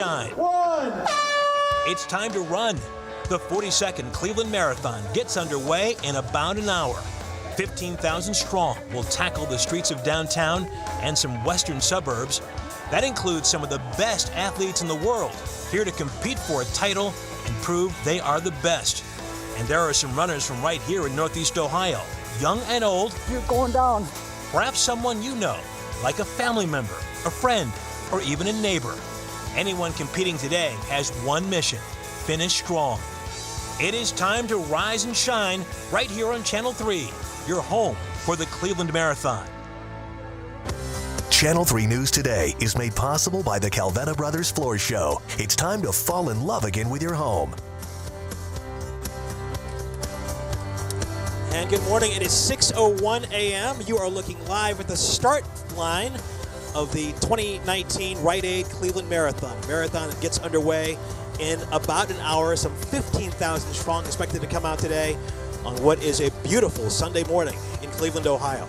One. It's time to run. The 42nd Cleveland Marathon gets underway in about an hour. 15,000 strong will tackle the streets of downtown and some western suburbs. That includes some of the best athletes in the world here to compete for a title and prove they are the best. And there are some runners from right here in Northeast Ohio, young and old. You're going down. Perhaps someone you know, like a family member, a friend, or even a neighbor. Anyone competing today has one mission: finish strong. It is time to rise and shine right here on Channel 3, your home for the Cleveland Marathon. Channel 3 News Today is made possible by the Calvetta Brothers Floor Show. It's time to fall in love again with your home. And good morning. It is 6:01 a.m. You are looking live at the start line of the 2019 Rite Aid Cleveland Marathon. Marathon gets underway in about an hour. Some 15,000 strong expected to come out today on what is a beautiful Sunday morning in Cleveland, Ohio.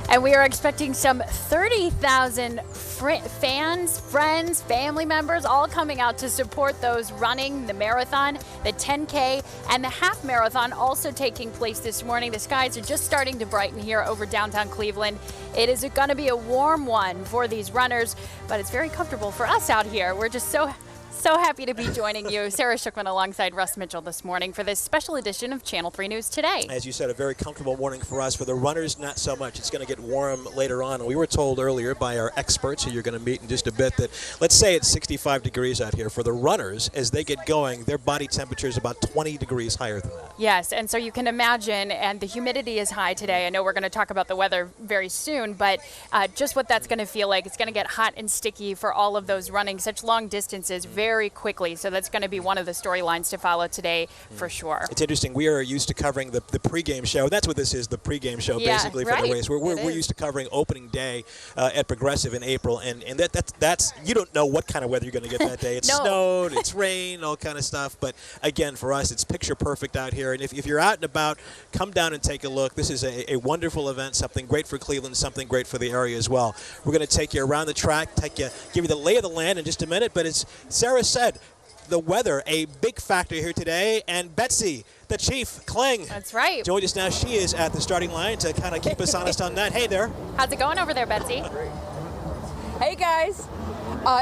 And we are expecting some 30,000 fans, friends, family members, all coming out to support those running the marathon, the 10K, and the half marathon also taking place this morning. The skies are just starting to brighten here over downtown Cleveland. It is going to be a warm one for these runners, but it's very comfortable for us out here. We're just so happy to be joining you, Sarah Shookman alongside Russ Mitchell this morning for this special edition of Channel 3 News Today. As you said, a very comfortable morning for us. For the runners, not so much. It's going to get warm later on. We were told earlier by our experts who you're going to meet in just a bit that, let's say it's 65 degrees out here. For the runners, as they get going, their body temperature is about 20 degrees higher than that. Yes, and so you can imagine, and the humidity is high today. I know we're going to talk about the weather very soon, but just what that's going to feel like. It's going to get hot and sticky for all of those running such long distances very quickly. So that's going to be one of the storylines to follow today for sure. It's interesting. We are used to covering the pregame show. That's what this is, the pregame show, basically, for the race. We're used to covering opening day at Progressive in April, and that's you don't know what kind of weather you're going to get that day. It's snowed, it's rain, all kind of stuff. But again, for us, it's picture perfect out here. And if you're out and about, come down and take a look. This is a wonderful event, something great for Cleveland, something great for the area as well. We're going to take you around the track, give you the lay of the land in just a minute. But as Sarah said, the weather, a big factor here today, and Betsy, the Chief Kling. That's right. Joined us now. She is at the starting line to kind of keep us honest on that. Hey there. How's it going over there, Betsy? Hey guys,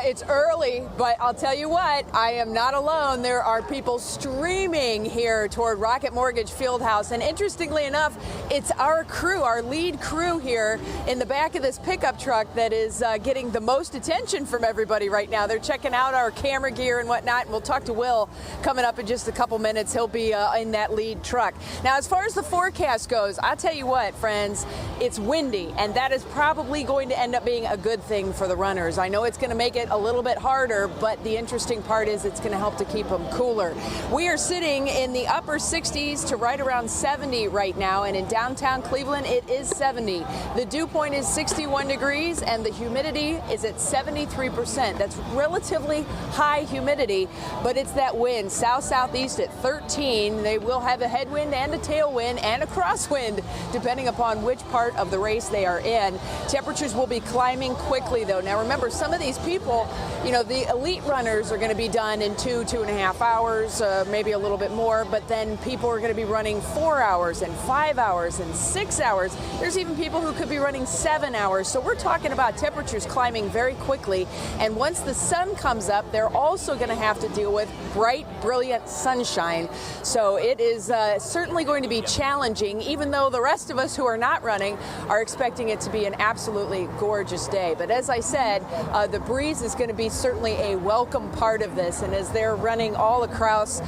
it's early, but I'll tell you what, I am not alone. There are people streaming here toward Rocket Mortgage Fieldhouse, and interestingly enough, it's our crew, our lead crew here in the back of this pickup truck that is getting the most attention from everybody right now. They're checking out our camera gear and whatnot, and we'll talk to Will coming up in just a couple minutes. He'll be in that lead truck. Now, as far as the forecast goes, I'll tell you what, friends, it's windy, and that is probably going to end up being a good thing for the runners. I know it's going to make it a little bit harder, but the interesting part is it's going to help to keep them cooler. We are sitting in the upper 60s to right around 70 right now, and in downtown Cleveland it is 70. The dew point is 61 degrees and the humidity is at 73%. That's relatively high humidity, but it's that wind south-southeast at 13. They will have a headwind and a tailwind and a crosswind depending upon which part of the race they are in. Temperatures will be climbing quickly though. Now remember, some of these people, you know, the elite runners are going to be done in 2.5 hours, maybe a little bit more, but then people are going to be running 4 hours and 5 hours and 6 hours. There's even people who could be running 7 hours. So we're talking about temperatures climbing very quickly. And once the sun comes up, they're also going to have to deal with bright, brilliant sunshine. So it is certainly going to be challenging, even though the rest of us who are not running are expecting it to be an absolutely gorgeous day. But as I said, the breeze is going to be certainly a welcome part of this. And as they're running all across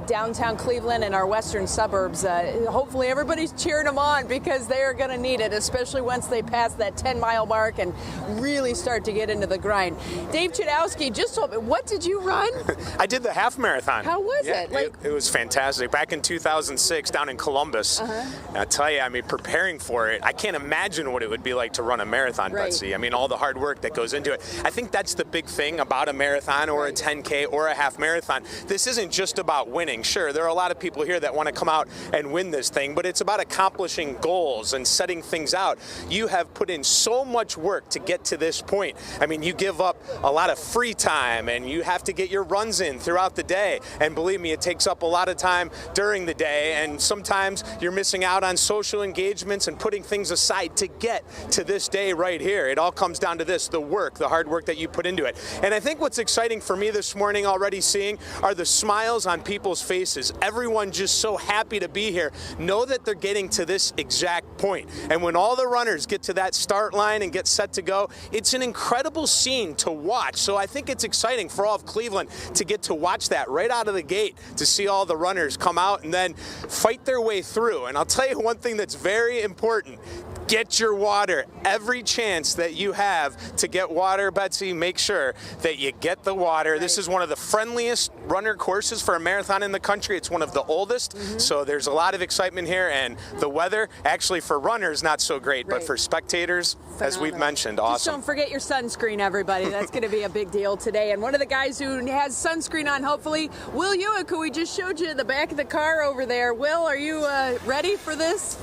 downtown Cleveland and our western suburbs, hopefully everybody's cheering them on because they are going to need it, especially once they pass that 10-mile mark and really start to get into the grind. Dave Chudowski just told me, what did you run? I did the half marathon. How was it? It was fantastic. Back in 2006 down in Columbus. I tell you, I mean, preparing for it, I can't imagine what it would be like to run a marathon, Betsy. I mean, all the hard work that goes into it. I think that's that's the big thing about a marathon or a 10K or a half marathon. This isn't just about winning. Sure, there are a lot of people here that want to come out and win this thing, but it's about accomplishing goals and setting things out. You have put in so much work to get to this point. I mean, you give up a lot of free time and you have to get your runs in throughout the day. And believe me, it takes up a lot of time during the day, and sometimes you're missing out on social engagements and putting things aside to get to this day right here. It all comes down to this, the work, the hard work that you put into it. And I think what's exciting for me this morning already seeing are the smiles on people's faces. Everyone just so happy to be here. Know that they're getting to this exact point. And when all the runners get to that start line and get set to go, it's an incredible scene to watch. So I think it's exciting for all of Cleveland to get to watch that right out of the gate, to see all the runners come out and then fight their way through. And I'll tell you one thing that's very important. Get your water. Every chance that you have to get water, Betsy, make sure that you get the water. Right. This is one of the friendliest runner courses for a marathon in the country. It's one of the oldest, so there's a lot of excitement here. And the weather, actually for runners, not so great, but for spectators, as we've mentioned, awesome. Just don't forget your sunscreen, everybody. That's going to be a big deal today. And one of the guys who has sunscreen on, hopefully, Will Ewick, who we just showed you in the back of the car over there. Will, are you ready for this?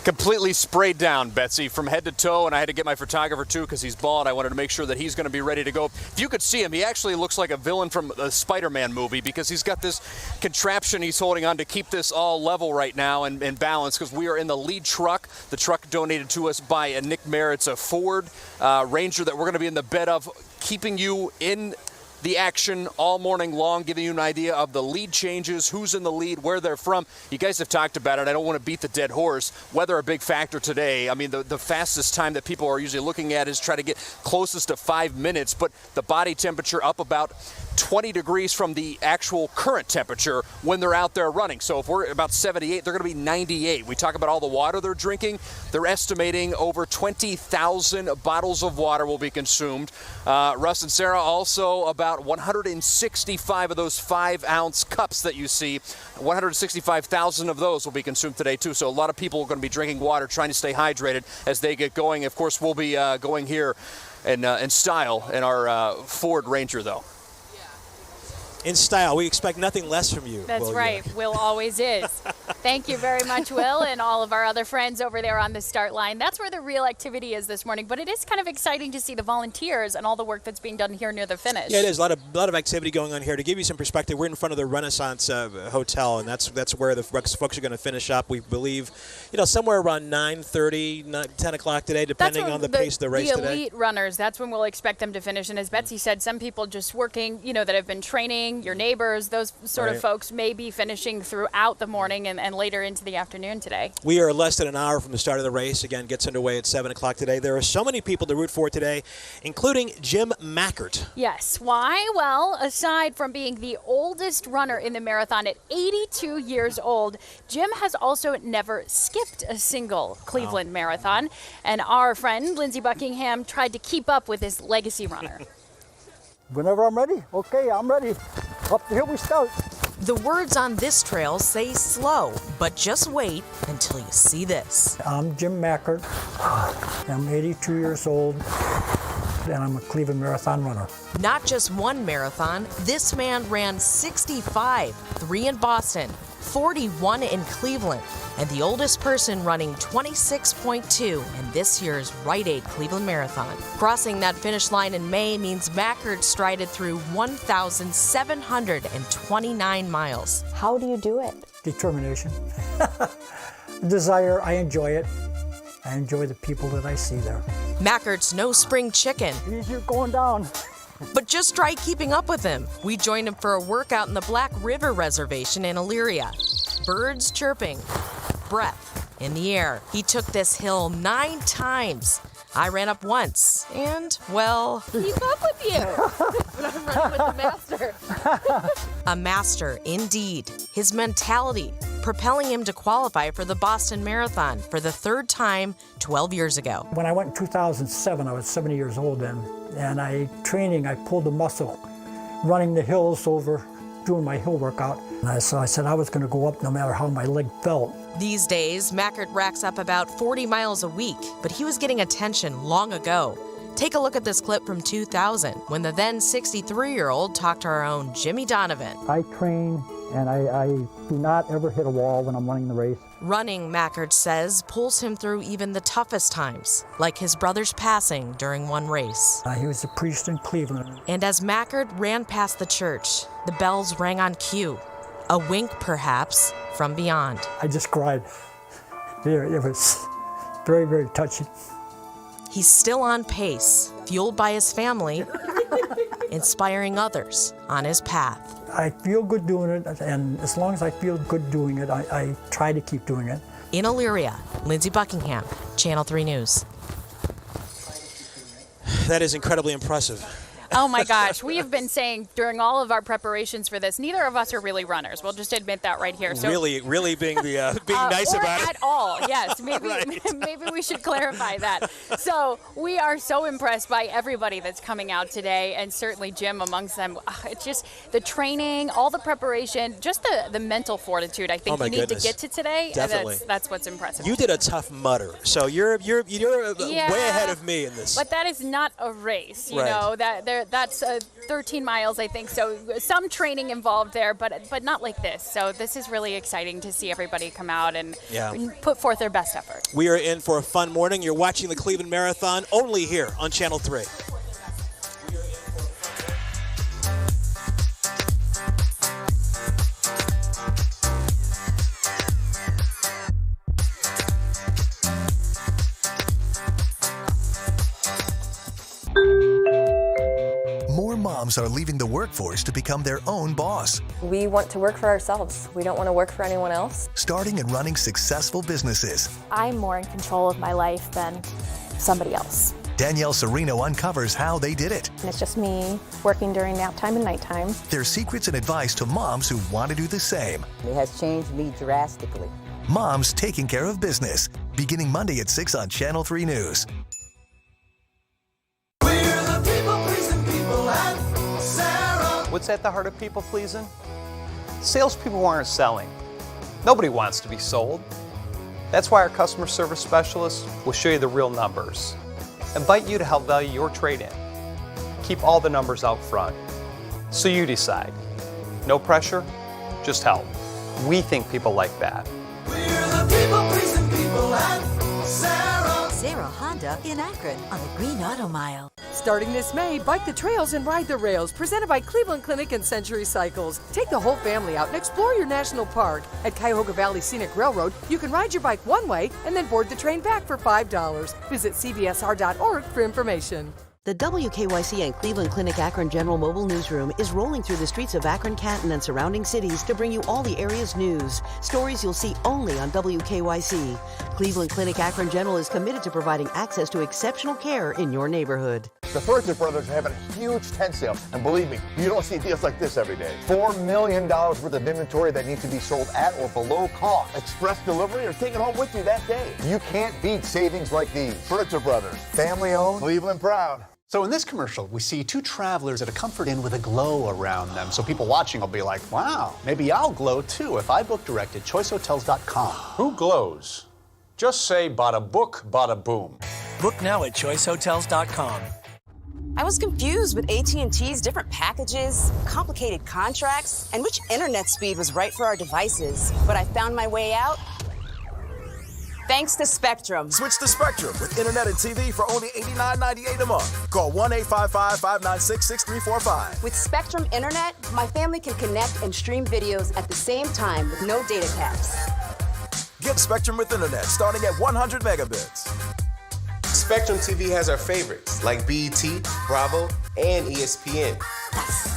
Completely sprayed down, Betsy, from head to toe, and I had to get my photographer too because he's bald. I wanted to make sure that he's going to be ready to go. If you could see him, he actually looks like a villain from a Spider-Man movie because he's got this contraption he's holding on to keep this all level right now and balanced, because we are in the lead truck, the truck donated to us by Nick Merritt's a Ford Ranger that we're going to be in the bed of, keeping you in the action all morning long, giving you an idea of the lead changes, who's in the lead, where they're from. You guys have talked about it. I don't want to beat the dead horse. Weather a big factor today. I mean, the fastest time that people are usually looking at is try to get closest to 5 minutes, but the body temperature up about 20 degrees from the actual current temperature when they're out there running. So if we're about 78, they're going to be 98. We talk about all the water they're drinking. They're estimating over 20,000 bottles of water will be consumed. Russ and Sarah, also about 165 of those 5-ounce cups that you see, 165,000 of those will be consumed today too. So a lot of people are going to be drinking water, trying to stay hydrated as they get going. Of course, we'll be going here in style in our Ford Ranger, though. In style. We expect nothing less from you. That's right. Will always is. Thank you very much, Will, and all of our other friends over there on the start line. That's where the real activity is this morning, but it is kind of exciting to see the volunteers and all the work that's being done here near the finish. Yeah, it is. A lot of activity going on here. To give you some perspective, we're in front of the Renaissance Hotel, and that's where the folks are going to finish up. We believe, somewhere around 9:30, 10 o'clock today, depending on the pace of the race today. The elite runners, that's when we'll expect them to finish. And as Betsy said, some people just working, that have been training, your neighbors, those sort of folks may be finishing throughout the morning and later into the afternoon today. We are less than an hour from the start of the race. Again, gets underway at 7 o'clock today. There are so many people to root for today, including Jim Mackert. Yes. Why? Well, aside from being the oldest runner in the marathon at 82 years old, Jim has also never skipped a single Cleveland Marathon. And our friend, Lindsey Buckingham, tried to keep up with this legacy runner. Whenever I'm ready. Okay, I'm ready. Up the hill we start. The words on this trail say slow, but just wait until you see this. I'm Jim Mackert. I'm 82 years old, and I'm a Cleveland Marathon runner. Not just one marathon, this man ran 65, 3 in Boston, 41 in Cleveland, and the oldest person running 26.2 in this year's Rite Aid Cleveland Marathon. Crossing that finish line in May means Mackert strided through 1,729 miles. How do you do it? Determination. Desire, I enjoy it. I enjoy the people that I see there. Mackert's no spring chicken. Easier going down. But just try keeping up with him. We joined him for a workout in the Black River Reservation in Elyria. Birds chirping, breath in the air. He took this hill 9 times. I ran up once, and, well... Keep up with you! But I'm running with the master. A master, indeed. His mentality, propelling him to qualify for the Boston Marathon for the 3rd time 12 years ago. When I went in 2007, I was 70 years old then, and I pulled the muscle, running the hills over, doing my hill workout. And so I said I was going to go up no matter how my leg felt. These days, Mackert racks up about 40 miles a week, but he was getting attention long ago. Take a look at this clip from 2000 when the then 63-year-old talked to our own Jimmy Donovan. I train and I do not ever hit a wall when I'm running the race. Running, Mackard says, pulls him through even the toughest times, like his brother's passing during one race. He was a priest in Cleveland. And as Mackard ran past the church, the bells rang on cue. A wink, perhaps, from beyond. I just cried. It was very, very touching. He's still on pace, fueled by his family, inspiring others on his path. I feel good doing it, and as long as I feel good doing it, I try to keep doing it. In Elyria, Lindsay Buckingham, Channel 3 News. That is incredibly impressive. Oh my gosh, we have been saying during all of our preparations for this, neither of us are really runners. We'll just admit that right here. So, really being nice about it. At all, yes. Maybe Right. maybe we should clarify that. So we are so impressed by everybody that's coming out today, and certainly Jim amongst them. It's just the training, all the preparation, just the mental fortitude I think you need to get to today. Definitely. That's what's impressive. You did a tough mutter, so you're way ahead of me in this. But that is not a race, you Right. know. That's 13 miles, I think. So some training involved there, but not like this. So this is really exciting to see everybody come out and put forth their best effort. We are in for a fun morning. You're watching the Cleveland Marathon only here on Channel 3. More moms are leaving the workforce to become their own boss. We want to work for ourselves. We don't want to work for anyone else. Starting and running successful businesses. I'm more in control of my life than somebody else. Danielle Serino uncovers how they did it. And it's just me working during nap time and nighttime. Their secrets and advice to moms who want to do the same. It has changed me drastically. Moms taking care of business. Beginning Monday at 6 on Channel 3 News. What's at the heart of people pleasing? Salespeople aren't selling. Nobody wants to be sold. That's why our customer service specialists will show you the real numbers. Invite you to help value your trade-in. Keep all the numbers out front. So you decide. No pressure, just help. We think people like that. Sarah Honda in Akron on the Green Auto Mile. Starting this May, bike the trails and ride the rails, presented by Cleveland Clinic and Century Cycles. Take the whole family out and explore your national park. At Cuyahoga Valley Scenic Railroad, you can ride your bike one way and then board the train back for $5. Visit cvsr.org for information. The WKYC and Cleveland Clinic Akron General Mobile Newsroom is rolling through the streets of Akron, Canton, and surrounding cities to bring you all the area's news. Stories you'll see only on WKYC. Cleveland Clinic Akron General is committed to providing access to exceptional care in your neighborhood. The Furniture Brothers are having a huge tent sale, and believe me, you don't see deals like this every day. $4 million worth of inventory that needs to be sold at or below cost. Express delivery or take it home with you that day. You can't beat savings like these. Furniture Brothers, family owned, Cleveland proud. So in this commercial, we see two travelers at a comfort inn with a glow around them. So people watching will be like, wow, maybe I'll glow too if I book direct at choicehotels.com. Who glows? Just say bada book, bada boom. Book now at choicehotels.com. I was confused with AT&T's different packages, complicated contracts, and which internet speed was right for our devices. But I found my way out thanks to Spectrum. Switch to Spectrum with internet and TV for only $89.98 a month. Call 1-855-596-6345. With Spectrum Internet, my family can connect and stream videos at the same time with no data caps. Get Spectrum with internet starting at 100 megabits. Spectrum TV has our favorites like BET, Bravo, and ESPN.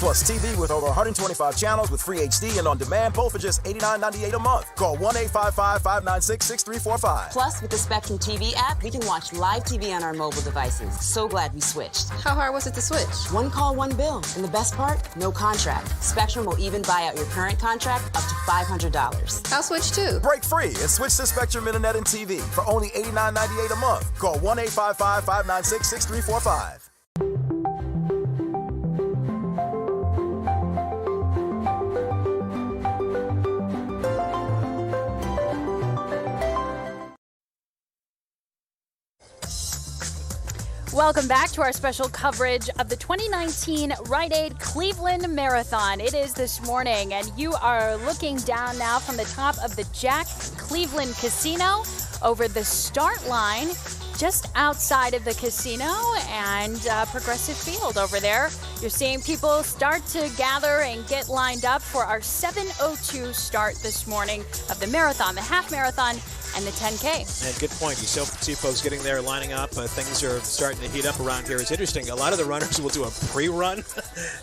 Plus TV with over 125 channels with free HD and on demand, both for just $89.98 a month. Call 1-855-596-6345. Plus, with the Spectrum TV app, we can watch live TV on our mobile devices. So glad we switched. How hard was it to switch? One call, one bill. And the best part? No contract. Spectrum will even buy out your current contract up to $500. I'll switch too. Break free and switch to Spectrum Internet and TV for only $89.98 a month. Call 1-855-596-6345. Welcome back to our special coverage of the 2019 Rite Aid Cleveland Marathon. It is this morning, and you are looking down now from the top of the Jack Cleveland Casino over the start line just outside of the casino and Progressive Field over there. You're seeing people start to gather and get lined up for our 7:02 start this morning of the marathon, the half marathon, and the 10K. And good point. You see folks getting there, lining up. Things are starting to heat up around here. It's interesting. A lot of the runners will do a pre-run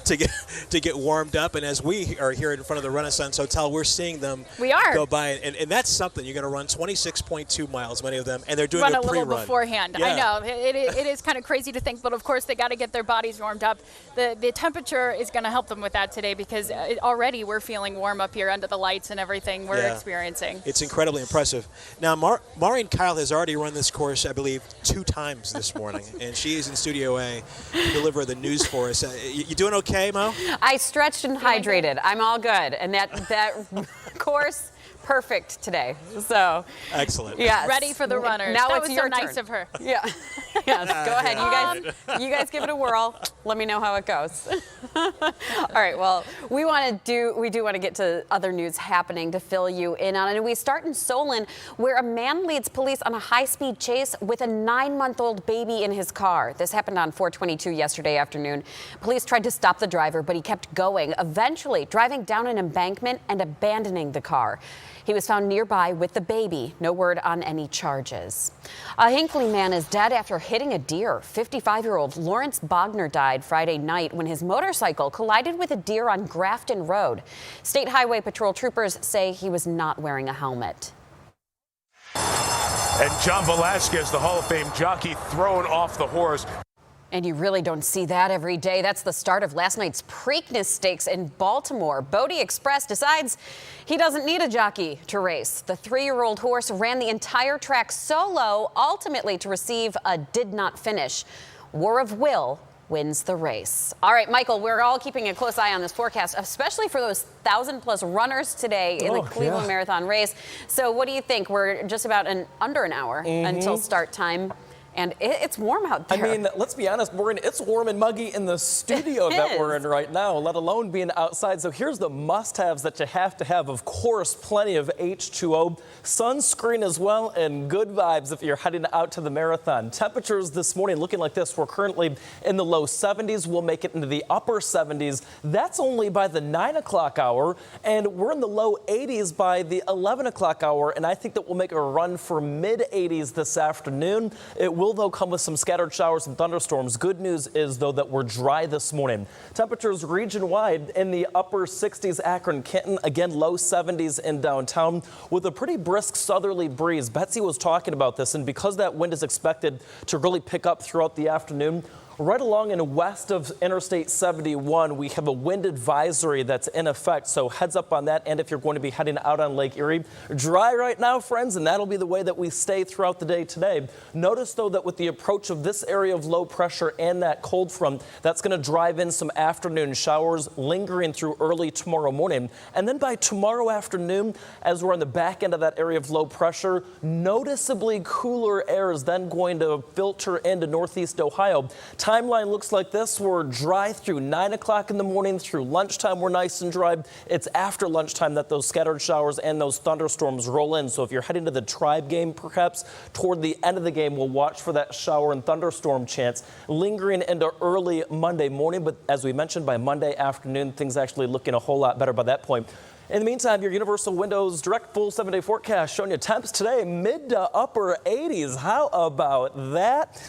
to get warmed up. And as we are here in front of the Renaissance Hotel, we're seeing them go by. And that's something. You're going to run 26.2 miles, many of them, and they're doing a pre-run. Run a little beforehand. Yeah. I know. It is kind of crazy to think, but of course they got to get their bodies warmed up. The temperature is going to help them with that today because already we're feeling warm up here under the lights and everything we're experiencing. It's incredibly impressive. Now, Maureen Kyle has already run this course, I believe, 2 times this morning, and she is in Studio A to deliver the news for us. You doing okay, Mo? I stretched and hydrated. I'm all good, and that course, perfect today. So excellent. Yes. Ready for the runners. Now that it's was your so turn. Nice of her. Yeah. Yes. Go ahead. You guys give it a whirl. Let me know how it goes. All right. Well, we do want to get to other news happening to fill you in on it. And we start in Solon, where a man leads police on a high-speed chase with a 9-month-old baby in his car. This happened on 422 yesterday afternoon. Police tried to stop the driver, but he kept going, eventually driving down an embankment and abandoning the car. He was found nearby with the baby. No word on any charges. A Hinckley man is dead after hitting a deer. 55-year-old Lawrence Bogner died Friday night when his motorcycle collided with a deer on Grafton Road. State Highway Patrol troopers say he was not wearing a helmet. And John Velasquez, the Hall of Fame jockey, thrown off the horse. And you really don't see that every day. That's the start of last night's Preakness Stakes in Baltimore. Bodie Express decides he doesn't need a jockey to race. The 3-year-old horse ran the entire track solo, ultimately to receive a did not finish. War of Will wins the race. All right, Michael, we're all keeping a close eye on this forecast, especially for those 1,000-plus runners today in the Cleveland Marathon race. So what do you think? We're just about under an hour until start time. And it's warm out there. I mean, let's be honest, Morgan, it's warm and muggy in the studio that we're in right now, let alone being outside. So here's the must-haves that you have to have. Of course, plenty of H2O, sunscreen as well, and good vibes if you're heading out to the marathon. Temperatures this morning looking like this. We're currently in the low 70s. We'll make it into the upper 70s. That's only by the 9 o'clock hour. And we're in the low 80s by the 11 o'clock hour. And I think that we'll make a run for mid-80s this afternoon. It will, though, come with some scattered showers and thunderstorms. Good news is, though, that we're dry this morning. Temperatures region-wide in the upper 60s, Akron, Kenton. Again, low 70s in downtown with a pretty brisk southerly breeze. Betsy was talking about this, and because that wind is expected to really pick up throughout the afternoon, right along and west of Interstate 71, we have a wind advisory that's in effect, so heads up on that. And if you're going to be heading out on Lake Erie, dry right now, friends, and that'll be the way that we stay throughout the day today. Notice, though, that with the approach of this area of low pressure and that cold front, that's going to drive in some afternoon showers lingering through early tomorrow morning. And then by tomorrow afternoon, as we're on the back end of that area of low pressure, noticeably cooler air is then going to filter into northeast Ohio. Timeline looks like this. We're dry through 9 o'clock in the morning. Through lunchtime, we're nice and dry. It's after lunchtime that those scattered showers and those thunderstorms roll in. So if you're heading to the Tribe game, perhaps toward the end of the game, we'll watch for that shower and thunderstorm chance lingering into early Monday morning. But as we mentioned, by Monday afternoon, things actually looking a whole lot better by that point. In the meantime, your Universal Windows Direct full 7-day forecast showing you temps today mid to upper 80s. How about that?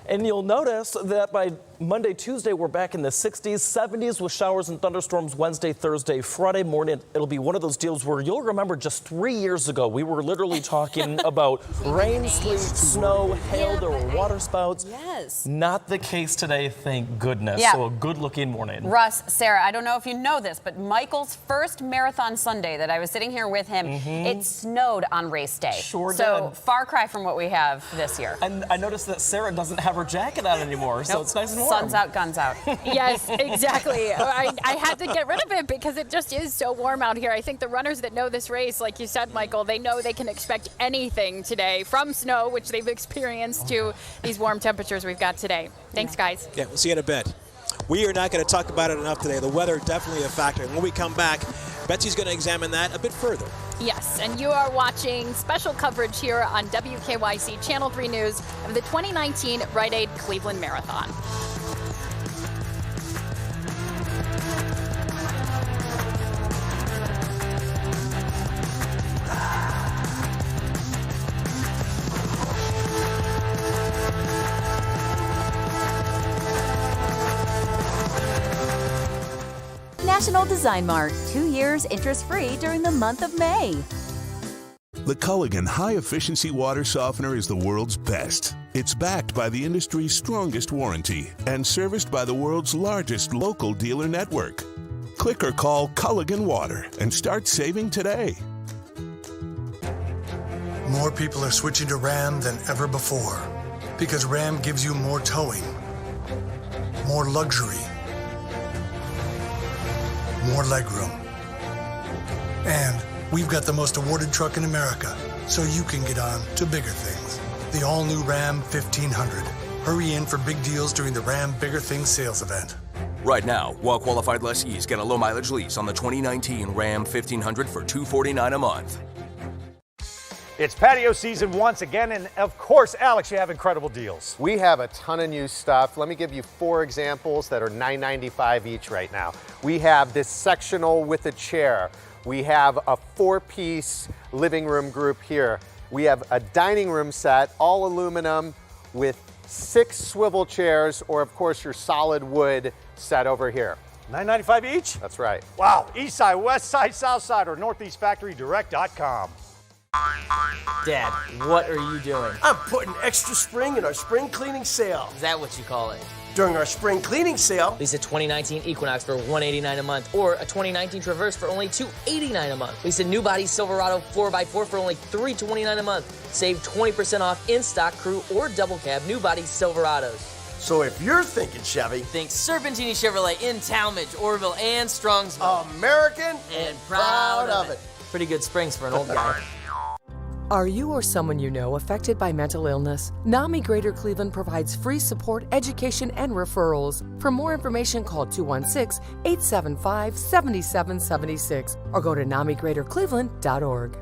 And you'll notice that by Monday, Tuesday, we're back in the 60s, 70s with showers and thunderstorms Wednesday, Thursday, Friday morning. It'll be one of those deals where you'll remember just 3 years ago, we were literally talking about rain, sleet, snow, hail, there were water spouts. Yes. Not the case today, thank goodness. Yeah. So a good looking morning. Russ, Sarah, I don't know if you know this, but Michael's first marathon Sunday that I was sitting here with him, it snowed on race day. Sure so did. Far cry from what we have this year. And I noticed that Sarah doesn't have her jacket on anymore, so it's nice and warm. Sun's out, guns out. Yes, exactly. I had to get rid of it because it just is so warm out here. I think the runners that know this race, like you said, Michael, they know they can expect anything today, from snow, which they've experienced, to these warm temperatures we've got today. Thanks, guys. Yeah, we'll see you in a bit. We are not going to talk about it enough today. The weather definitely a factor. And when we come back, Betsy's going to examine that a bit further. Yes, and you are watching special coverage here on WKYC Channel 3 News of the 2019 Rite Aid Cleveland Marathon. National Design Mart, 2 years interest-free during the month of May. The Culligan high-efficiency water softener is the world's best. It's backed by the industry's strongest warranty and serviced by the world's largest local dealer network. Click or call Culligan Water and start saving today. More people are switching to Ram than ever before because Ram gives you more towing, more luxury, more legroom. And we've got the most awarded truck in America, so you can get on to bigger things. The all-new Ram 1500. Hurry in for big deals during the Ram Bigger Things sales event. Right now, well-qualified lessees get a low-mileage lease on the 2019 Ram 1500 for $249 a month. It's patio season once again, and of course, Alex, you have incredible deals. We have a ton of new stuff. Let me give you 4 examples that are $9.95 each right now. We have this sectional with a chair. We have a 4-piece living room group here. We have a dining room set, all aluminum, with 6 swivel chairs, or of course your solid wood set over here. $9.95 each? That's right. Wow, east side, west side, south side, or northeastfactorydirect.com. Dad, what are you doing? I'm putting extra spring in our spring cleaning sale. Is that what you call it? During our spring cleaning sale, Lease a 2019 Equinox for $189 a month, or a 2019 Traverse for only $289 a month. Lease a new body Silverado 4x4 for only $329 a month. Save 20% off in-stock crew or double cab new body Silverados. so if you're thinking Chevy, think Serpentini Chevrolet in Talmadge, Orville, and Strongsville. American and proud of it. Pretty good springs for an old guy. Are you or someone you know affected by mental illness? NAMI Greater Cleveland provides free support, education, and referrals. For more information, call 216-875-7776 or go to NAMIGreaterCleveland.org.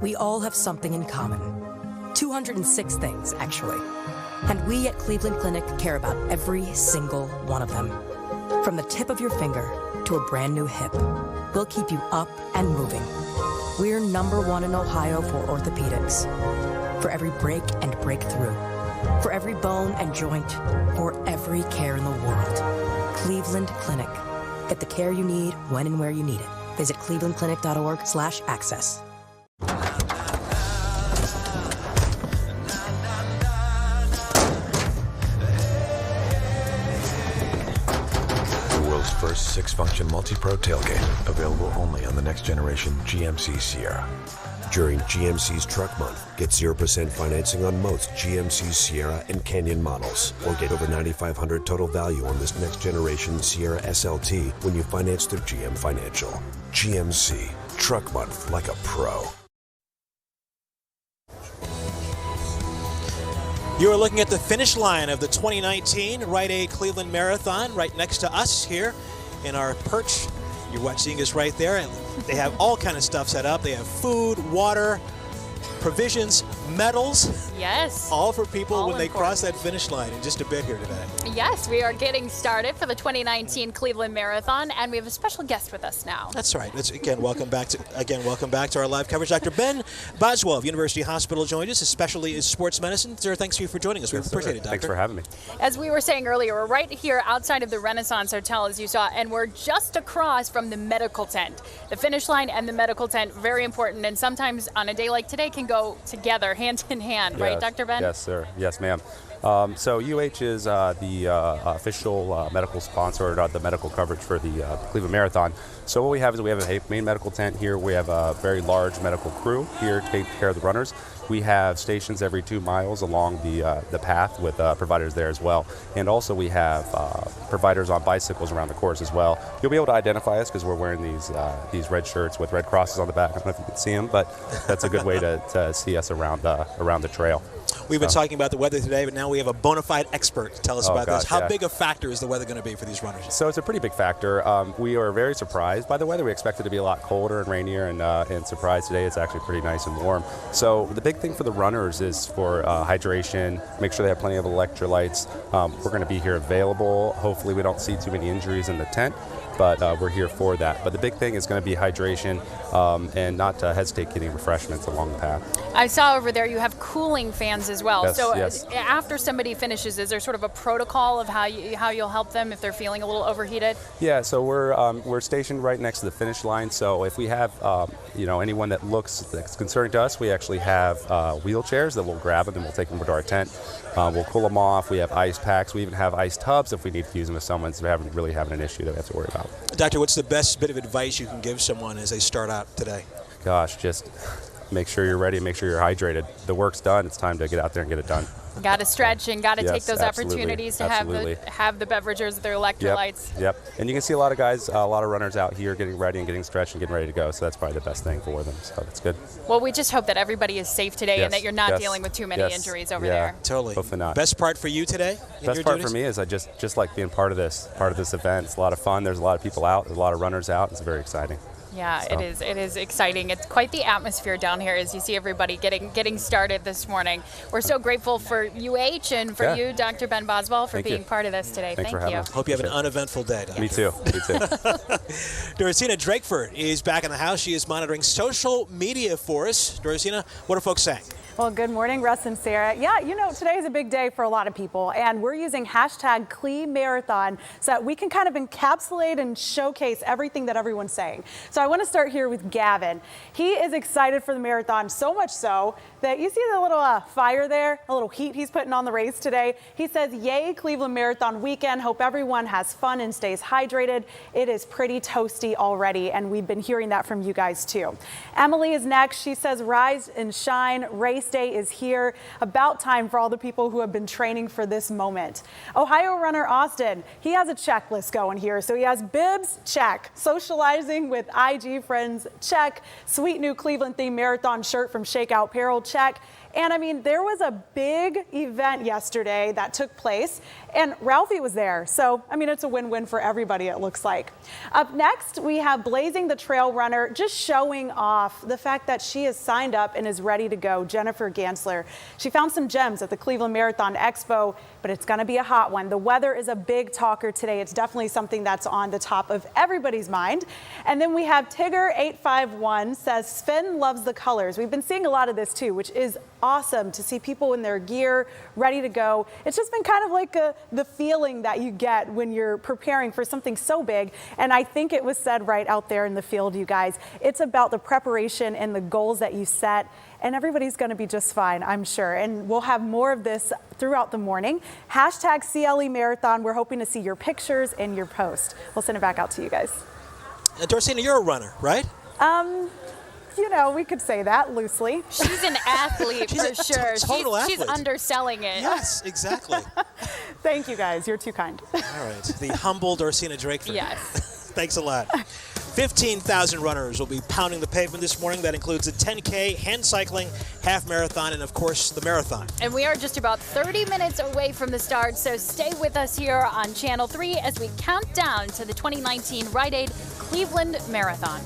We all have something in common. 206 things, actually. And we at Cleveland Clinic care about every single one of them. From the tip of your finger to a brand new hip, we'll keep you up and moving. We're #1 in Ohio for orthopedics. For every break and breakthrough. For every bone and joint. For every care in the world. Cleveland Clinic. Get the care you need when and where you need it. Visit clevelandclinic.org/access. First 6-function multi-pro tailgate, available only on the next generation GMC Sierra. During GMC's Truck Month, get 0% financing on most GMC Sierra and Canyon models, or get over $9,500 total value on this next generation Sierra SLT when you finance through GM Financial. GMC, Truck Month like a pro. You are looking at the finish line of the 2019 Rite Aid Cleveland Marathon right next to us here in our perch. You're seeing us right there. And they have all kind of stuff set up. They have food, water, provisions, medals. Yes. All for people all when they important. cross that finish line in just a bit here today. Yes, we are getting started for the 2019 Cleveland Marathon, and we have a special guest with us now. That's right. Welcome back to our live coverage. Dr. Ben Boswell of University Hospital joined us, especially in sports medicine. Sir, thanks to you for joining us. We appreciate it, Doctor. Thanks for having me. As we were saying earlier, we're right here outside of the Renaissance Hotel, as you saw, and we're just across from the medical tent. The finish line and the medical tent, very important, and sometimes on a day like today can go together, hand in hand, right, Dr. Ben? Yes, sir. Yes, ma'am. So UH is the official medical sponsor, the medical coverage for the Cleveland Marathon. So what we have is we have a main medical tent here. We have a very large medical crew here to take care of the runners. We have stations every 2 miles along the path with providers there as well. And also we have providers on bicycles around the course as well. You'll be able to identify us because we're wearing these red shirts with red crosses on the back. I don't know if you can see them, but that's a good way to see us around the trail. We've been talking about the weather today, but now we have a bona fide expert to tell us about this. How big a factor is the weather going to be for these runners? So it's a pretty big factor. We are very surprised by the weather. We expect it to be a lot colder and rainier, and surprised today it's actually pretty nice and warm. So the big thing for the runners is for hydration, make sure they have plenty of electrolytes. We're going to be here available. Hopefully we don't see too many injuries in the tent, but we're here for that. But the big thing is going to be hydration and not to hesitate getting refreshments along the path. I saw over there you have cooling fans as well. Yes, so yes. After somebody finishes, is there sort of a protocol of how you'll help them if they're feeling a little overheated? Yeah, so we're stationed right next to the finish line. So if we have anyone that's concerning to us, we actually have wheelchairs that we'll grab them and we'll take them to our tent. We'll cool them off. We have ice packs. We even have ice tubs if we need to use them if someone's really having an issue that we have to worry about. Doctor, what's the best bit of advice you can give someone as they start out today? Gosh, just make sure you're ready, make sure you're hydrated. The work's done. It's time to get out there and get it done. Got to stretch and got to take those absolutely, opportunities to absolutely. have the beverages, their electrolytes. Yep. And you can see a lot of guys, a lot of runners out here getting ready and getting stretched and getting ready to go. So that's probably the best thing for them. So that's good. Well, we just hope that everybody is safe today and that you're not yes, dealing with too many yes, injuries over yeah, there. Totally. Hopefully not. Best part for you today? Best part for me is I just like being part of this event. It's a lot of fun. There's a lot of people out. There's a lot of runners out. It's very exciting. Yeah, So. it is exciting. It's quite the atmosphere down here as you see everybody getting started this morning. We're so grateful for UH and for you, Dr. Ben Boswell, for being part of this today. Thanks Thank for you. having us. Hope you have an uneventful day, Doctor. Me too. Dorcina Drakeford is back in the house. She is monitoring social media for us. Dorcina, what are folks saying? Well, good morning, Russ and Sarah. Yeah, today is a big day for a lot of people, and we're using #CleMarathon so that we can kind of encapsulate and showcase everything that everyone's saying. So I want to start here with Gavin. He is excited for the marathon, so much so that you see the little fire there, a little heat he's putting on the race today. He says, yay, Cleveland Marathon weekend. Hope everyone has fun and stays hydrated. It is pretty toasty already, and we've been hearing that from you guys too. Emily is next. She says, rise and shine. Race day is here. About time for all the people who have been training for this moment. Ohio runner Austin, he has a checklist going here. So he has bibs, check. Socializing with IG friends, check. Sweet new Cleveland themed marathon shirt from Shakeout Apparel, check. And I mean, there was a big event yesterday that took place, and Ralphie was there. So, I mean, it's a win-win for everybody, it looks like. Up next, we have Blazing the Trail Runner, just showing off the fact that she is signed up and is ready to go, Jennifer Gansler. She found some gems at the Cleveland Marathon Expo, but it's going to be a hot one. The weather is a big talker today. It's definitely something that's on the top of everybody's mind. And then we have Tigger851 says, Sven loves the colors. We've been seeing a lot of this too, which is awesome to see people in their gear ready to go. It's just been kind of like the feeling that you get when you're preparing for something so big. And I think it was said right out there in the field, you guys. It's about the preparation and the goals that you set. And everybody's going to be just fine, I'm sure. And we'll have more of this throughout the morning. #CLE Marathon. We're hoping to see your pictures and your post. We'll send it back out to you guys. Dorcina, you're a runner, right? We could say that loosely. She's an athlete for sure. Total athlete. She's underselling it. Yes, exactly. Thank you, guys. You're too kind. All right. The humble Dorcina Drakeford. Yes. Thanks a lot. 15,000 runners will be pounding the pavement this morning. That includes a 10K, hand cycling, half marathon, and of course the marathon. And we are just about 30 minutes away from the start, so stay with us here on Channel 3 as we count down to the 2019 Rite Aid Cleveland Marathon.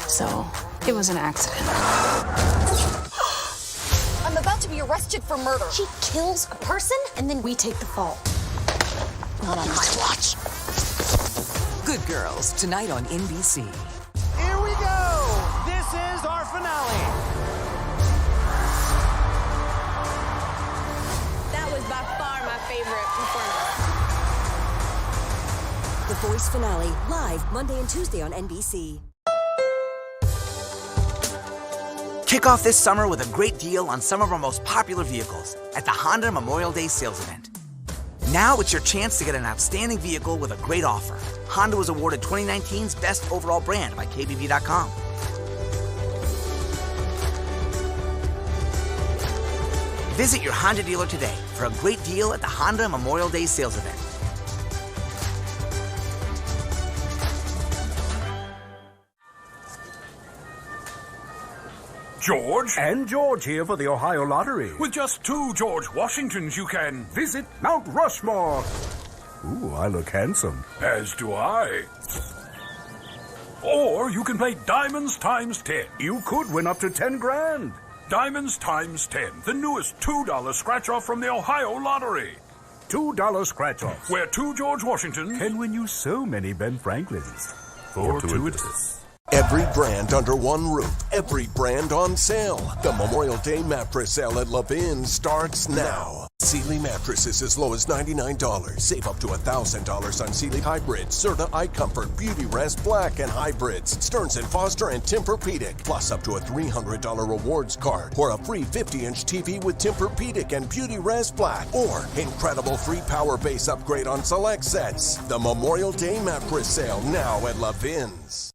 So, it was an accident. I'm about to be arrested for murder. She kills a person, and then we take the fall. Not on my watch. Good Girls, tonight on NBC. Here we go! This is our finale. That was by far my favorite performance. The Voice finale, live Monday and Tuesday on NBC. Kick off this summer with a great deal on some of our most popular vehicles at the Honda Memorial Day sales event. Now it's your chance to get an outstanding vehicle with a great offer. Honda was awarded 2019's Best Overall Brand by KBB.com. Visit your Honda dealer today for a great deal at the Honda Memorial Day sales event. George and George here for the Ohio Lottery. With just 2 George Washingtons, you can visit Mount Rushmore. Ooh, I look handsome. As do I. Or you can play Diamonds times 10. You could win up to 10 grand. Diamonds times 10, the newest $2 scratch-off from the Ohio Lottery. $2 scratch-off, where 2 George Washingtons can win you so many Ben Franklins. Fortuitous. Every brand under one roof. Every brand on sale. The Memorial Day mattress sale at Levin starts now. Sealy mattresses as low as $99. Save up to $1,000 on Sealy Hybrids, Serta iComfort, Beauty Rest Black, and Hybrids, Stearns & Foster, and Tempur-Pedic. Plus up to a $300 rewards card or a free 50-inch TV with Tempur-Pedic and Beauty Rest Black. Or incredible free power base upgrade on select sets. The Memorial Day mattress sale now at Levin's.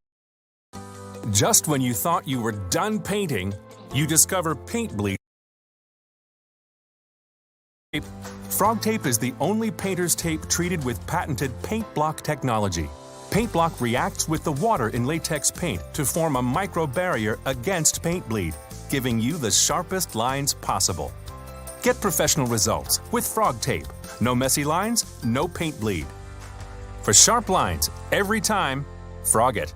Just when you thought you were done painting, you discover paint bleed. Frog tape is the only painter's tape treated with patented paint block technology. Paint block reacts with the water in latex paint to form a micro barrier against paint bleed, giving you the sharpest lines possible. Get professional results with Frog tape. No messy lines, no paint bleed. For sharp lines, every time, Frog it.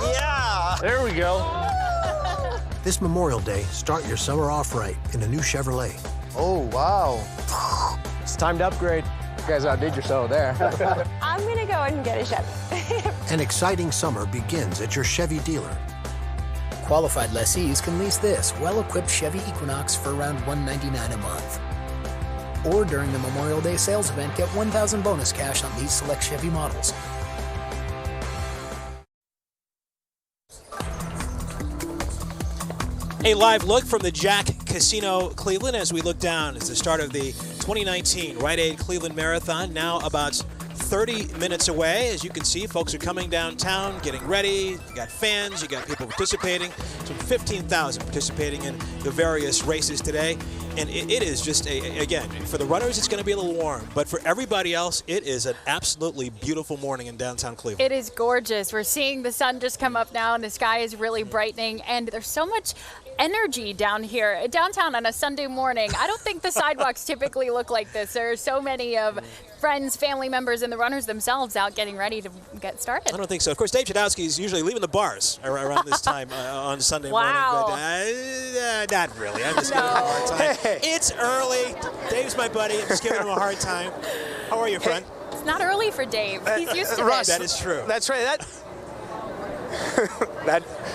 Yeah! There we go. This Memorial Day, start your summer off right in a new Chevrolet. Oh, wow. It's time to upgrade. You guys outdid yourself there. I'm going to go and get a Chevy. An exciting summer begins at your Chevy dealer. Qualified lessees can lease this well-equipped Chevy Equinox for around $199 a month. Or during the Memorial Day sales event, get $1,000 bonus cash on these select Chevy models. A live look from the Jack Casino Cleveland as we look down. It's the start of the 2019 Rite Aid Cleveland Marathon, now about 30 minutes away. As you can see, folks are coming downtown, getting ready. You got fans, you got people participating. Some 15,000 participating in the various races today. And it is just, again, for the runners, it's going to be a little warm. But for everybody else, it is an absolutely beautiful morning in downtown Cleveland. It is gorgeous. We're seeing the sun just come up now, and the sky is really brightening. And there's so much energy down here downtown on a Sunday morning. I don't think the sidewalks typically look like this. There are so many of friends, family members, and the runners themselves out getting ready to get started. I don't think so. Of course, Dave Chudowski is usually leaving the bars around this time on Sunday wow. morning. But not really. I'm just giving him a hard time. Hey. It's early. Dave's my buddy. I'm just giving him a hard time. How are you, friend? It's not early for Dave. He's used to Russ, this. That is true. That's right.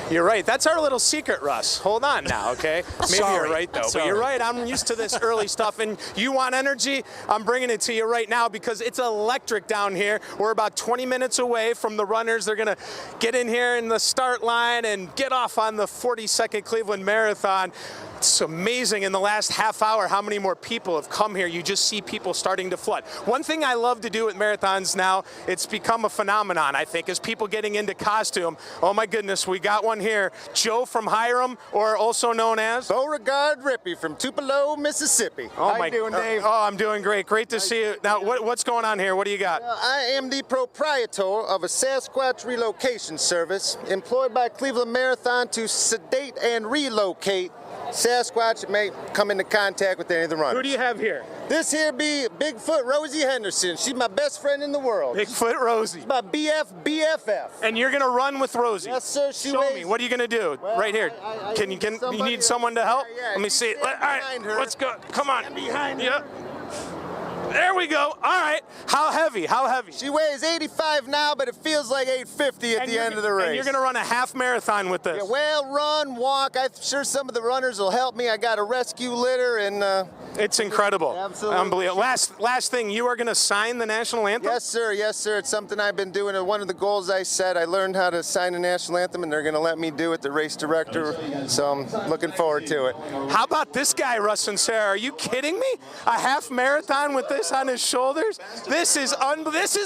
You're right. That's our little secret, Russ. Hold on now, okay? Maybe you're right, though. But you're right. I'm used to this early stuff. And you want energy? I'm bringing it to you right now because it's electric down here. We're about 20 minutes away from the runners. They're going to get in here in the start line and get off on the 42nd Cleveland Marathon. It's amazing in the last half hour how many more people have come here. You just see people starting to flood. One thing I love to do with marathons now, it's become a phenomenon, I think, is people getting into costume. Oh my goodness, we got one here. Joe from Hiram, or also known as Beauregard Rippey from Tupelo, Mississippi. Oh, How you doing, Dave? Oh, I'm doing great. Great to see you. Now, what's going on here? What do you got? I am the proprietor of a Sasquatch relocation service employed by Cleveland Marathon to sedate and relocate Sasquatch may come into contact with any of the runners. Who do you have here? This here be Bigfoot Rosie Henderson. She's my best friend in the world. Bigfoot Rosie. She's my BFF. And you're gonna run with Rosie? Yes, sir. Show me. What are you gonna do? Well, right here. You need someone to help? Yeah, Let me see. All right, let's go. Come on. Stand behind her. Yep. There we go. All right. How heavy? How heavy? She weighs 85 now, but it feels like 850 at the end of the race. And you're going to run a half marathon with this? Yeah, well, run, walk. I'm sure some of the runners will help me. I got a rescue litter, and it's incredible. Absolutely. Unbelievable. Last thing, you are going to sign the national anthem? Yes, sir. Yes, sir. It's something I've been doing. One of the goals I set, I learned how to sign the national anthem, and they're going to let me do it, the race director. So I'm looking forward to it. How about this guy, Russ and Sarah? Are you kidding me? A half marathon with this on his shoulders? This is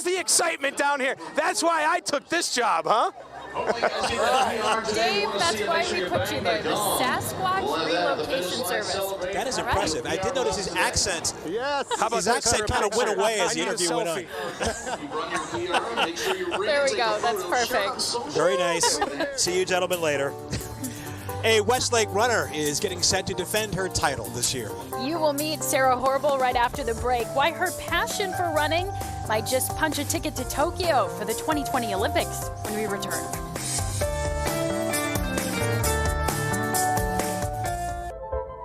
the excitement down here. That's why I took this job, huh? Dave, that's why we put you there, the Sasquatch Relocation Service. That is impressive. I did notice his accent. Yes. How about his accent kind of went away as the interview went on. There we go. That's perfect. Very nice. See you gentlemen later. A Westlake runner is getting set to defend her title this year. You will meet Sarah Horrible right after the break. Why her passion for running might just punch a ticket to Tokyo for the 2020 Olympics when we return.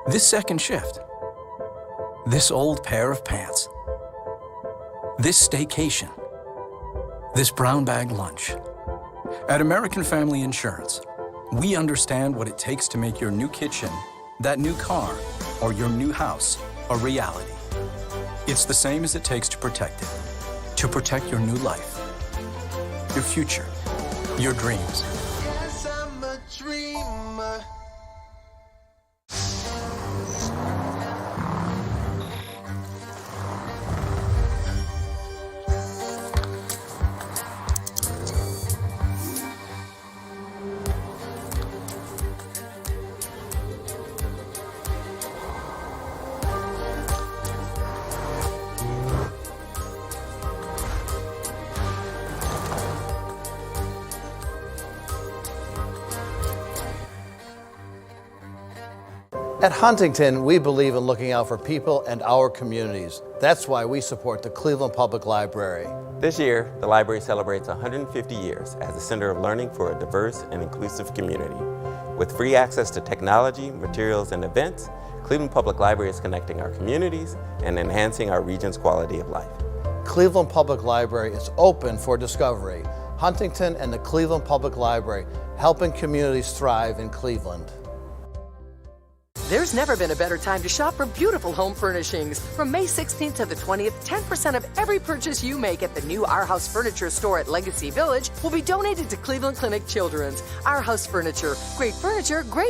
This second shift. This old pair of pants. This staycation. This brown bag lunch. At American Family Insurance, we understand what it takes to make your new kitchen, that new car, or your new house a reality. It's the same as it takes to protect it. To protect your new life, your future, your dreams. Yes, I'm a dreamer. At Huntington, we believe in looking out for people and our communities. That's why we support the Cleveland Public Library. This year, the library celebrates 150 years as a center of learning for a diverse and inclusive community. With free access to technology, materials, and events, Cleveland Public Library is connecting our communities and enhancing our region's quality of life. Cleveland Public Library is open for discovery. Huntington and the Cleveland Public Library, helping communities thrive in Cleveland. There's never been a better time to shop for beautiful home furnishings. From May 16th to the 20th, 10% of every purchase you make at the new Our House Furniture store at Legacy Village will be donated to Cleveland Clinic Children's. Our House Furniture, great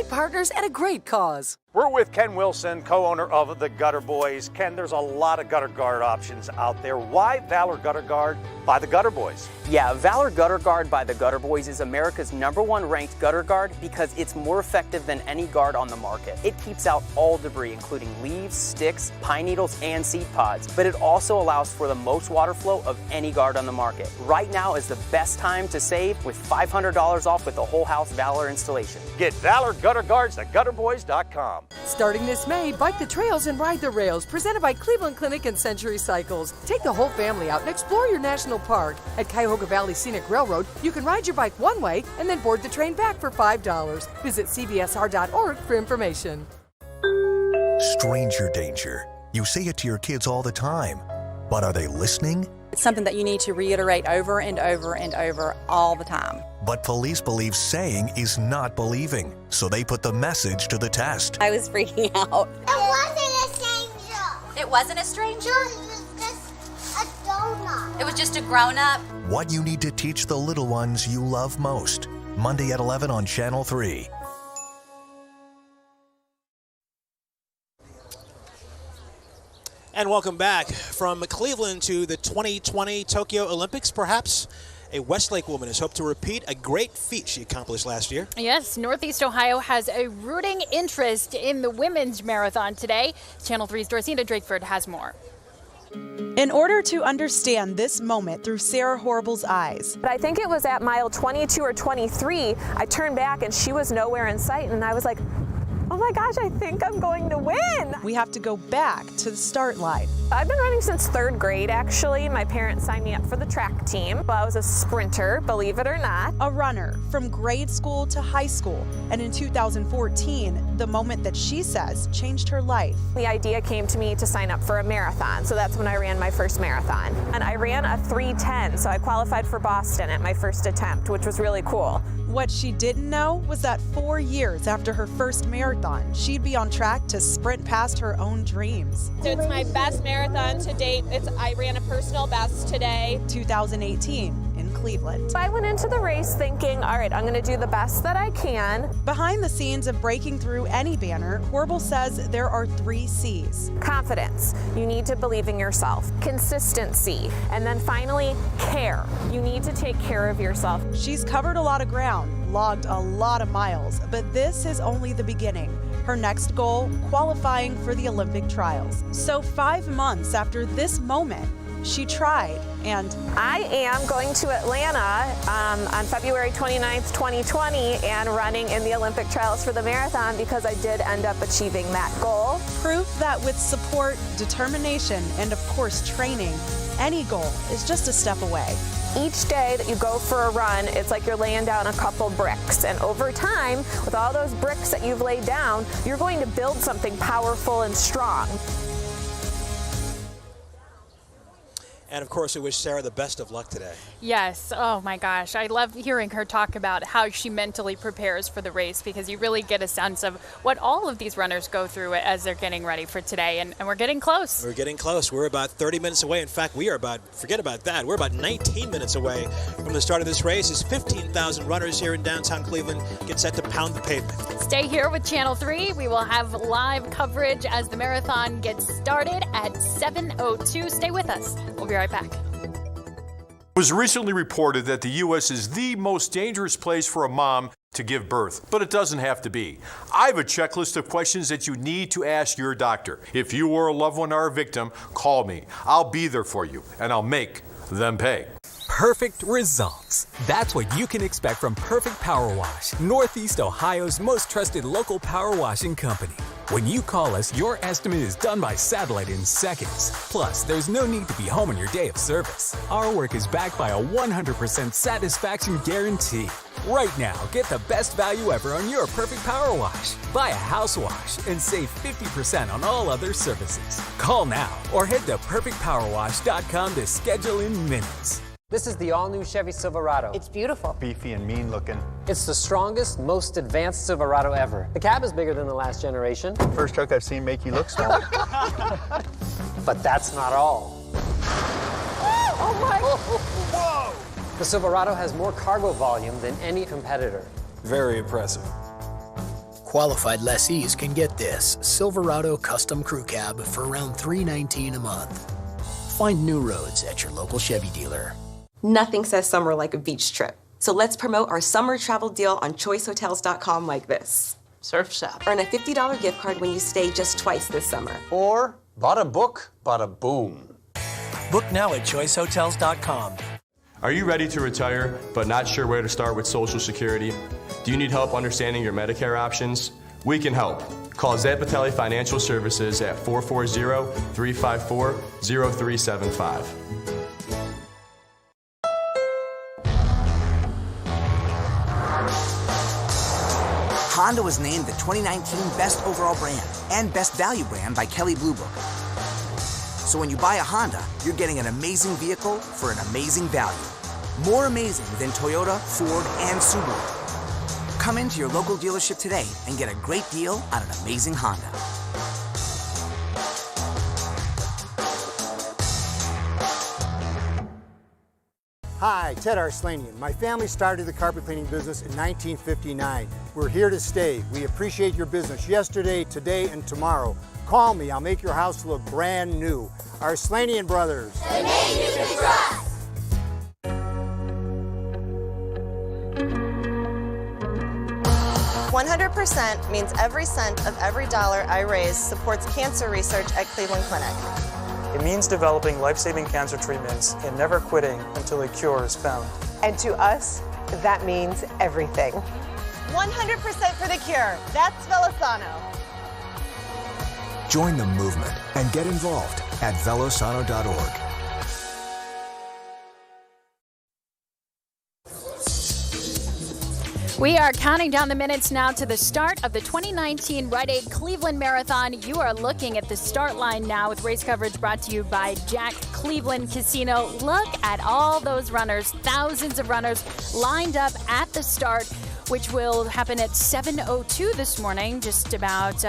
partners, and a great cause. We're with Ken Wilson, co-owner of the Gutter Boys. Ken, there's a lot of gutter guard options out there. Why Valor Gutter Guard by the Gutter Boys? Yeah, Valor Gutter Guard by the Gutter Boys is America's #1 ranked gutter guard because it's more effective than any guard on the market. It keeps out all debris, including leaves, sticks, pine needles, and seed pods. But it also allows for the most water flow of any guard on the market. Right now is the best time to save with $500 off with the whole house Valor installation. Get Valor Gutter Guards at gutterboys.com. Starting this May, bike the trails and ride the rails, presented by Cleveland Clinic and Century Cycles. Take the whole family out and explore your national park. At Cuyahoga Valley Scenic Railroad, you can ride your bike one way and then board the train back for $5. Visit cbsr.org for information. Stranger danger. You say it to your kids all the time, but are they listening? It's something that you need to reiterate over and over and over all the time. But police believe saying is not believing, so they put the message to the test. I was freaking out. It wasn't a stranger. It wasn't a stranger? It was just a donut. It was just a grown-up. What you need to teach the little ones you love most. Monday at 11 on Channel 3. And welcome back. From Cleveland to the 2020 Tokyo Olympics, perhaps a Westlake woman has hoped to repeat a great feat she accomplished last year. Yes, Northeast Ohio has a rooting interest in the women's marathon today. Channel 3's Dorcina Drakeford has more. In order to understand this moment through Sarah Horrible's eyes. But I think it was at mile 22 or 23, I turned back and she was nowhere in sight, and I was like, Oh my gosh, I think I'm going to win. We have to go back to the start line. I've been running since 3rd grade, actually. My parents signed me up for the track team. Well, I was a sprinter, believe it or not. A runner from grade school to high school. And in 2014, the moment that she says changed her life. The idea came to me to sign up for a marathon, so that's when I ran my first marathon. And I ran a 3:10, so I qualified for Boston at my first attempt, which was really cool. What she didn't know was that 4 years after her first marathon, she'd be on track to sprint past her own dreams. So it's my best marathon to date. I ran a personal best today. 2018 in Cleveland. I went into the race thinking, all right, I'm going to do the best that I can. Behind the scenes of breaking through any banner, Corbel says there are 3 C's. Confidence. You need to believe in yourself. Consistency. And then finally, care. You need to take care of yourself. She's covered a lot of ground, logged a lot of miles, but this is only the beginning. Her next goal, qualifying for the Olympic trials. So 5 months after this moment, she tried, and I am going to Atlanta on February 29th, 2020, and running in the Olympic trials for the marathon because I did end up achieving that goal. Proof that with support, determination, and of course training, any goal is just a step away. Each day that you go for a run, it's like you're laying down a couple bricks. And over time, with all those bricks that you've laid down, you're going to build something powerful and strong. And of course, we wish Sarah the best of luck today. Yes. Oh my gosh. I love hearing her talk about how she mentally prepares for the race, because you really get a sense of what all of these runners go through as they're getting ready for today. And we're getting close. We're getting close. We're about 30 minutes away. In fact, we are forget about that. We're about 19 minutes away from the start of this race as 15,000 runners here in downtown Cleveland get set to pound the pavement. Stay here with Channel 3. We will have live coverage as the marathon gets started at 7:02. Stay with us. We'll be right back. It was recently reported that the U.S. is the most dangerous place for a mom to give birth, but it doesn't have to be. I have a checklist of questions that you need to ask your doctor. If you or a loved one are a victim, call me. I'll be there for you, and I'll make them pay. Perfect results. That's what you can expect from Perfect Power Wash, Northeast Ohio's most trusted local power washing company. When you call us, your estimate is done by satellite in seconds. Plus, there's no need to be home on your day of service. Our work is backed by a 100% satisfaction guarantee. Right now, get the best value ever on your Perfect Power Wash. Buy a house wash and save 50% on all other services. Call now or head to perfectpowerwash.com to schedule in minutes. This is the all-new Chevy Silverado. It's beautiful. Beefy and mean looking. It's the strongest, most advanced Silverado ever. The cab is bigger than the last generation. First truck I've seen make you look small. But that's not all. Oh my! Whoa! The Silverado has more cargo volume than any competitor. Very impressive. Qualified lessees can get this Silverado Custom Crew Cab for around $319 a month. Find new roads at your local Chevy dealer. Nothing says summer like a beach trip. So let's promote our summer travel deal on choicehotels.com like this. Surf shop. Earn a $50 gift card when you stay just twice this summer. Or bada book, bada boom. Book now at choicehotels.com. Are you ready to retire but not sure where to start with Social Security? Do you need help understanding your Medicare options? We can help. Call Zed Patelli Financial Services at 440-354-0375. Honda was named the 2019 Best Overall Brand and Best Value Brand by Kelley Blue Book. So when you buy a Honda, you're getting an amazing vehicle for an amazing value. More amazing than Toyota, Ford, and Subaru. Come into your local dealership today and get a great deal on an amazing Honda. Hi, Ted Arslanian. My family started the carpet cleaning business in 1959. We're here to stay. We appreciate your business yesterday, today, and tomorrow. Call me. I'll make your house look brand new. Arslanian Brothers. The name you can trust. $100% means every cent of every dollar I raise supports cancer research at Cleveland Clinic. It means developing life-saving cancer treatments and never quitting until a cure is found. And to us, that means everything. 100% for the cure. That's Velosano. Join the movement and get involved at velosano.org. We are counting down the minutes now to the start of the 2019 Rite Aid Cleveland Marathon. You are looking at the start line now with race coverage brought to you by Jack Cleveland Casino. Look at all those runners, thousands of runners lined up at the start, which will happen at 7:02 this morning, just about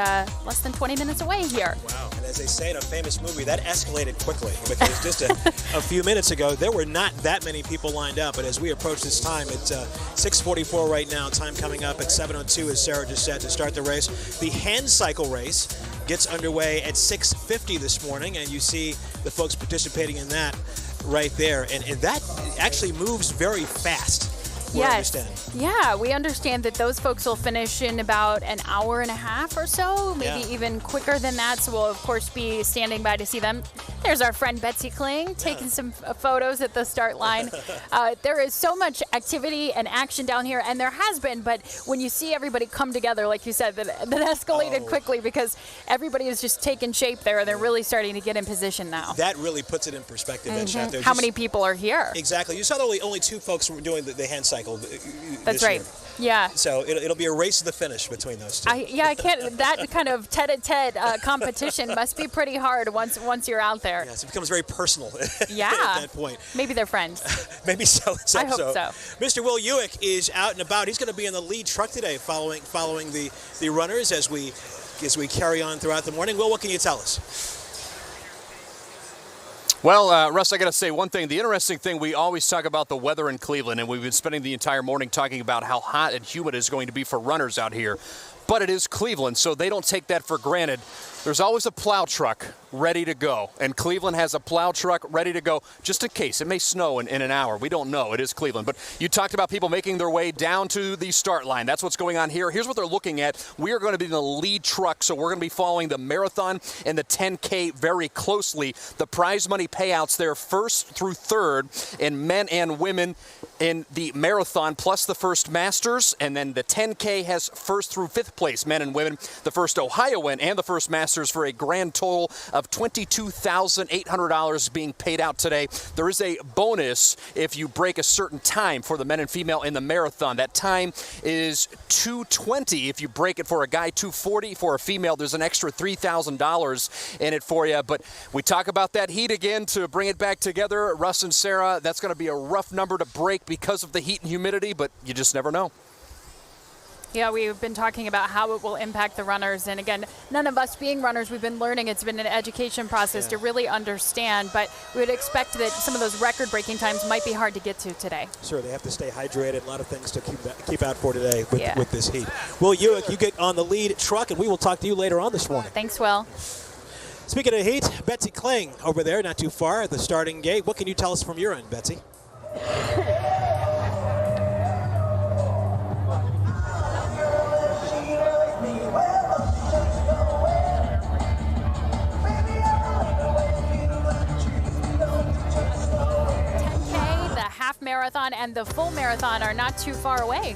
less than 20 minutes away here. Wow, and as they say in a famous movie, that escalated quickly because just a few minutes ago, there were not that many people lined up, but as we approach this time, it's 6:44 right now, time coming up at 7:02, as Sarah just said, to start the race. The hand cycle race gets underway at 6:50 this morning, and you see the folks participating in that right there, and that actually moves very fast. Yes. Yeah, we understand that those folks will finish in about an hour and a half or so, maybe even quicker than that. So we'll, of course, be standing by to see them. There's our friend Betsy Kling taking some photos at the start line. There is so much activity and action down here, and there has been, but when you see everybody come together, like you said, that escalated quickly because everybody is just taking shape there, and they're really starting to get in position now. That really puts it in perspective. Mm-hmm. How many people are here? Exactly. You saw only two folks were doing the hand cycle. That's right. Yeah. So it'll be a race to the finish between those two. I can't. That kind of tête-à-tête competition must be pretty hard once you're out there. Yes, it becomes very personal. Yeah. At that point. Maybe they're friends. Maybe so. I hope so. Mr. Will Ewick is out and about. He's going to be in the lead truck today, following the runners as we carry on throughout the morning. Will, what can you tell us? Well, Russ, I got to say one thing. The interesting thing, we always talk about the weather in Cleveland, and we've been spending the entire morning talking about how hot and humid it's going to be for runners out here. But it is Cleveland, so they don't take that for granted. There's always a plow truck ready to go, and Cleveland has a plow truck ready to go just in case. It may snow in an hour. We don't know. It is Cleveland. But you talked about people making their way down to the start line. That's what's going on here. Here's what they're looking at. We are going to be in the lead truck, so we're going to be following the marathon and the 10K very closely. The prize money payouts there first through third in men and women in the marathon, plus the first Masters, and then the 10K has first through fifth place men and women, the first Ohioan and the first Masters, for a grand total of $22,800 being paid out today. There is a bonus if you break a certain time for the men and female in the marathon. That time is 2:20. If you break it for a guy, 2:40 for a female. There's an extra $3,000 in it for you. But we talk about that heat again to bring it back together. Russ and Sarah, that's going to be a rough number to break because of the heat and humidity, but you just never know. Yeah, we've been talking about how it will impact the runners. And again, none of us being runners, we've been learning. It's been an education process to really understand. But we would expect that some of those record-breaking times might be hard to get to today. Sure, they have to stay hydrated. A lot of things to keep out for today with this heat. Will Ewick, you get on the lead truck, and we will talk to you later on this morning. Thanks, Will. Speaking of heat, Betsy Kling over there, not too far at the starting gate. What can you tell us from your end, Betsy? Marathon and the full marathon are not too far away.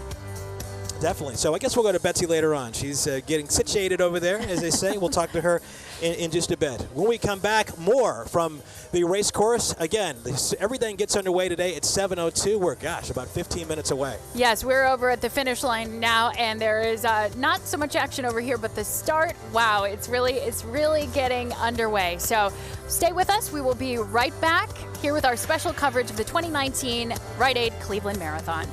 Definitely. So I guess we'll go to Betsy later on. She's getting situated over there, as they say. We'll talk to her in just a bit. When we come back, more from the race course. Again, everything gets underway today at 7:02. We're, about 15 minutes away. Yes, we're over at the finish line now, and there is not so much action over here, but the start, wow, it's really getting underway. So stay with us. We will be right back here with our special coverage of the 2019 Rite Aid Cleveland Marathon.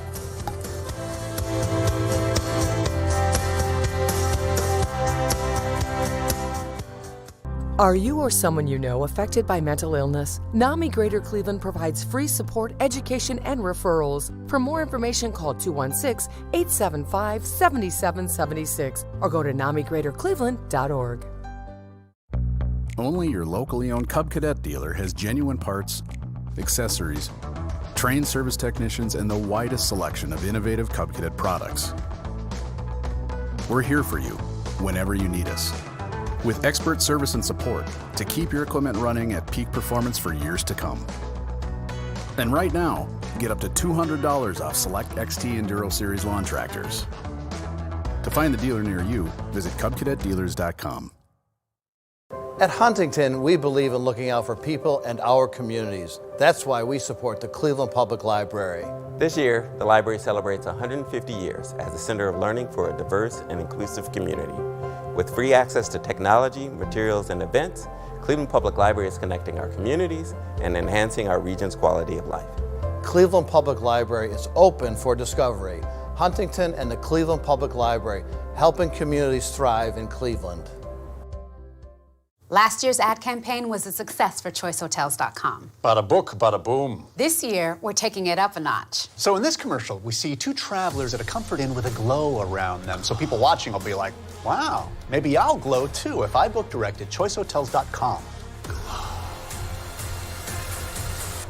Are you or someone you know affected by mental illness? NAMI Greater Cleveland provides free support, education, and referrals. For more information, call 216-875-7776 or go to NAMIGreaterCleveland.org. Only your locally owned Cub Cadet dealer has genuine parts, accessories, trained service technicians, and the widest selection of innovative Cub Cadet products. We're here for you whenever you need us, with expert service and support to keep your equipment running at peak performance for years to come. And right now, get up to $200 off select XT Enduro Series lawn tractors. To find the dealer near you, visit cubcadetdealers.com. At Huntington, we believe in looking out for people and our communities. That's why we support the Cleveland Public Library. This year, the library celebrates 150 years as a center of learning for a diverse and inclusive community. With free access to technology, materials, and events, Cleveland Public Library is connecting our communities and enhancing our region's quality of life. Cleveland Public Library is open for discovery. Huntington and the Cleveland Public Library, helping communities thrive in Cleveland. Last year's ad campaign was a success for ChoiceHotels.com. Bada book, bada boom. This year, we're taking it up a notch. So in this commercial, we see two travelers at a Comfort Inn with a glow around them. So people watching will be like, wow, maybe I'll glow too if I book direct at ChoiceHotels.com.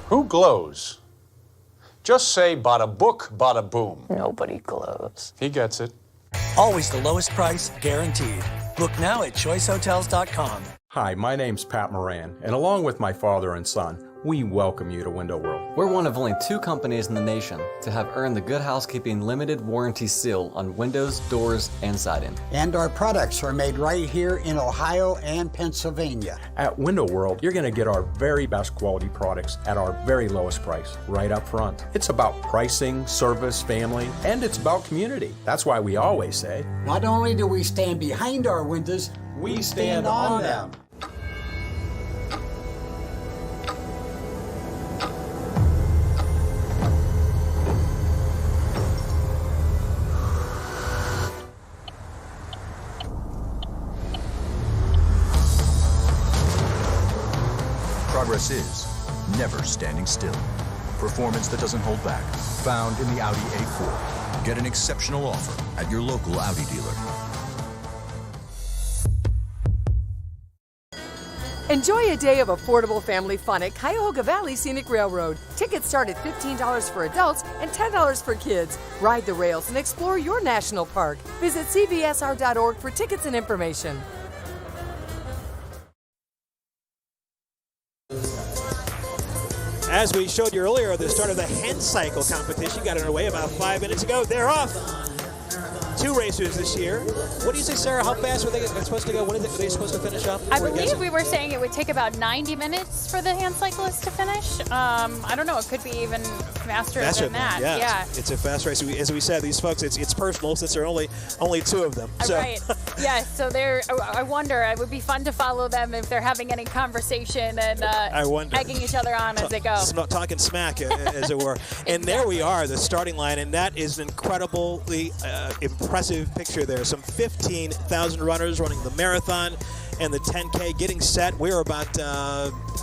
Who glows? Just say bada book, bada boom. Nobody glows. He gets it. Always the lowest price, guaranteed. Book now at ChoiceHotels.com. Hi, my name's Pat Moran, and along with my father and son, we welcome you to Window World. We're one of only 2 companies in the nation to have earned the Good Housekeeping Limited Warranty Seal on windows, doors, and siding. And our products are made right here in Ohio and Pennsylvania. At Window World, you're going to get our very best quality products at our very lowest price, right up front. It's about pricing, service, family, and it's about community. That's why we always say, not only do we stand behind our windows, we stand on them. Progress is never standing still. Performance that doesn't hold back. Found in the Audi A4. Get an exceptional offer at your local Audi dealer. Enjoy a day of affordable family fun at Cuyahoga Valley Scenic Railroad. Tickets start at $15 for adults and $10 for kids. Ride the rails and explore your national park. Visit cvsr.org for tickets and information. As we showed you earlier, the start of the hen cycle competition got underway about 5 minutes ago. They're off. 2 racers this year. What do you say, Sarah? How fast were they supposed to go? When are they supposed to finish up? I believe we were saying it would take about 90 minutes for the hand cyclists to finish. I don't know. It could be even faster than that. Yeah. It's a fast race. As we said, these folks, it's personal since there are only 2 of them. So. Right. Yeah. So I wonder. It would be fun to follow them if they're having any conversation and egging each other on as they go. Not talking smack, as it were. And there we are, the starting line, and that is an incredibly impressive picture there. Some 15,000 runners running the marathon and the 10K getting set. We're about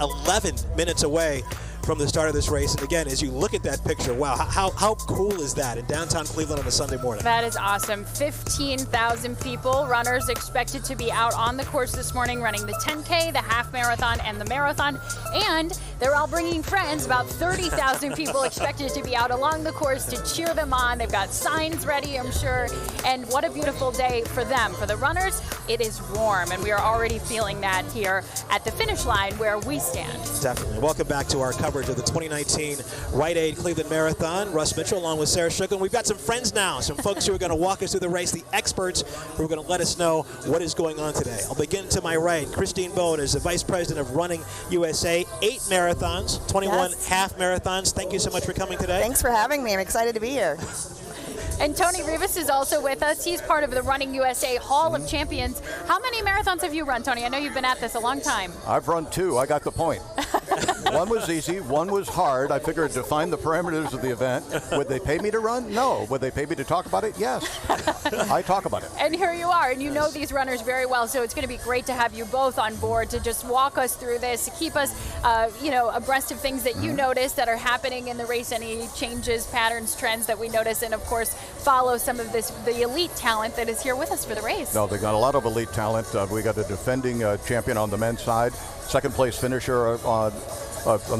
11 minutes away from the start of this race. And again, as you look at that picture, wow, how cool is that in downtown Cleveland on a Sunday morning? That is awesome. 15,000 people, runners expected to be out on the course this morning running the 10K, the half marathon, and the marathon. And they're all bringing friends. About 30,000 people expected to be out along the course to cheer them on. They've got signs ready, I'm sure. And what a beautiful day for them. For the runners, it is warm, and we are already feeling that here at the finish line where we stand. Definitely. Welcome back to our coverage of the 2019 Rite Aid Cleveland Marathon. Russ Mitchell along with Sarah Strickland. We've got some friends now, some folks who are going to walk us through the race, the experts who are going to let us know what is going on today. I'll begin to my right. Christine Bowen is the Vice President of Running USA. 8 marathons, 21 half marathons. Thank you so much for coming today. Thanks for having me. I'm excited to be here. And Tony Rivas is also with us. He's part of the Running USA Hall of Champions. How many marathons have you run, Tony? I know you've been at this a long time. I've run 2. I got the point. One was easy, one was hard. I figured to define the parameters of the event. Would they pay me to run? No. Would they pay me to talk about it? Yes. I talk about it. And here you are, and you know these runners very well, so it's going to be great to have you both on board to just walk us through this, to keep us, abreast of things that you notice that are happening in the race, any changes, patterns, trends that we notice, and of course, follow some of the elite talent that is here with us for the race. No, they got a lot of elite talent. We got a defending champion on the men's side. second place finisher on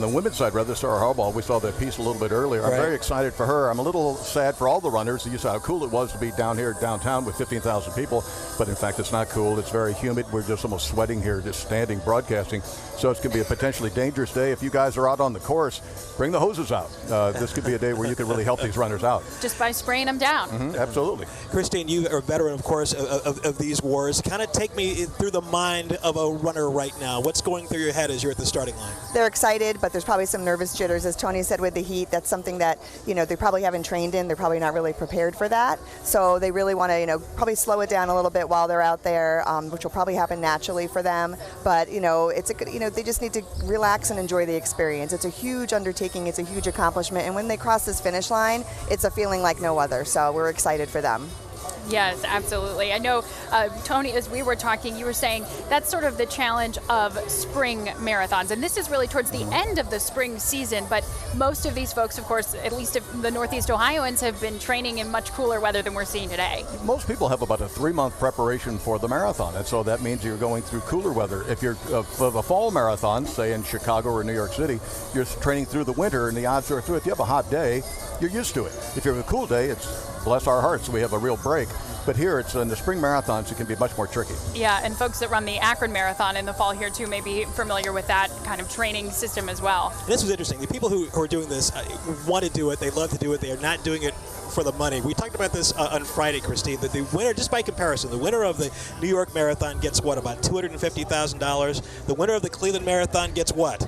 the women's side, rather, Sarah Harbaugh. We saw that piece a little bit earlier. I'm very excited for her. I'm a little sad for all the runners. You saw how cool it was to be down here downtown with 15,000 people, but in fact, it's not cool. It's very humid. We're just almost sweating here, just standing, broadcasting. So it's going to be a potentially dangerous day. If you guys are out on the course, bring the hoses out. This could be a day where you can really help these runners out. Just by spraying them down. Absolutely. Christine, you are a veteran, of course, of these wars. Kind of take me through the mind of a runner right now. What's going through your head as you're at the starting line? They're excited, but there's probably some nervous jitters, as Tony said, with the heat. That's something that, they probably haven't trained in. They're probably not really prepared for that. So they really want to, probably slow it down a little bit while they're out there, which will probably happen naturally for them. But, it's a good, they just need to relax and enjoy the experience. It's a huge undertaking. It's a huge accomplishment. And when they cross this finish line, it's a feeling like no other. So we're excited for them. Yes, absolutely. I know, Tony, as we were talking, you were saying that's sort of the challenge of spring marathons. And this is really towards the end of the spring season. But most of these folks, of course, at least if the Northeast Ohioans, have been training in much cooler weather than we're seeing today. Most people have about a 3-month preparation for the marathon. And so that means you're going through cooler weather. If you're of a fall marathon, say in Chicago or New York City, you're training through the winter, and the odds are through. If you have a hot day, you're used to it. If you have a cool day, it's bless our hearts, we have a real break. But here, it's in the spring marathons, it can be much more tricky. Yeah, and folks that run the Akron Marathon in the fall here too may be familiar with that kind of training system as well. And this was interesting. The people who are doing this want to do it. They love to do it. They are not doing it for the money. We talked about this on Friday, Christine, that the winner, just by comparison, the winner of the New York Marathon gets what, about $250,000? The winner of the Cleveland Marathon gets what?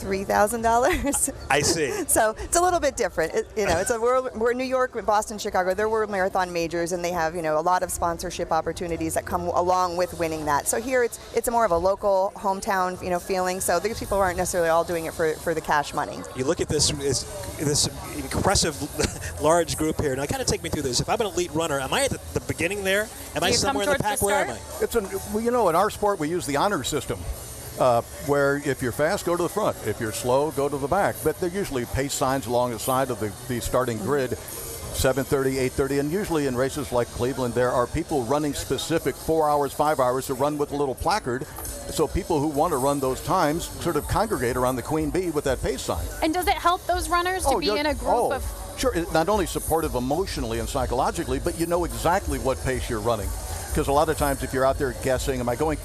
$3,000. I see. So it's a little bit different. We're New York, Boston, Chicago. They're world marathon majors, and they have a lot of sponsorship opportunities that come along with winning that. So here it's more of a local hometown feeling. So these people aren't necessarily all doing it for the cash money. You look at this impressive large group here. Now, kind of take me through this. If I'm an elite runner, am I at the beginning there? Am I somewhere in the pack? Where am I? It's in our sport we use the honor system. Where if you're fast, go to the front. If you're slow, go to the back. But they're usually pace signs along the side of the starting grid, 7:30, 8:30. And usually in races like Cleveland, there are people running specific 4 hours, 5 hours to run with a little placard. So people who want to run those times sort of congregate around the Queen Bee with that pace sign. And does it help those runners to be in a group of... Sure, it's not only supportive emotionally and psychologically, but you know exactly what pace you're running. Because a lot of times if you're out there guessing, am I going...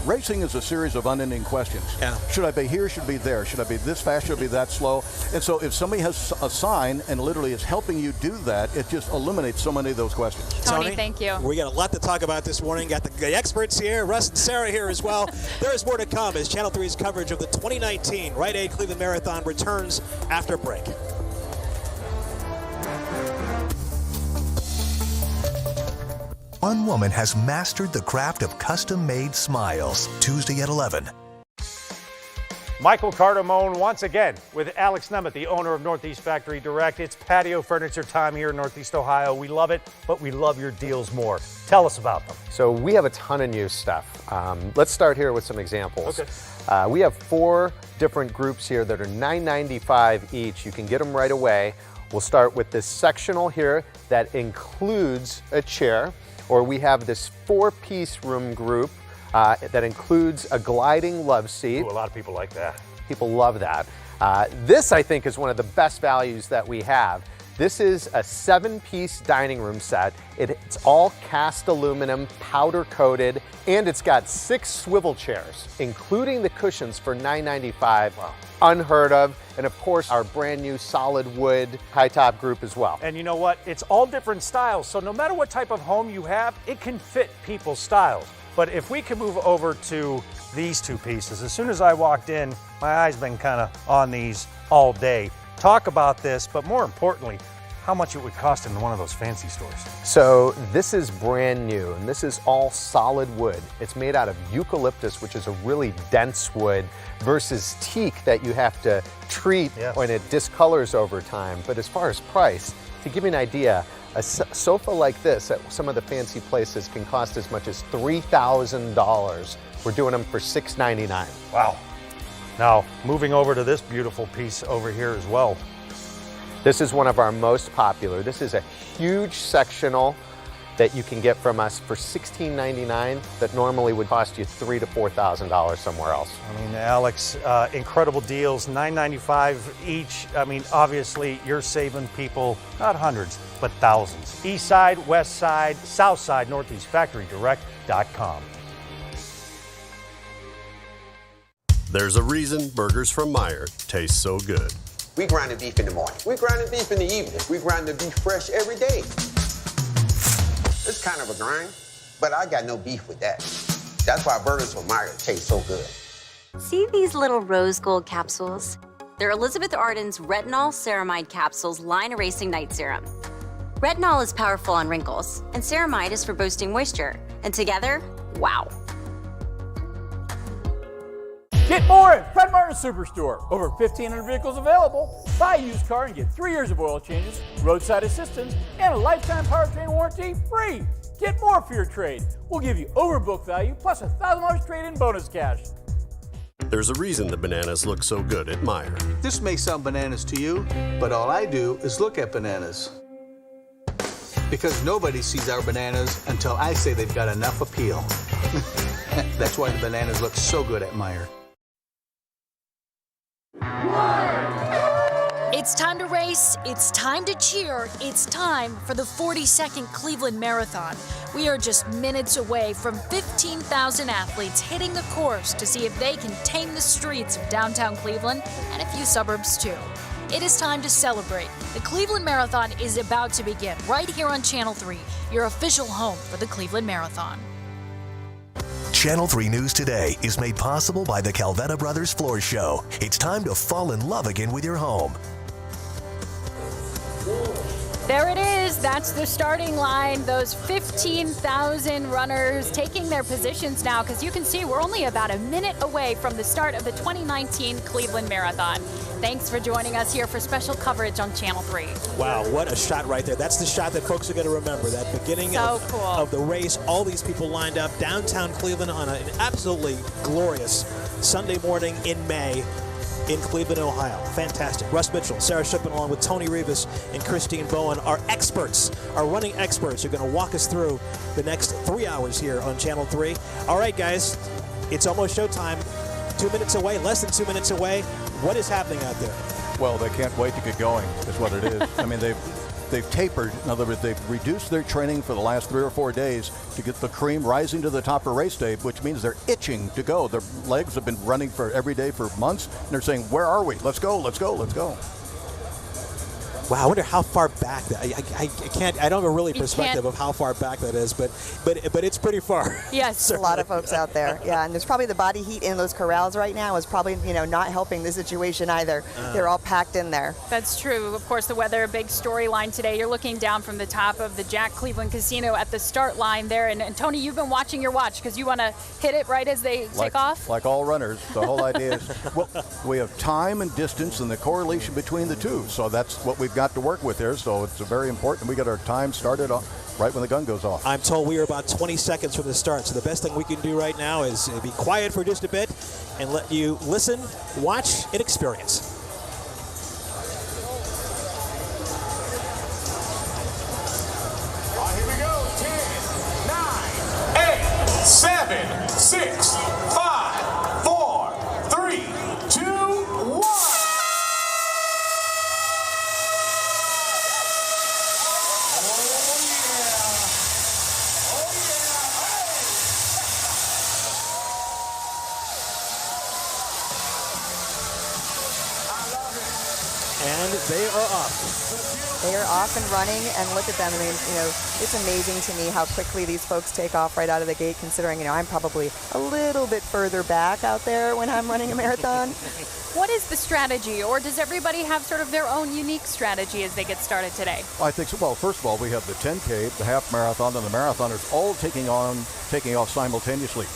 Racing is a series of unending questions. Yeah. Should I be here? Should I be there? Should I be this fast? Should I be that slow? And so if somebody has a sign and literally is helping you do that, it just eliminates so many of those questions. Tony, thank you. We got a lot to talk about this morning. Got the experts here, Russ and Sarah here as well. There is more to come as Channel 3's coverage of the 2019 Rite Aid Cleveland Marathon returns after break. One woman has mastered the craft of custom-made smiles. Tuesday at 11. Michael Cardamone once again with Alex Nemeth, the owner of Northeast Factory Direct. It's patio furniture time here in Northeast Ohio. We love it, but we love your deals more. Tell us about them. So we have a ton of new stuff. Let's start here with some examples. Okay. We have 4 different groups here that are $9.95 each. You can get them right away. We'll start with this sectional here that includes a chair. Or we have this 4-piece room group that includes a gliding love seat. Ooh, a lot of people like that. People love that. This, I think, is one of the best values that we have. This is a 7-piece dining room set. It's all cast aluminum, powder coated, and it's got 6 swivel chairs, including the cushions for $9.95. Wow. Unheard of. And of course, our brand new solid wood high top group as well. And you know what? It's all different styles. So no matter what type of home you have, it can fit people's styles. But if we can move over to these 2 pieces, as soon as I walked in, my eyes been kind of on these all day. Talk about this, but more importantly, how much it would cost in one of those fancy stores. So this is brand new, and this is all solid wood. It's made out of eucalyptus, which is a really dense wood, versus teak that you have to treat when it discolors over time. But as far as price, to give you an idea, a sofa like this at some of the fancy places can cost as much as $3,000. We're doing them for $699. Wow. Now, moving over to this beautiful piece over here as well. This is one of our most popular. This is a huge sectional that you can get from us for $16.99 that normally would cost you $3,000 to $4,000 somewhere else. I mean, Alex, incredible deals, $9.95 each. I mean, obviously, you're saving people not hundreds, but thousands. East side, west side, south side, northeast, factorydirect.com. There's a reason burgers from Meijer taste so good. We grind the beef in the morning. We grind the beef in the evening. We grind the beef fresh every day. It's kind of a grind, but I got no beef with that. That's why burgers from Meijer taste so good. See these little rose gold capsules? They're Elizabeth Arden's retinol ceramide capsules line erasing night serum. Retinol is powerful on wrinkles, and ceramide is for boosting moisture. And together, wow. Get more at Fred Martin Superstore. Over 1,500 vehicles available. Buy a used car and get 3 years of oil changes, roadside assistance, and a lifetime powertrain warranty free. Get more for your trade. We'll give you overbook value plus $1,000 trade-in bonus cash. There's a reason the bananas look so good at Meijer. This may sound bananas to you, but all I do is look at bananas. Because nobody sees our bananas until I say they've got enough appeal. That's why the bananas look so good at Meijer. It's time to race, it's time to cheer, it's time for the 42nd Cleveland Marathon. We are just minutes away from 15,000 athletes hitting the course to see if they can tame the streets of downtown Cleveland and a few suburbs too. It is time to celebrate. The Cleveland Marathon is about to begin right here on Channel 3, your official home for the Cleveland Marathon. Channel 3 News Today is made possible by the Calvetta Brothers Floor Show. It's time to fall in love again with your home. There it is. That's the starting line. Those 15,000 runners taking their positions now, because you can see we're only about a minute away from the start of the 2019 Cleveland Marathon. Thanks for joining us here for special coverage on Channel 3. Wow, what a shot right there. That's the shot that folks are going to remember, that beginning of the race. All these people lined up downtown Cleveland on an absolutely glorious Sunday morning in May in Cleveland, Ohio. Fantastic. Russ Mitchell, Sarah Shipman, along with Tony Rivas and Christine Bowen, our experts, our running experts, are going to walk us through the next 3 hours here on Channel 3. All right, guys, it's almost showtime. 2 minutes away, less than 2 minutes away. What is happening out there? Well, they can't wait to get going, is what it is. I mean, they've tapered. In other words, they've reduced their training for the last 3 or 4 days to get the cream rising to the top of race day, which means they're itching to go. Their legs have been running for every day for months, and they're saying, where are we? Let's go, let's go, let's go. Wow, I wonder how far back that. I don't have a really perspective of how far back that is, but it's pretty far. Yes, a lot of folks out there. Yeah, and there's probably the body heat in those corrals right now is probably not helping the situation either. They're all packed in there. That's true. Of course, the weather, a big storyline today. You're looking down from the top of the Jack Cleveland Casino at the start line there, and Tony, you've been watching your watch because you want to hit it right as they take off. Like all runners, the whole idea is we have time and distance and the correlation between the two. So that's what we've got to work with here, so it's very important we get our time started right when the gun goes off. I'm told we are about 20 seconds from the start, so the best thing we can do right now is be quiet for just a bit and let you listen, watch, and experience. Here we go. 10, 9, 8, 7, 6, 5, 4, 3, 2, 1. And they are off. They are off and running, and look at them. I mean, it's amazing to me how quickly these folks take off right out of the gate, considering, I'm probably a little bit further back out there when I'm running a marathon. What is the strategy, or does everybody have sort of their own unique strategy as they get started today? I think so. Well, first of all, we have the 10K, the half marathon, and the marathoners all taking off simultaneously.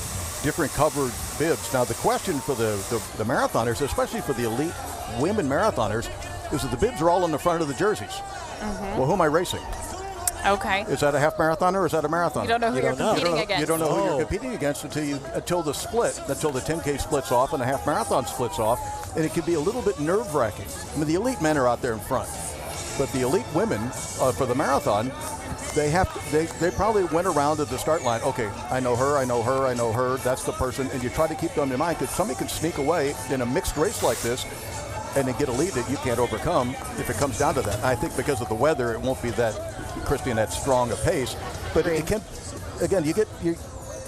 Different covered bibs. Now, the question for the marathoners, especially for the elite women marathoners, is that the bibs are all in the front of the jerseys. Mm-hmm. Well, who am I racing? Okay. Is that a half marathoner or is that a marathon? You don't know who you're competing against. You don't know who you're competing against until the 10K splits off and the half marathon splits off, and it can be a little bit nerve-wracking. I mean, the elite men are out there in front. But the elite women for the marathon, they probably went around at the start line. Okay, I know her, I know her, I know her. That's the person, and you try to keep them in mind because somebody can sneak away in a mixed race like this, and then get a lead that you can't overcome if it comes down to that. I think because of the weather, it won't be that, Christine, that strong a pace. But it can, again,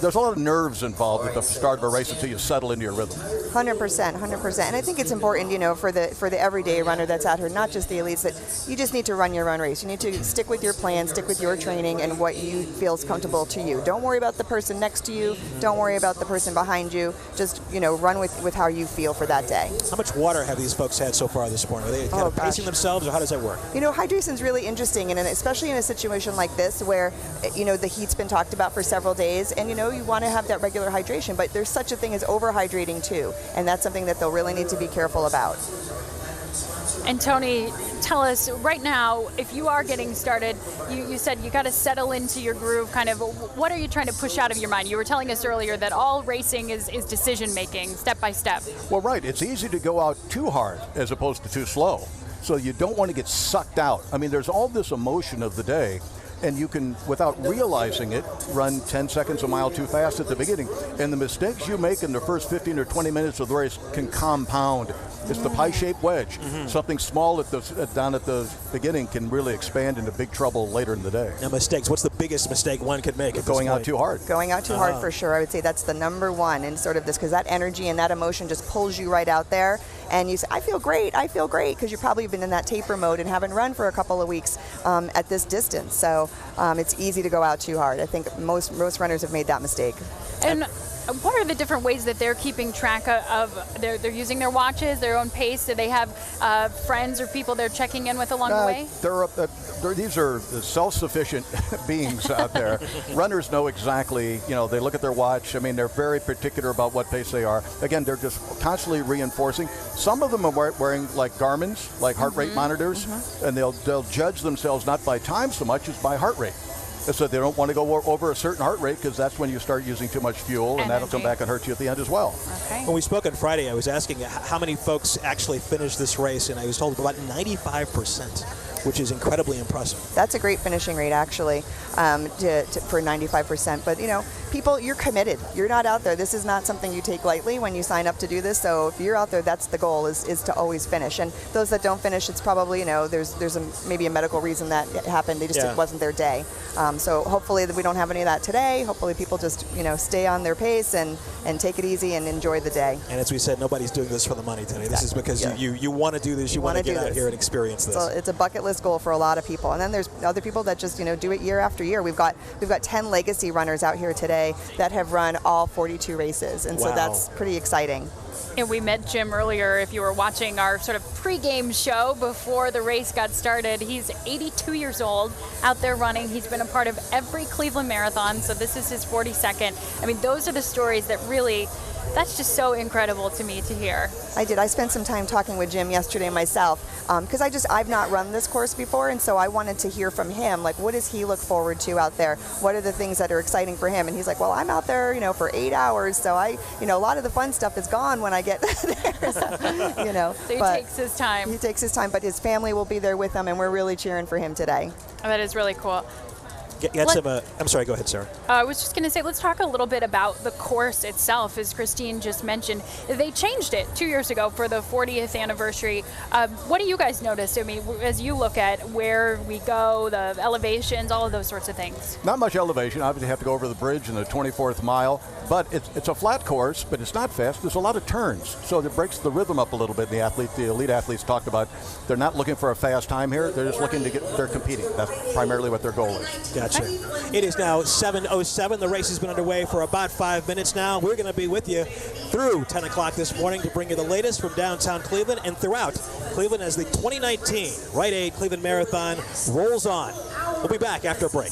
there's a lot of nerves involved at the start of a race until you settle into your rhythm. 100%. And I think it's important, for the everyday runner that's out here, not just the elites, that you just need to run your own race. You need to stick with your plan, stick with your training and what you feel is comfortable to you. Don't worry about the person next to you. Don't worry about the person behind you. Just, run with how you feel for that day. How much water have these folks had so far this morning? Are they kind of pacing themselves, or how does that work? Hydration's really interesting, and especially in a situation like this where, the heat's been talked about for several days, and, you want to have that regular hydration, but there's such a thing as overhydrating too, and that's something that they'll really need to be careful about. And Tony, tell us right now, if you are getting started, you said you got to settle into your groove. Kind of, what are you trying to push out of your mind? You were telling us earlier that all racing is decision making, step by step. Well, right. It's easy to go out too hard as opposed to too slow. So you don't want to get sucked out. I mean, there's all this emotion of the day, and you can, without realizing it, run 10 seconds a mile too fast at the beginning. And the mistakes you make in the first 15 or 20 minutes of the race can compound. It's the pie-shaped wedge. Something small down at the beginning can really expand into big trouble later in the day. Now, mistakes. What's the biggest mistake one could make at Going out too hard. Going out too hard for sure. I would say that's the number one in sort of this, because that energy and that emotion just pulls you right out there. And you say, I feel great, because you've probably been in that taper mode and haven't run for a couple of weeks at this distance. So it's easy to go out too hard. I think most runners have made that mistake. And what are the different ways that they're keeping track of they're using their watches, their own pace? Do they have friends or people they're checking in with along the way? These are self-sufficient beings out there. Runners know exactly, they look at their watch. I mean, they're very particular about what pace they are. Again, they're just constantly reinforcing. Some of them are wearing like Garmin's, like heart rate monitors, and they'll judge themselves not by time so much as by heart rate. So they don't want to go over a certain heart rate, because that's when you start using too much fuel, and that'll come back and hurt you at the end as well. Okay. When we spoke on Friday, I was asking how many folks actually finished this race, and I was told about 95%, which is incredibly impressive. That's a great finishing rate, actually, for 95%. But, people, you're committed. You're not out there. This is not something you take lightly when you sign up to do this. So if you're out there, that's the goal, is to always finish. And those that don't finish, it's probably, there's maybe a medical reason that it happened. It wasn't their day. So hopefully that we don't have any of that today. Hopefully people just, stay on their pace and take it easy and enjoy the day. And as we said, nobody's doing this for the money today. This is because you want to do this. You want to get out here and experience this. So it's a bucket list goal for a lot of people. And then there's other people that just, do it year after year. We've got 10 legacy runners out here today that have run all 42 races. And so that's pretty exciting. And we met Jim earlier. If you were watching our sort of pregame show before the race got started, he's 82 years old, out there running. He's been a part of every Cleveland Marathon, so this is his 42nd. I mean, those are the stories that really, that's just so incredible to me to hear. I did. I spent some time talking with Jim yesterday myself, because I've not run this course before, and so I wanted to hear from him, like, what does he look forward to out there? What are the things that are exciting for him? And he's like, well, I'm out there, for 8 hours, so a lot of the fun stuff is gone when I get there. So he takes his time. He takes his time, but his family will be there with him, and we're really cheering for him today. Oh, that is really cool. I'm sorry, go ahead, Sarah. I was just going to say, let's talk a little bit about the course itself. As Christine just mentioned, they changed it 2 years ago for the 40th anniversary. What do you guys notice? I mean, as you look at where we go, the elevations, all of those sorts of things. Not much elevation. Obviously, you have to go over the bridge in the 24th mile. But it's a flat course, but it's not fast. There's a lot of turns, so it breaks the rhythm up a little bit. The elite athletes talked about, they're not looking for a fast time here. They're just looking they're competing. That's primarily what their goal is. Gotcha. It is now 7:07. The race has been underway for about 5 minutes now. We're going to be with you through 10 o'clock this morning to bring you the latest from downtown Cleveland and throughout Cleveland as the 2019 Rite Aid Cleveland Marathon rolls on. We'll be back after a break.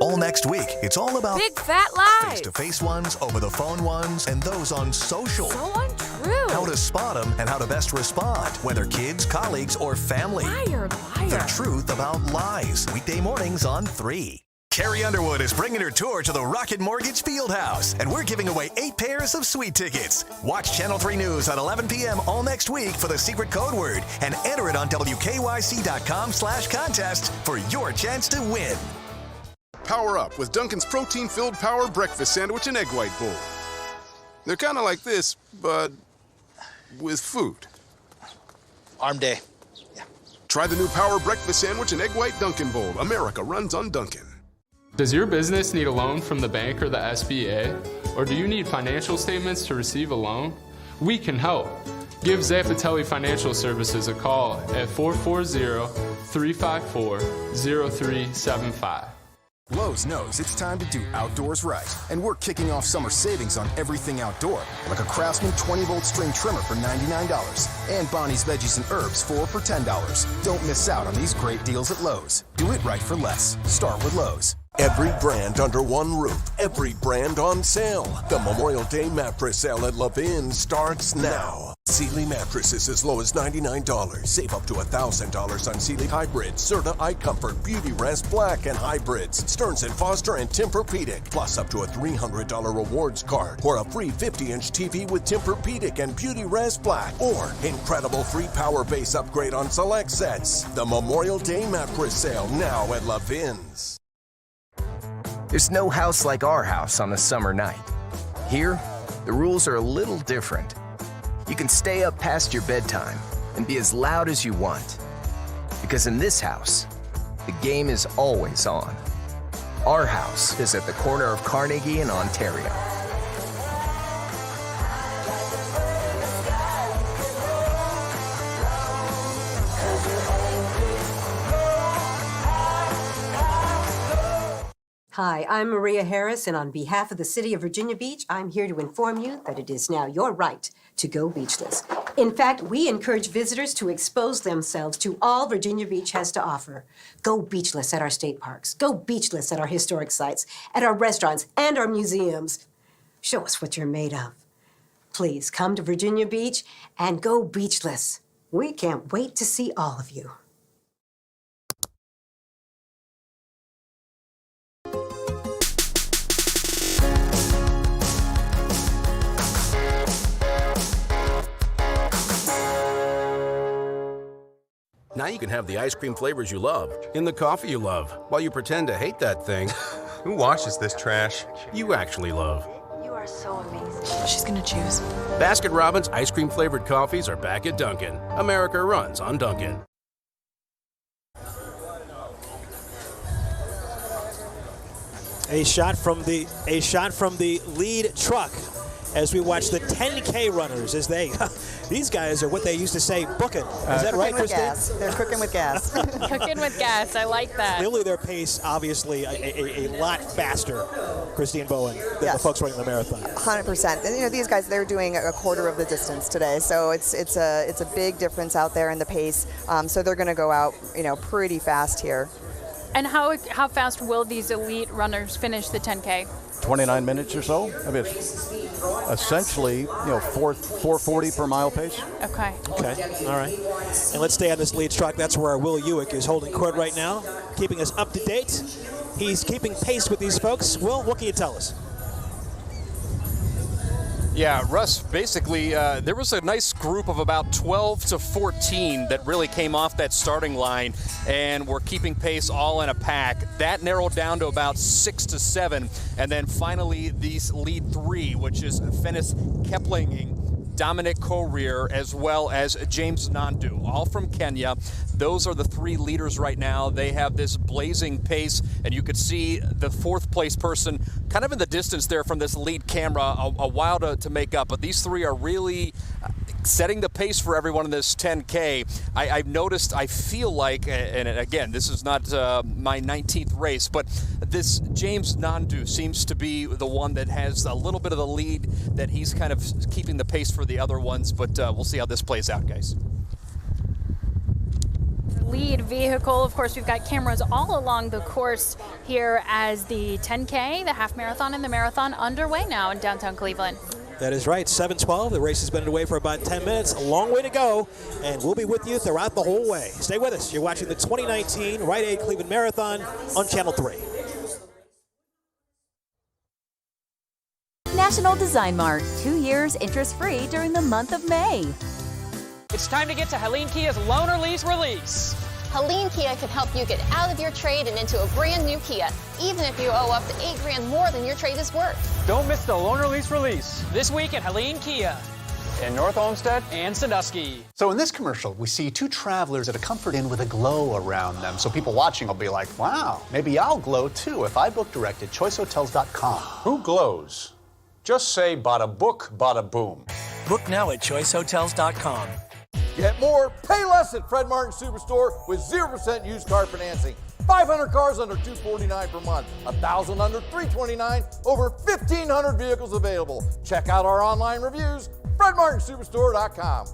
All next week, it's all about big fat lies, face-to-face ones, over-the-phone ones, and those on social. So untrue. How to spot them and how to best respond, whether kids, colleagues, or family. Liar. The truth about lies. Weekday mornings on 3. Carrie Underwood is bringing her tour to the Rocket Mortgage Fieldhouse, and we're giving away 8 pairs of suite tickets. Watch Channel 3 News at 11 p.m. all next week for the secret code word and enter it on WKYC.com/contest for your chance to win. Power up with Dunkin's protein-filled power breakfast sandwich and egg white bowl. They're kind of like this, but with food. Arm day. Yeah. Try the new power breakfast sandwich and egg white Dunkin' bowl. America runs on Dunkin'. Does your business need a loan from the bank or the SBA? Or do you need financial statements to receive a loan? We can help. Give Zappatelli Financial Services a call at 440-354-0375. Lowe's knows it's time to do outdoors right, and we're kicking off summer savings on everything outdoor, like a Craftsman 20-volt string trimmer for $99 and Bonnie's Veggies and Herbs 4 for $10. Don't miss out on these great deals at Lowe's. Do it right for less. Start with Lowe's. Every brand under one roof, every brand on sale. The Memorial Day mattress sale at Levin starts now. Sealy mattresses as low as $99. Save up to $1,000 on Sealy Hybrids, Serta iComfort, Beauty Rest Black, and Hybrids, Stearns & Foster, and Tempur-Pedic. Plus up to a $300 rewards card or a free 50-inch TV with Tempur-Pedic and Beauty Rest Black. Or incredible free power base upgrade on select sets. The Memorial Day mattress sale now at Levin's. There's no house like our house on a summer night. Here, the rules are a little different. You can stay up past your bedtime and be as loud as you want. Because in this house, the game is always on. Our house is at the corner of Carnegie and Ontario. Hi, I'm Maria Harris, and on behalf of the City of Virginia Beach, I'm here to inform you that it is now your right to go beachless. In fact, we encourage visitors to expose themselves to all Virginia Beach has to offer. Go beachless at our state parks. Go beachless at our historic sites, at our restaurants, and our museums. Show us what you're made of. Please come to Virginia Beach and go beachless. We can't wait to see all of you. Now you can have the ice cream flavors you love in the coffee you love while you pretend to hate that thing. Who washes this trash you actually love? You are so amazing. She's gonna choose. Baskin-Robbins ice cream flavored coffees are back at Dunkin'. America runs on Dunkin'. A shot from the lead truck as we watch the 10K runners as they, these guys are what they used to say, booking. Is that right, Christine? Gas. They're cooking with gas. Cooking with gas. I like that. Clearly their pace, obviously, a lot faster, Christine Bowen, than the folks running the marathon. 100%. And these guys, they're doing a quarter of the distance today, so it's a big difference out there in the pace. So they're going to go out, pretty fast here. And how fast will these elite runners finish the 10K? 29 minutes or so. I mean, it's essentially, 440 per mile pace. Okay. Okay. All right. And let's stay on this lead truck. That's where Will Ewick is holding court right now, keeping us up to date. He's keeping pace with these folks. Will, what can you tell us? Yeah, Russ, basically, there was a nice group of about 12 to 14 that really came off that starting line and were keeping pace all in a pack. That narrowed down to about 6 to 7. And then finally, these lead three, which is Fennis Kepling, Dominic Courier, as well as James Nandu, all from Kenya. Those are the three leaders right now. They have this blazing pace, and you could see the fourth place person kind of in the distance there from this lead camera, a while to make up. But these three are really setting the pace for everyone in this 10K. I've noticed, I feel like, and again, this is not my 19th race, but this James Nandu seems to be the one that has a little bit of the lead, that he's kind of keeping the pace for the other ones, but we'll see how this plays out, guys. Lead vehicle, of course, we've got cameras all along the course here as the 10K, the half marathon, and the marathon underway now in downtown Cleveland. That is right, 7:12. The race has been underway for about 10 minutes. A long way to go, and we'll be with you throughout the whole way. Stay with us. You're watching the 2019 Rite Aid Cleveland Marathon on Channel 3. National Design Mart, 2 years interest-free during the month of May. It's time to get to Helene Kia's Loan or Lease release. Helene Kia can help you get out of your trade and into a brand new Kia, even if you owe up to $8,000 more than your trade is worth. Don't miss the Loan or Lease release this week at Helene Kia in North Olmsted and Sandusky. So in this commercial, we see two travelers at a Comfort Inn with a glow around them. So people watching will be like, wow, maybe I'll glow too if I book direct at choicehotels.com. Who glows? Just say bada book, bada boom. Book now at choicehotels.com. Get more, pay less at Fred Martin Superstore with 0% used car financing. 500 cars under $249 per month, 1,000 under $329, over 1,500 vehicles available. Check out our online reviews, FredMartinSuperstore.com.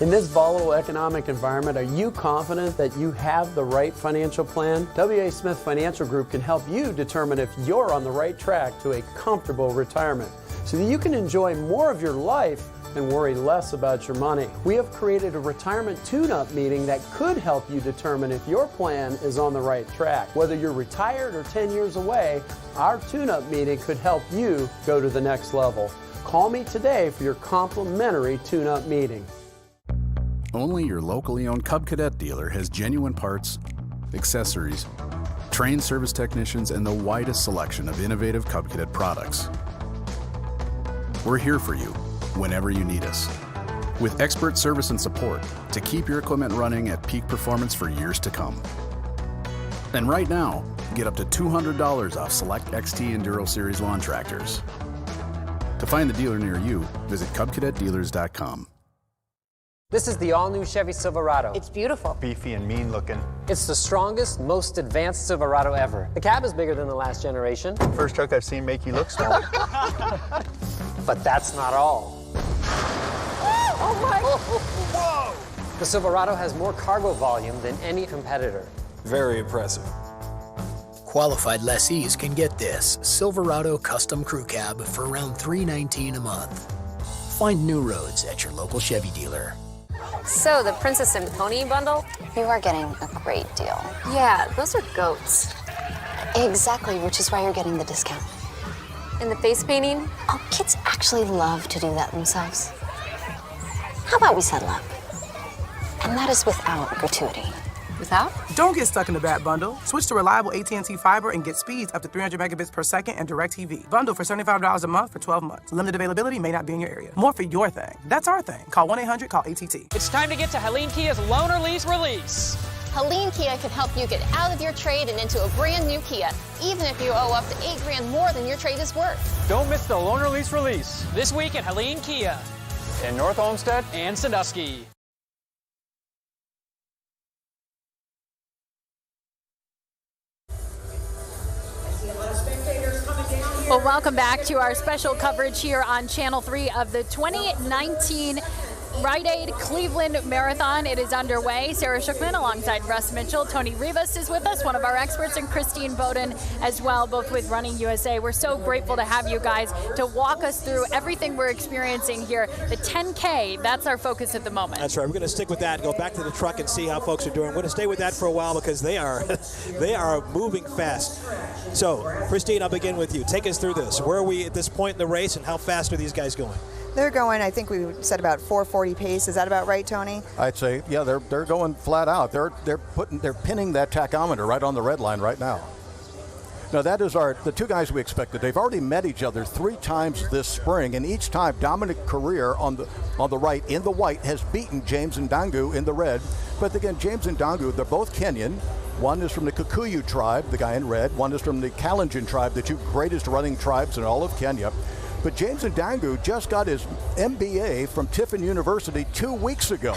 In this volatile economic environment, are you confident that you have the right financial plan? W.A. Smith Financial Group can help you determine if you're on the right track to a comfortable retirement so that you can enjoy more of your life and worry less about your money. We have created a retirement tune-up meeting that could help you determine if your plan is on the right track. Whether you're retired or 10 years away, our tune-up meeting could help you go to the next level. Call me today for your complimentary tune-up meeting. Only your locally owned Cub Cadet dealer has genuine parts, accessories, trained service technicians, and the widest selection of innovative Cub Cadet products. We're here for you whenever you need us, with expert service and support to keep your equipment running at peak performance for years to come. And right now, get up to $200 off select XT Enduro Series lawn tractors. To find the dealer near you, visit CubCadetDealers.com. This is the all-new Chevy Silverado. It's beautiful. Beefy and mean looking. It's the strongest, most advanced Silverado ever. The cab is bigger than the last generation. First truck I've seen make you look small. But that's not all. Oh my! Whoa! The Silverado has more cargo volume than any competitor. Very impressive. Qualified lessees can get this Silverado Custom Crew Cab for around $319 a month. Find new roads at your local Chevy dealer. So, the Princess and Pony bundle? You are getting a great deal. Yeah, those are goats. Exactly, which is why you're getting the discount. And the face painting? Oh, kids actually love to do that themselves. How about we settle up? And that is without gratuity. Without? Don't get stuck in the bad bundle. Switch to reliable AT&T Fiber and get speeds up to 300 megabits per second and DirecTV. Bundle for $75 a month for 12 months. Limited availability may not be in your area. More for your thing. That's our thing. Call 1-800-CALL-ATT. It's time to get to Helene Kia's Loan or Lease release. Helene Kia can help you get out of your trade and into a brand new Kia, even if you owe up to $8,000 more than your trade is worth. Don't miss the Loan or Lease release this week at Helene Kia in North Olmsted and Sandusky. Well, welcome back to our special coverage here on Channel 3 of the 2019 Rite Aid Cleveland Marathon. It is underway. Sarah Shookman alongside Russ Mitchell. Tony Rivas is with us, one of our experts, and Christine Bowden as well, both with Running USA. We're so grateful to have you guys to walk us through everything we're experiencing here. The 10K, that's our focus at the moment. That's right. We're going to stick with that, go back to the truck and see how folks are doing. We're going to stay with that for a while because they are moving fast. So, Christine, I'll begin with you. Take us through this. Where are we at this point in the race, and how fast are these guys going? They're going, I think we said about 4:40 pace. Is that about right, Tony? I'd say, yeah, they're going flat out. They're pinning that tachometer right on the red line right now. Now that is the two guys we expected. They've already met each other 3 times this spring, and each time Dominic Carrier on the right in the white has beaten James Ndangu in the red. But again, James Ndangu, they're both Kenyan. One is from the Kikuyu tribe, the guy in red. One is from the Kalenjin tribe, the two greatest running tribes in all of Kenya. But James Ndangu just got his MBA from Tiffin University 2 weeks ago.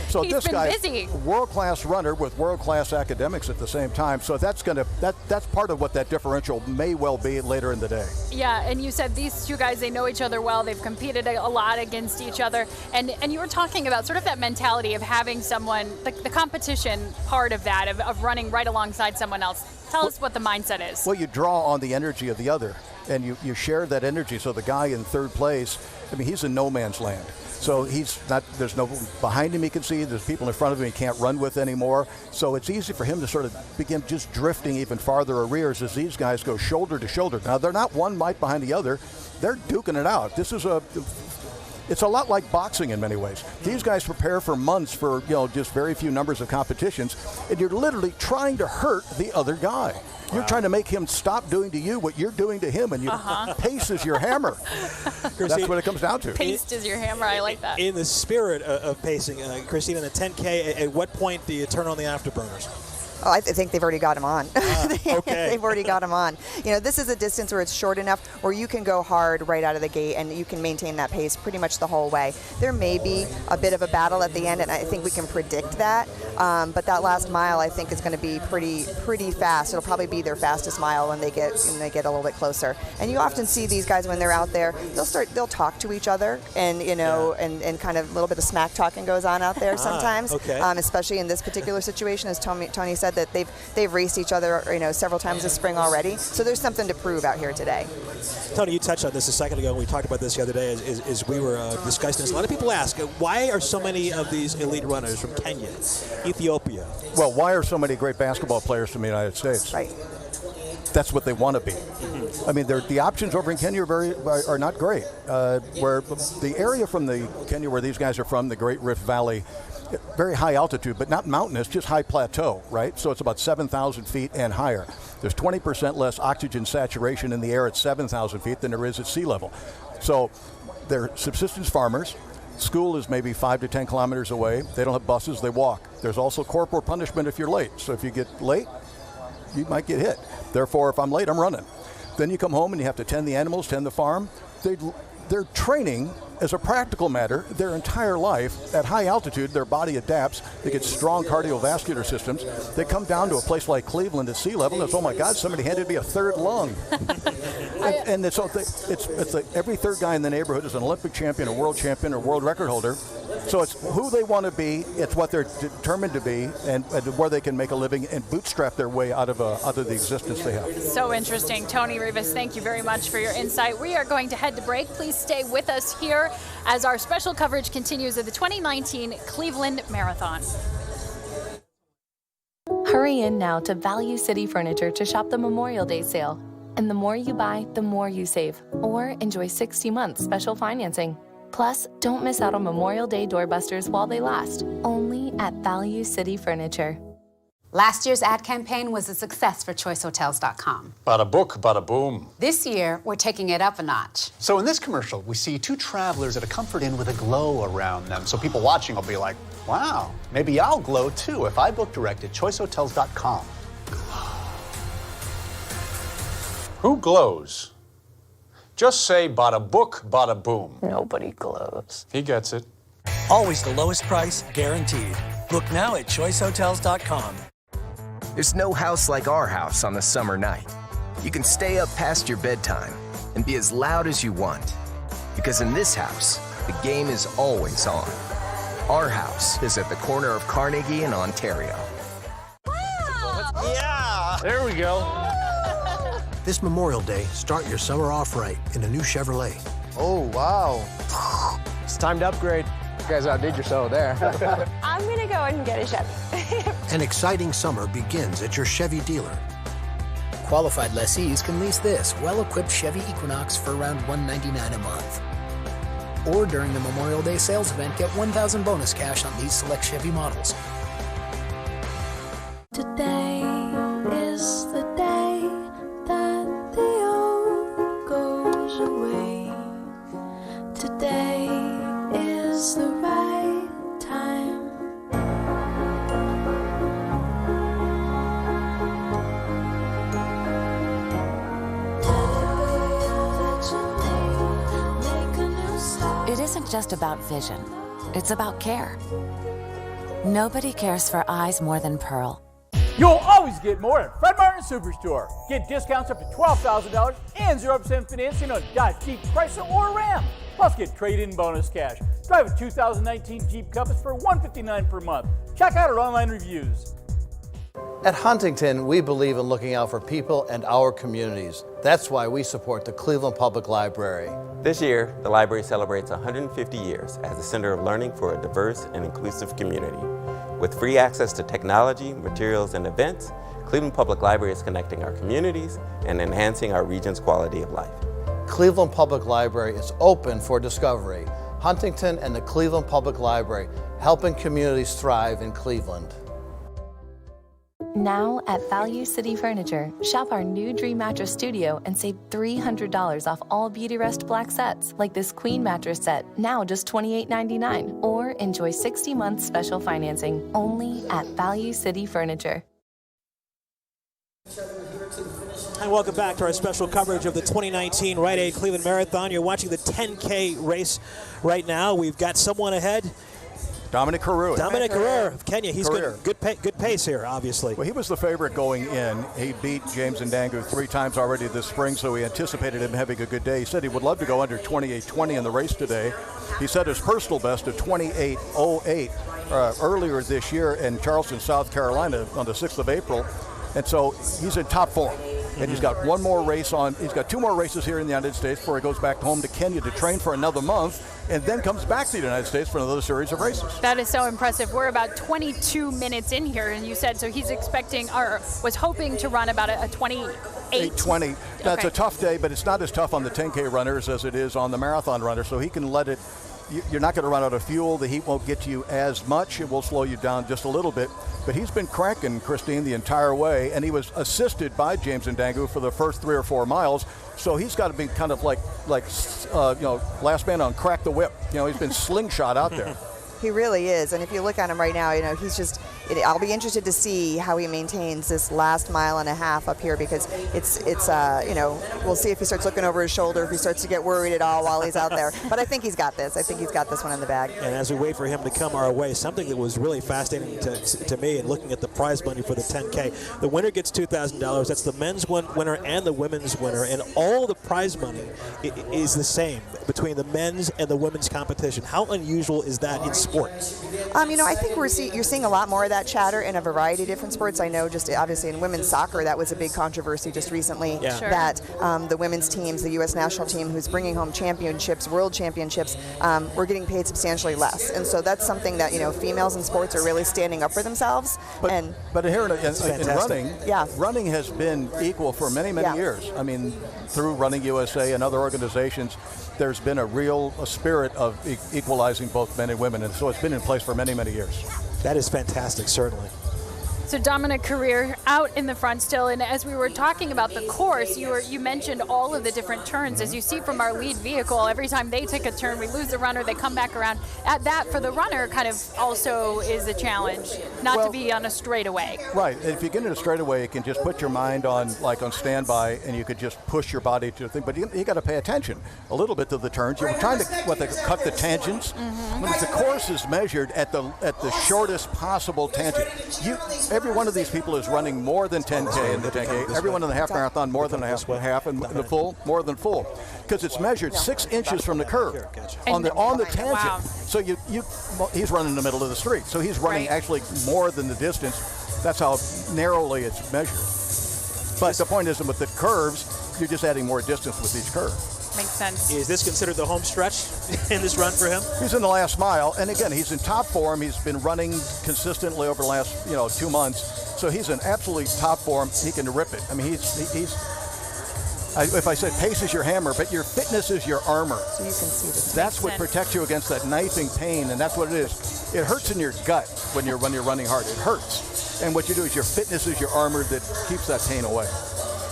So He's this been guy's busy. world-class runner with world-class academics at the same time. So that's part of what that differential may well be later in the day. Yeah, and you said these two guys, they know each other well. They've competed a lot against each other. And you were talking about sort of that mentality of having someone, the competition part of that, of running right alongside someone else. Tell us what the mindset is. Well, you draw on the energy of the other, and you share that energy. So the guy in third place, I mean, he's in no man's land. So there's no behind him he can see. There's people in front of him he can't run with anymore. So it's easy for him to sort of begin just drifting even farther arrears as these guys go shoulder to shoulder. Now, they're not one mite behind the other, they're duking it out. It's a lot like boxing in many ways. These guys prepare for months for just very few numbers of competitions, and you're literally trying to hurt the other guy. You're trying to make him stop doing to you what you're doing to him, and pace is your hammer. That's what it comes down to. Pace is your hammer. I like that. In the spirit of pacing, Christine, in the 10K, at what point do you turn on the afterburners? Oh, I think they've already got him on. Okay. They've already got him on. This is a distance where it's short enough where you can go hard right out of the gate and you can maintain that pace pretty much the whole way. There may be a bit of a battle at the end, and I think we can predict that. But that last mile, I think, is going to be pretty fast. It'll probably be their fastest mile when they get a little bit closer. And you often see these guys when they're out there, they'll talk to each other, and and kind of a little bit of smack talking goes on out there sometimes. Okay. Especially in this particular situation, as Tony said, that they've raced each other several times this spring already, so there's something to prove out here today. Tony, you touched on this a second ago, and we talked about this the other day as we were discussing this. A lot of people ask, why are so many of these elite runners from Kenya, Ethiopia? Well, why are so many great basketball players from the United States? Right. That's what they want to be. I mean, the options over in Kenya are not great. Where the area from the Kenya where these guys are from, the Great Rift Valley, very high altitude, but not mountainous, just high plateau, right? So it's about 7,000 feet and higher. There's 20% less oxygen saturation in the air at 7,000 feet than there is at sea level. So they're subsistence farmers. School is maybe 5 to 10 kilometers away. They don't have buses, they walk. There's also corporal punishment if you're late. So if you get late, you might get hit. Therefore, if I'm late, I'm running. Then you come home and you have to tend the animals, tend the farm. They're training as a practical matter their entire life. At high altitude, their body adapts. They get strong cardiovascular systems. They come down to a place like Cleveland at sea level, and it's, oh my God, somebody handed me a third lung. and it's like every third guy in the neighborhood is an Olympic champion, a world champion, or world record holder. So it's who they want to be, it's what they're determined to be, and where they can make a living and bootstrap their way out of the existence they have. So interesting. Tony Rivas, thank you very much for your insight. We are going to head to break. Please stay with us here as our special coverage continues of the 2019 Cleveland Marathon. Hurry in now to Value City Furniture to shop the Memorial Day sale. And the more you buy, the more you save. Or enjoy 60 months special financing. Plus, don't miss out on Memorial Day doorbusters while they last. Only at Value City Furniture. Last year's ad campaign was a success for ChoiceHotels.com. Bada book, bada boom. This year, we're taking it up a notch. So in this commercial, we see two travelers at a comfort inn with a glow around them. So people watching will be like, wow, maybe I'll glow too if I book direct at ChoiceHotels.com. Who glows? Just say bada book, bada boom. Nobody glows. He gets it. Always the lowest price, guaranteed. Look now at ChoiceHotels.com. There's no house like our house on the summer night. You can stay up past your bedtime and be as loud as you want. Because in this house, the game is always on. Our house is at the corner of Carnegie and Ontario. Yeah! There we go. This Memorial Day, start your summer off right in a new Chevrolet. Oh, wow. It's time to upgrade. You guys outdid yourself there. I'm going to go ahead and get a Chevy. An exciting summer begins at your Chevy dealer. Qualified lessees can lease this well-equipped Chevy Equinox for around $199 a month. Or during the Memorial Day sales event, get $1,000 bonus cash on these select Chevy models. Today is the day that the old goes away. Today is the right time. It isn't just about vision, it's about care. Nobody cares for eyes more than Pearl. You'll always get more at Fred Martin Superstore. Get discounts up to $12,000 and 0% financing on Dodge, Jeep, Chrysler, or Ram. Plus, get trade-in bonus cash. Drive a 2019 Jeep Compass for $159 per month. Check out our online reviews. At Huntington, we believe in looking out for people and our communities. That's why we support the Cleveland Public Library. This year, the library celebrates 150 years as a center of learning for a diverse and inclusive community. With free access to technology, materials, and events, Cleveland Public Library is connecting our communities and enhancing our region's quality of life. Cleveland Public Library is open for discovery. Huntington and the Cleveland Public Library, helping communities thrive in Cleveland. Now at Value City Furniture, shop our new Dream Mattress Studio and save $300 off all Beautyrest Black sets, like this Queen mattress set, now just $28.99. Or enjoy 60 months special financing, only at Value City Furniture. And welcome back to our special coverage of the 2019 Rite Aid Cleveland Marathon. You're watching the 10K race right now. We've got someone ahead. Dominic Carew. Dominic Carew of Kenya. He's got good pace here, obviously. Well, he was the favorite going in. He beat James Ndangu 3 times already this spring, so he anticipated him having a good day. He said he would love to go under 28:20 in the race today. He set his personal best at 28:08 earlier this year in Charleston, South Carolina on the 6th of April. And so he's in top form. And he's got one more race on. He's got 2 more races here in the United States before he goes back home to Kenya to train for another month, and then comes back to the United States for another series of races. That is so impressive. We're about 22 minutes in here, and you said so he's expecting or was hoping to run about a 28:20. That's a tough day, but it's not as tough on the 10K runners as it is on the marathon runner, so he can let it. You're not going to run out of fuel. The heat won't get to you as much. It will slow you down just a little bit. But he's been cranking, Christine, the entire way, and he was assisted by James Ndangu for the first 3 or 4 miles. So he's got to be kind of like last man on Crack the Whip. He's been slingshot out there. He really is, and if you look at him right now, he's just. I'll be interested to see how he maintains this last mile and a half up here, because it's we'll see if he starts looking over his shoulder, if he starts to get worried at all while he's out there. But I think he's got this. I think he's got this one in the bag. And as we wait for him to come our way, something that was really fascinating to me, and looking at the prize money for the 10K, the winner gets $2,000. That's the men's winner and the women's winner, and all the prize money is the same between the men's and the women's competition. How unusual is that in sports? I think you're seeing a lot more of that chatter in a variety of different sports. I know just obviously in women's soccer, that was a big controversy just recently, that the women's teams, the U.S. national team who's bringing home championships, world championships, were getting paid substantially less. And so that's something that, females in sports are really standing up for themselves. But here in running, running has been equal for many, many years. I mean, through Running USA and other organizations, there's been a real spirit of equalizing both men and women, and so it's been in place for many, many years. That is fantastic, certainly. So Dominic Carew out in the front still, and as we were talking about the course, you mentioned all of the different turns. As you see from our lead vehicle, every time they take a turn, we lose the runner, they come back around. That for the runner kind of also is a challenge, not to be on a straightaway. Right, if you get in a straightaway, you can just put your mind on standby, and you could just push your body to the thing, but you got to pay attention a little bit to the turns. You're trying to cut the tangents. The course is measured at the shortest possible tangent. Every one of these people is running more than 10K in the 10K. Everyone in the half marathon more than a half, and the full more than full, because it's measured 6 inches from the curve on the tangent. Wow. So he's running in the middle of the street, so he's running actually more than the distance. That's how narrowly it's measured. But the point is, with the curves, you're just adding more distance with each curve. Makes sense. Is this considered the home stretch in this run for him? He's in the last mile, and again, he's in top form. He's been running consistently over the last 2 months, so he's in absolutely top form. He can rip it. I mean, if I said pace is your hammer, but your fitness is your armor. So you can see this. That's what protects you against that knifing pain, and that's what it is. It hurts in your gut when you're running hard. It hurts, and what you do is your fitness is your armor that keeps that pain away.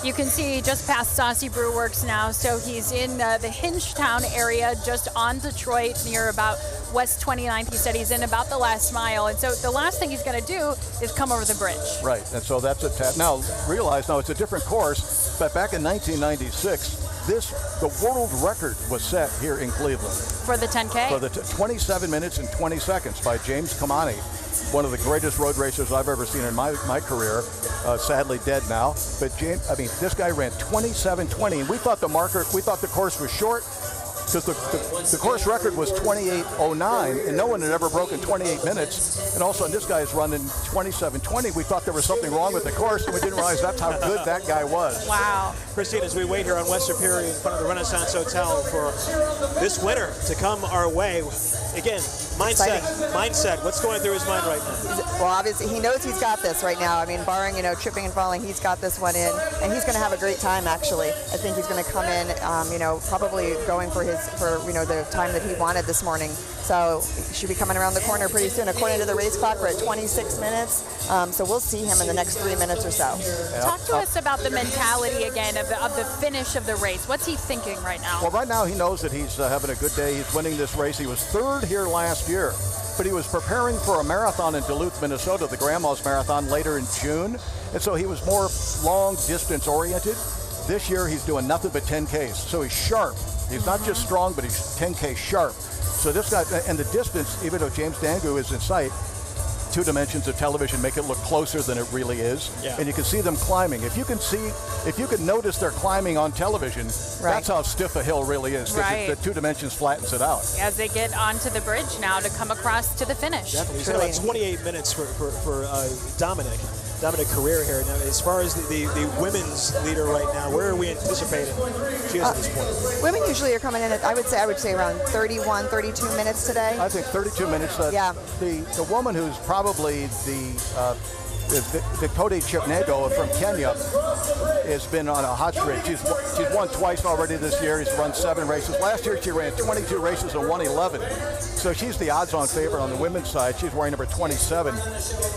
You can see just past Saucy Brew Works now, so he's in the Hingetown area, just on Detroit, near about West 29th. He said he's in about the last mile, and so the last thing he's going to do is come over the bridge. Right, and so that's now realize it's a different course, but back in 1996, the world record was set here in Cleveland. For the 10K? For the 27 minutes and 20 seconds by James Kamani, one of the greatest road racers I've ever seen in my career, sadly dead now. But this guy ran 27:20, and we thought the course was short, because the course record was 28:09, and no one had ever broken 28 minutes. And all of a sudden, this guy is running 27:20. We thought there was something wrong with the course, and we didn't realize that's how good that guy was. Wow. Christine, as we wait here on West Superior in front of the Renaissance Hotel for this winner to come our way, again, Mindset. What's going through his mind right now? Well, obviously, he knows he's got this right now. I mean, barring, tripping and falling, he's got this one in, and he's going to have a great time, actually. I think he's going to come in, probably going for the time that he wanted this morning. So he should be coming around the corner pretty soon. According to the race clock, we're at 26 minutes. So we'll see him in the next 3 minutes or so. Talk to us about the mentality again of the finish of the race. What's he thinking right now? Well, right now he knows that he's having a good day. He's winning this race. He was third here last year, but he was preparing for a marathon in Duluth, Minnesota, the Grandma's Marathon, later in June. And so he was more long distance oriented. This year he's doing nothing but 10Ks. So he's sharp. He's not just strong, but he's 10K sharp. So this guy, and the distance, even though James Dangu is in sight, 2 dimensions of television make it look closer than it really is. Yeah. And you can see them climbing. If you can notice they're climbing on television, that's how stiff a hill really is. Right. The 2 dimensions flattens it out. As they get onto the bridge now to come across to the finish. Definitely. He's got about 28 minutes for Dominic Carrere here. Now, as far as the women's leader right now, where are we anticipating she is at this point? Women usually are coming in at, I would say around 31, 32 minutes today. I think 32 minutes. Yeah. The woman who's probably the Cody Chipnego from Kenya has been on a hot streak. She's won twice already this year. She's run 7 races. Last year she ran 22 races and won 11. So she's the odds-on favorite on the women's side. She's wearing number 27,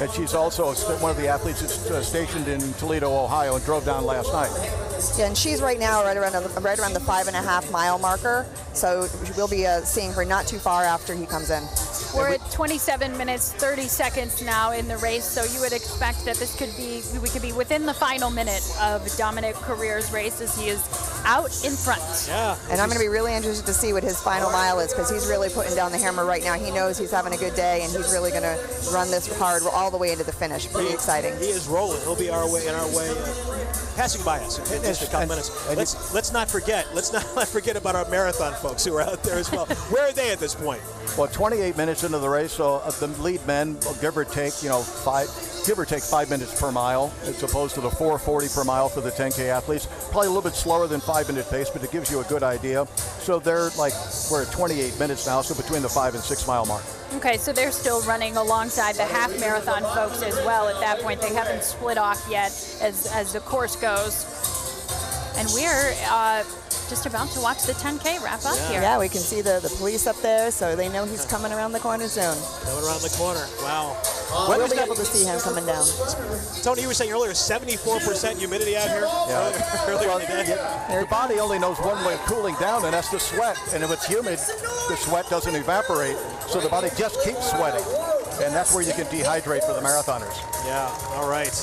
and she's also one of the athletes that's stationed in Toledo, Ohio, and drove down last night. Yeah, and she's right now right around the 5.5 mile marker. So we'll be seeing her not too far after he comes in. We're at 27 minutes, 30 seconds now in the race, so you would expect that we could be within the final minute of Dominic Carrere's race as he is out in front. Yeah. And I'm going to be really interested to see what his final mile is, because he's really putting down the hammer right now. He knows he's having a good day, and he's really going to run this hard all the way into the finish. Pretty exciting. He is rolling. He'll be in our way, passing by us in just a couple minutes. Let's not forget about our marathon folks who are out there as well. Where are they at this point? Well, 28 minutes into the race, so the lead men, give or take 5 minutes per mile, as opposed to the 4:40 per mile for the 10K athletes. Probably a little bit slower than 5-minute pace, but it gives you a good idea. So we're at 28 minutes now, so between the 5 and 6 mile mark. Okay, so they're still running alongside the half marathon folks as well at that point. They haven't split off yet as the course goes. And we're just about to watch the 10K wrap up here. Yeah, we can see the police up there, so they know he's coming around the corner soon. Coming around the corner. Wow. We'll be able to see him coming down. Tony, you were saying earlier, 74% humidity out here? Yeah. Earlier in the day. The body only knows one way of cooling down, and that's the sweat. And if it's humid, the sweat doesn't evaporate, so the body just keeps sweating. And that's where you can dehydrate for the marathoners. Yeah, all right.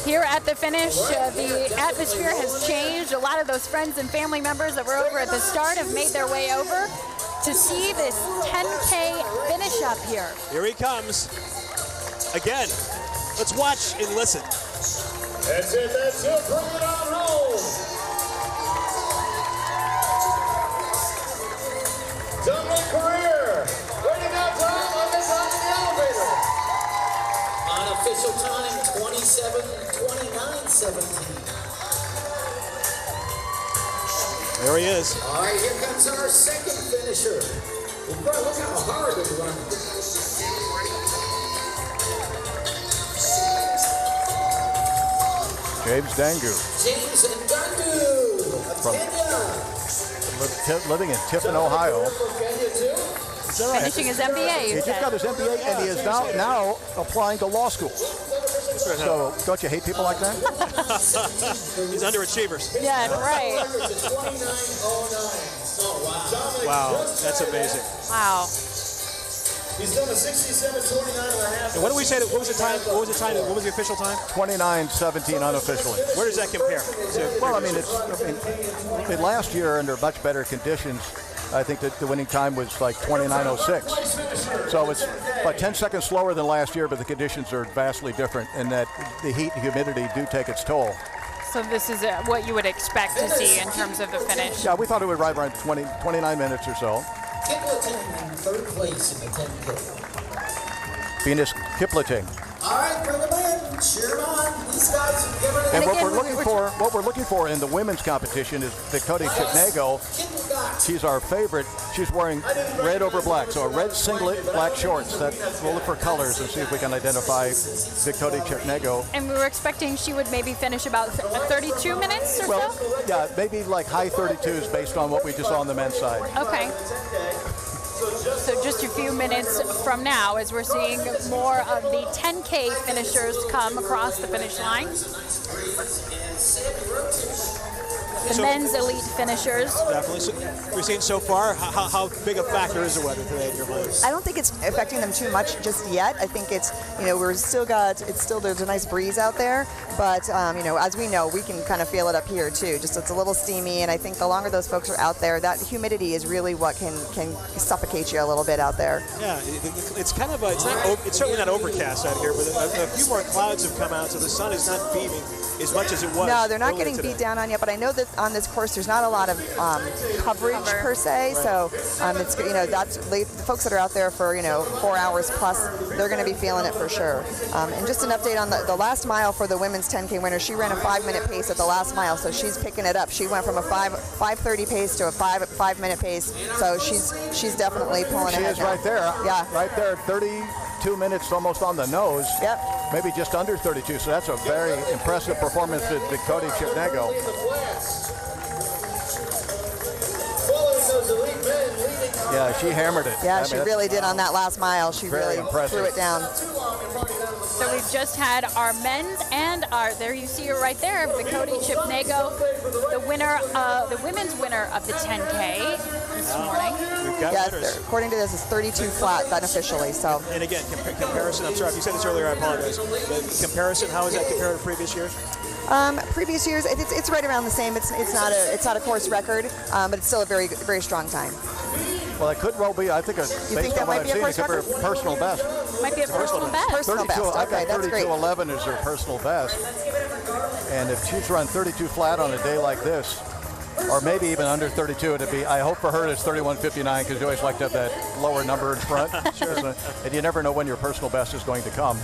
Here at the finish, the atmosphere has changed. A lot of those friends and family members that were over at the start have made their way over to see this 10K finish up here. Here he comes. Again, let's watch and listen. That's it, bring it on home. Dominic Carrere, waiting out time on the elevator. Unofficial time, 27:29:17. There he is. All right, here comes our second finisher. Bro, look how hard he's running. James Dangu. James Dangu of Kenya. Living in Tiffin, Ohio. Finishing his MBA. He just got his MBA, and he is now applying to law school. So don't you hate people like that? He's underachievers. Yeah, right. Wow, that's amazing. Wow. He's done a 67:29.5. And what did we say? What was the time? What was the time? What was the official time? 29:17 unofficially. Where does that compare? Well, last year under much better conditions, I think that the winning time was like 29:06. So it's about 10 seconds slower than last year, but the conditions are vastly different, and that the heat and humidity do take its toll. So this is what you would expect to see in terms of the finish. Yeah, we thought it would arrive around 29 minutes or so. Kiplating in third place in the 10K. Venus Kiplating. All right, bring him in. Cheer him on. He's And what we're looking for in the women's competition is Dakota Chipnego. She's our favorite. She's wearing red over black, so a red singlet, black shorts. We'll look for colors and see if we can identify Dakota Chipnego. And we were expecting she would maybe finish about 32 minutes or so? Yeah, maybe like high 32s based on what we just saw on the men's side. Okay. So just a few minutes from now, as we're seeing more of the 10K finishers come across the finish line. The men's elite finishers. Definitely. So we're seeing so far, how big a factor is the weather today in your mind? I don't think it's affecting them too much just yet. I think it's, there's a nice breeze out there, but as we know, we can kind of feel it up here too. Just it's a little steamy, and I think the longer those folks are out there, that humidity is really what can suffocate you a little bit out there. Yeah, it's kind of it's certainly not overcast out here, but a few more clouds have come out, so the sun is not beaming as much as it was. No, they're not getting today. beat down on yet, but I know that on this course there's not a lot of coverage per se, so it's that's the folks that are out there for 4 hours plus, they're going to be feeling it for sure. And just an update on the last mile for the women's 10K winner. She ran a 5-minute pace at the last mile, so she's picking it up. She went from a 5:30 pace to a 5-minute pace, so she's definitely pulling ahead. She is right there. Yeah, right there. 32 minutes almost on the nose. Yep. Maybe just under 32. So that's a very impressive performance to Dakota Chipnego. Yeah, she hammered it. Yeah, she really did on that last mile. She really threw it down. So we've just had our men's and there you see her right there, Dakota Chipnego, the women's winner of the 10K this morning. Yes, according to this, it's 32 flat unofficially. So. And again, comparison. I'm sorry if you said this earlier. I apologize. The comparison. How is that compared to previous years? Previous years, it's right around the same. It's not a course record, but it's still a very very strong time. Well, it could well be. I think based on what I've seen, it could be a personal best. Might be a personal best. Personal best. Okay, that's great. 32:11 is her personal best. And if she's run 32 flat on a day like this, or maybe even under 32, it'd be. I hope for her it's 31:59 because you always like to have that lower number in front. Sure. And you never know when your personal best is going to come.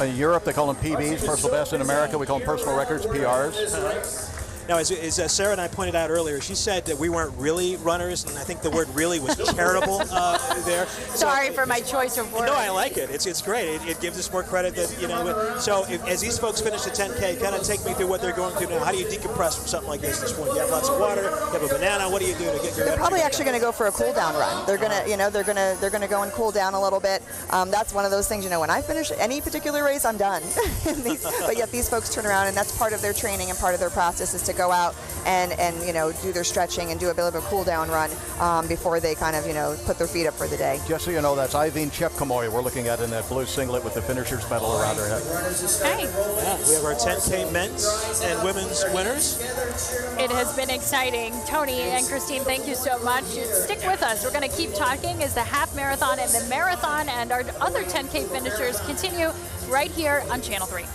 In Europe, they call them PBs, personal best. In America, we call them personal records, PRs. Now, as Sarah and I pointed out earlier, she said that we weren't really runners, and I think the word "really" was charitable there. Sorry for my choice of words. No, I like it. It's great. It gives us more credit that So, as these folks finish the 10K, kind of take me through what they're going through now. How do you decompress from something like this morning? You have lots of water. You have a banana. What do you do to get your? They're probably actually going to go for a cool down run. They're gonna, they're gonna go and cool down a little bit. That's one of those things. When I finish any particular race, I'm done. But yet these folks turn around, and that's part of their training and part of their process is to go out and do their stretching and do a bit of a cool down run before they kind of put their feet up for the day. Just so you know, that's Iveen Chepkamoy we're looking at in that blue singlet with the finisher's medal around her head. Hey. Yeah, we have our 10K men's and women's winners. It has been exciting. Tony and Christine, thank you so much. Stick with us. We're going to keep talking as the half marathon and the marathon and our other 10K finishers continue right here on Channel 3.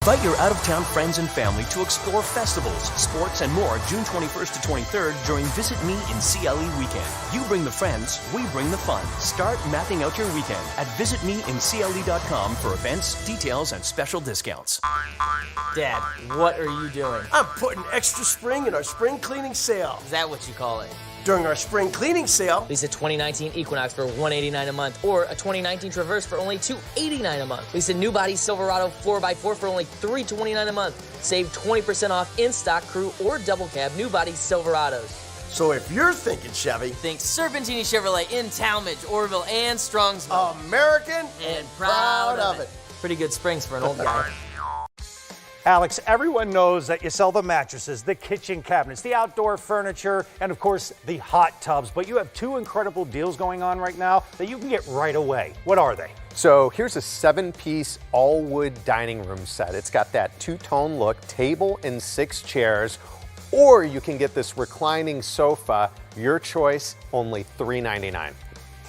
Invite your out-of-town friends and family to explore festivals, sports, and more June 21st to 23rd during Visit Me in CLE Weekend. You bring the friends, we bring the fun. Start mapping out your weekend at visitmeincle.com for events, details, and special discounts. Dad, what are you doing? I'm putting extra spring in our spring cleaning sale. Is that what you call it? During our spring cleaning sale, lease a 2019 Equinox for $189 a month, or a 2019 Traverse for only $289 a month. Lease a new body Silverado 4x4 for only $329 a month. Save 20% off in-stock crew or double cab new body Silverados. So if you're thinking Chevy, think Serpentini Chevrolet in Talmadge, Orville, and Strongsville. American and proud of it. Pretty good springs for an old guy. Alex, everyone knows that you sell the mattresses, the kitchen cabinets, the outdoor furniture, and of course, the hot tubs. But you have two incredible deals going on right now that you can get right away. What are they? So here's a 7-piece all-wood dining room set. It's got that two-tone look, table and 6 chairs, or you can get this reclining sofa, your choice, only $399.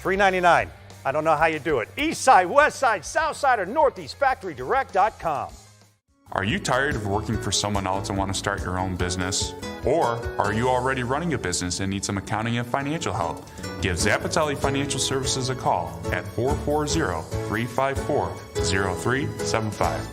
$399. I don't know how you do it. East side, west side, south side, or northeast, factorydirect.com. Are you tired of working for someone else and want to start your own business? Or are you already running a business and need some accounting and financial help? Give Zappatelli Financial Services a call at 440-354-0000. 0375.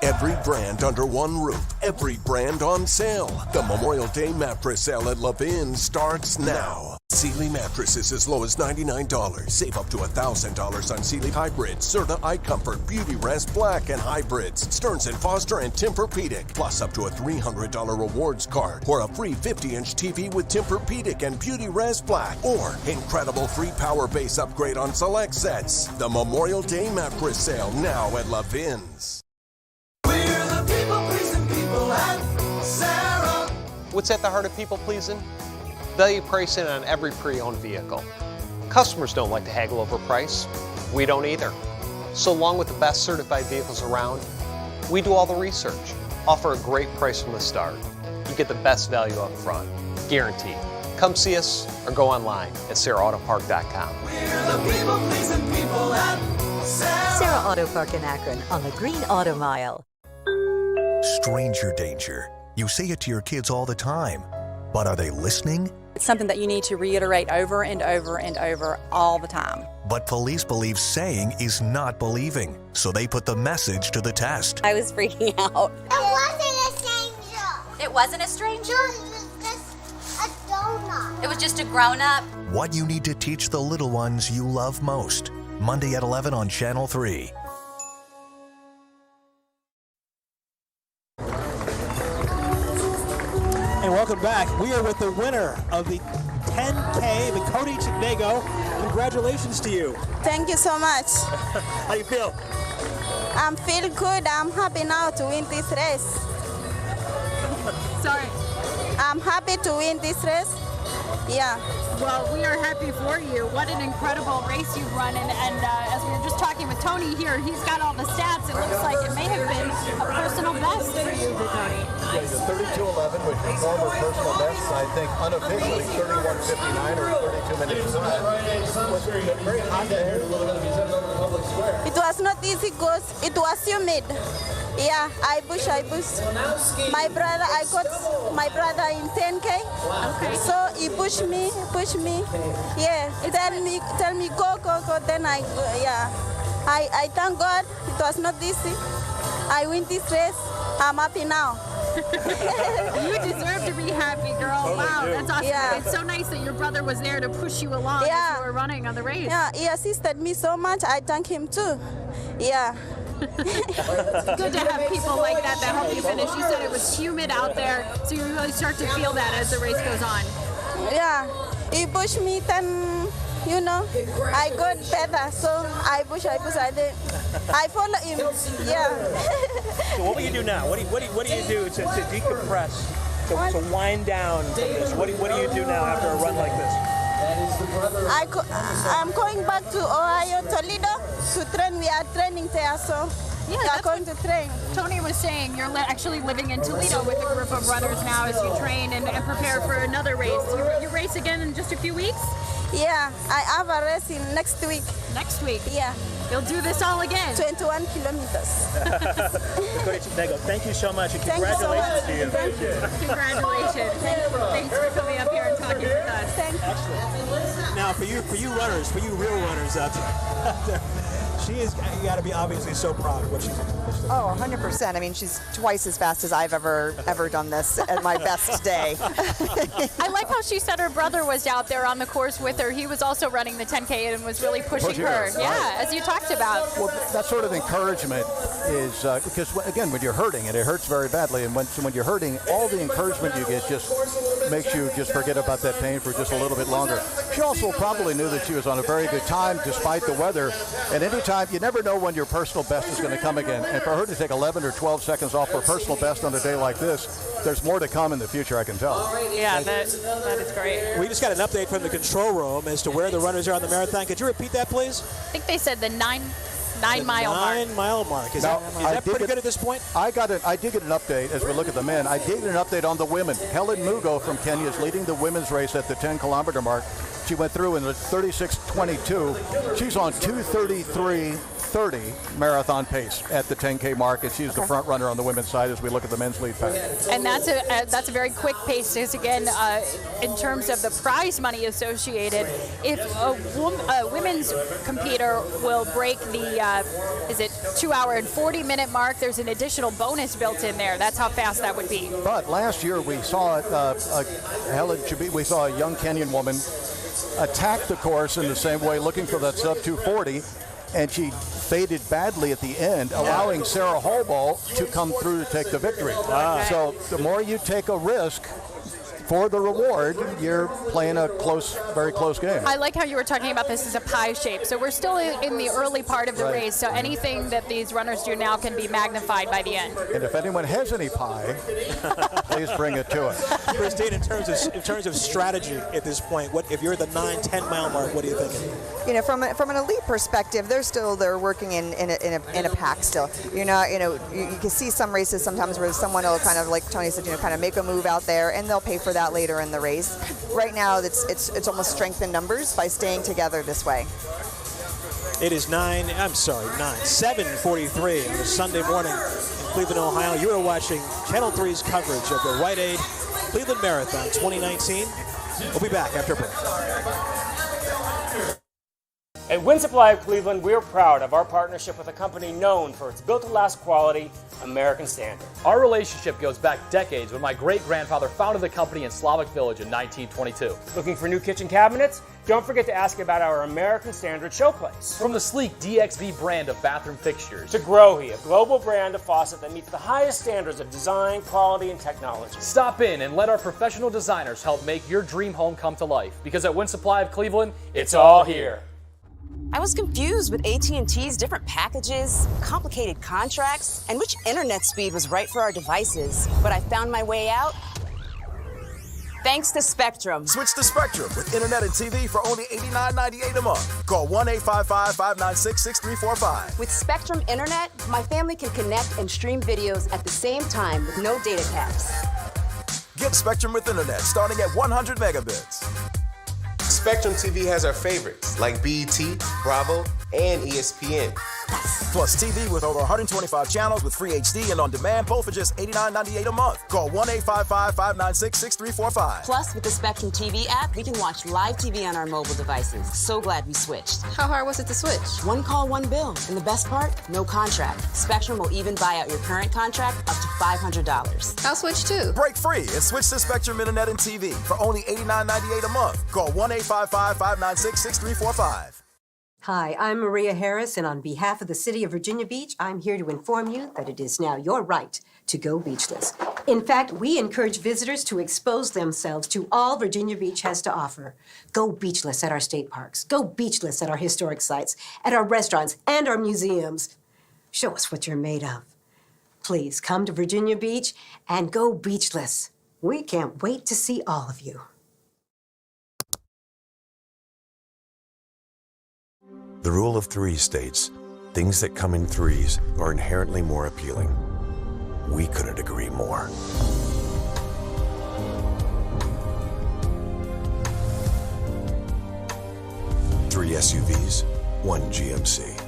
Every brand under one roof, every brand on sale. The Memorial Day mattress sale at Levin starts now. Sealy mattresses as low as $99. Save up to $1,000 on Sealy Hybrids, Serta iComfort, Beauty Rest Black, and Hybrids, Stearns & Foster, and Tempur-Pedic. Plus up to a $300 rewards card or a free 50-inch TV with Tempur-Pedic and Beauty Rest Black. Or incredible free power base upgrade on select sets. The Memorial Day mattress sale now at Levin's. What's at the heart of people pleasing? Value pricing on every pre-owned vehicle. Customers don't like to haggle over price. We don't either. So along with the best certified vehicles around, we do all the research, offer a great price from the start. You get the best value up front, guaranteed. Come see us or go online at SarahAutoPark.com. Sarah Auto Park in Akron on the Green Auto Mile. Stranger danger. You say it to your kids all the time, but are they listening? It's something that you need to reiterate over and over and over all the time. But police believe saying is not believing, so they put the message to the test. I was freaking out. It wasn't a stranger. It wasn't a stranger? It was just a donut. It was just a grown-up. What you need to teach the little ones you love most. Monday at 11 on Channel 3. And welcome back. We are with the winner of the 10K, the Cody Chignego. Congratulations to you. Thank you so much. How do you feel? I'm feeling good. I'm happy now to win this race. Sorry. I'm happy to win this race. Yeah. Well, we are happy for you. What an incredible race you've run. And as we were just talking with Tony here, he's got all the stats. It looks like it may have been a personal best for you, Tony. Yeah, the 32:11 was your former personal best. I think unofficially 31:59 or 32 minutes. Very hot there. It was not easy because it was humid. Yeah, I push. My brother, I got my brother in 10K. Okay. So he pushed me. Yeah, tell me go. Then I thank God. It was not easy. I win this race. I'm happy now. You deserve to be happy, girl. Wow, that's awesome. Yeah. It's so nice that your brother was there to push you along as you were running on the race. Yeah, he assisted me so much. I thank him too. Yeah. It's good to have people like that help you finish. You said it was humid out there, so you really start to feel that as the race goes on. Yeah, he pushed me, then, I got better, so I push. I follow him, yeah. So what will you do now? What do you do to decompress, to wind down from this? What do you do now after a run like this? I'm going back to Ohio, Toledo, to train. We are training there, so we are going to train. Tony was saying you're actually living in Toledo with a group of runners now as you train and prepare for another race. You race again in just a few weeks? Yeah, I have a race in next week. Next week? Yeah. You'll do this all again. 21 kilometers. Cody Chignego, thank you so much, and congratulations to you. Thank you. Congratulations. Thanks for coming up here and talking with us. Thank you. Now, for you runners, for you real runners out there, you got to be obviously so proud of what she's accomplished. Oh, 100%. I mean, she's twice as fast as I've ever done this at my best day. I like how she said her brother was out there on the course with her. He was also running the 10K and was really pushing her. Yeah, as you talked about. Well, that sort of encouragement is because, again, when you're hurting, and it hurts very badly, and when you're hurting, all the encouragement you get just makes you just forget about that pain for just a little bit longer. She also probably knew that she was on a very good time despite the weather, and anytime you never know when your personal best is going to come again. And for her to take 11 or 12 seconds off her personal best on a day like this, there's more to come in the future, I can tell. Yeah, that is great. We just got an update from the control room as to where the runners are on the marathon. Could you repeat that, please? I think they said the 9-mile mark. 9-mile mark. Is that pretty good at this point? I did get an update as we look at the men. I did get an update on the women. Helen Mugo from Kenya is leading the women's race at the 10-kilometer mark. She went through in the 36:22. She's on 2:33.30 1:30 marathon pace at the 10K mark, and she's the front runner on the women's side as we look at the men's lead pack. And that's a very quick pace. Because again, in terms of the prize money associated, if a women's competitor will break the 2-hour and 40-minute mark, there's an additional bonus built in there. That's how fast that would be. But last year we saw we saw a young Kenyan woman attack the course in the same way, looking for that sub 240, and she faded badly at the end, allowing Sarah Holball to come through to take the victory. So the more you take a risk for the reward, you're playing a very close game. I like how you were talking about this as a pie shape. So we're still in the early part of the race, so anything that these runners do now can be magnified by the end. And if anyone has any pie, please bring it to us. Christine, in terms of strategy at this point, what if you're at the 9-10 mile mark? What are you thinking? You know, from an elite perspective, they're working in a pack still. You can see some races sometimes where someone will kind of, like Tony said, kind of make a move out there, and they'll pay for that later in the race. Right now, it's almost strength in numbers by staying together this way. It is 7:43 on a Sunday morning in Cleveland, Ohio. You are watching Channel 3's coverage of the Rite Aid Cleveland Marathon 2019. We'll be back after a break. At Wind Supply of Cleveland, we're proud of our partnership with a company known for its built-to-last quality, American Standard. Our relationship goes back decades when my great-grandfather founded the company in Slavic Village in 1922. Looking for new kitchen cabinets? Don't forget to ask about our American Standard showplace. From the sleek DXV brand of bathroom fixtures to Grohe, a global brand of faucet that meets the highest standards of design, quality, and technology. Stop in and let our professional designers help make your dream home come to life. Because at Wind Supply of Cleveland, it's all here. I was confused with AT&T's different packages, complicated contracts, and which internet speed was right for our devices. But I found my way out thanks to Spectrum. Switch to Spectrum with internet and TV for only $89.98 a month. Call 1-855-596-6345. With Spectrum Internet, my family can connect and stream videos at the same time with no data caps. Get Spectrum with internet starting at 100 megabits. Spectrum TV has our favorites like BET, Bravo, and ESPN. Plus TV with over 125 channels with free HD and on demand, both for just $89.98 a month. Call 1-855-596-6345. Plus, with the Spectrum TV app, we can watch live TV on our mobile devices. So glad we switched. How hard was it to switch? One call, one bill. And the best part? No contract. Spectrum will even buy out your current contract up to $500. I'll switch too. Break free and switch to Spectrum Internet and TV for only $89.98 a month. Call 1-855-596-6345. Hi, I'm Maria Harris, and on behalf of the City of Virginia Beach, I'm here to inform you that it is now your right to go beachless. In fact, we encourage visitors to expose themselves to all Virginia Beach has to offer. Go beachless at our state parks. Go beachless at our historic sites, at our restaurants, and our museums. Show us what you're made of. Please come to Virginia Beach and go beachless. We can't wait to see all of you. The rule of three states, things that come in threes are inherently more appealing. We couldn't agree more. Three SUVs, one GMC.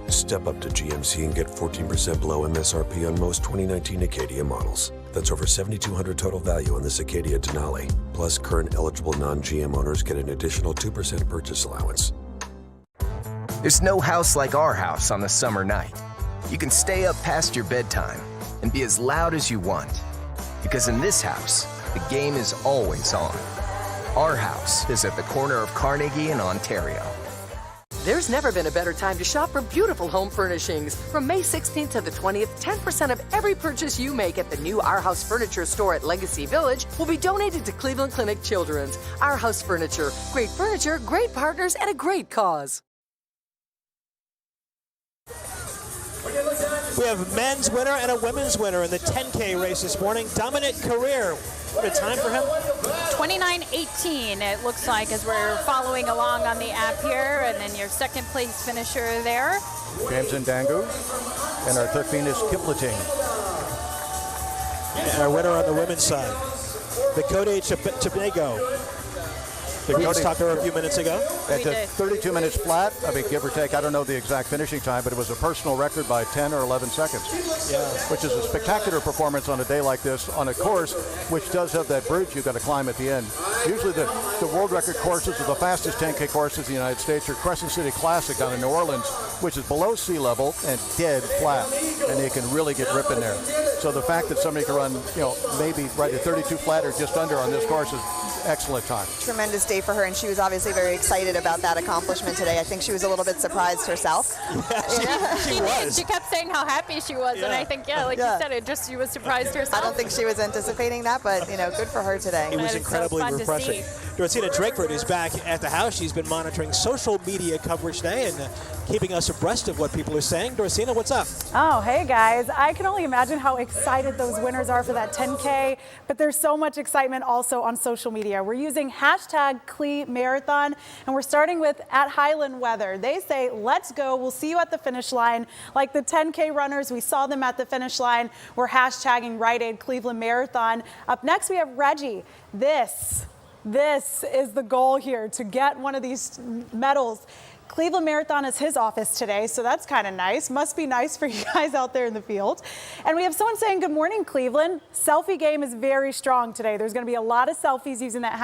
Step up to GMC and get 14% below MSRP on most 2019 Acadia models. That's over $7,200 total value on this Acadia Denali. Plus, current eligible non-GM owners get an additional 2% purchase allowance. There's no house like our house on a summer night. You can stay up past your bedtime and be as loud as you want. Because in this house, the game is always on. Our house is at the corner of Carnegie and Ontario. There's never been a better time to shop for beautiful home furnishings. From May 16th to the 20th, 10% of every purchase you make at the new Our House Furniture store at Legacy Village will be donated to Cleveland Clinic Children's. Our House Furniture, great partners, and a great cause. We have a men's winner and a women's winner in the 10K race this morning. Dominic Career. What a time for him? 29:18, it looks like, as we're following along on the app here. And then your second place finisher there. James Ndangu and our third is Kipleting. And our winner on the women's side, Dakota Chapego. We just talked to her a few minutes ago. At 32 minutes flat, I mean, give or take, I don't know the exact finishing time, but it was a personal record by 10 or 11 seconds. Yeah. Which is a spectacular performance on a day like this, on a course which does have that bridge you've got to climb at the end. Usually the world record courses are the fastest 10K courses in the United States are Crescent City Classic down in New Orleans, which is below sea level and dead flat, and you can really get ripping there. So the fact that somebody can run, maybe right at 32 flat or just under on this course is excellent time. Tremendous day for her, and she was obviously very excited about that accomplishment today. I think she was a little bit surprised herself. She did. She kept saying how happy she was, and I think, you said, she was surprised herself. I don't think she was anticipating that, but good for her today. It was incredibly refreshing. Dorcina Drakeford is back at the house. She's been monitoring social media coverage today and keeping us abreast of what people are saying. Dorcina, what's up? Oh, hey guys. I can only imagine how excited those winners are for that 10K, but there's so much excitement also on social media. We're using #Cle Marathon, and we're starting with @HighlandWeather. They say, let's go. We'll see you at the finish line. Like the 10K runners, we saw them at the finish line. We're hashtagging Rite Aid Cleveland Marathon. Up next, we have Reggie. This is the goal here, to get one of these medals. Cleveland Marathon is his office today, so that's kind of nice. Must be nice for you guys out there in the field. And we have someone saying, good morning, Cleveland. Selfie game is very strong today. There's going to be a lot of selfies using that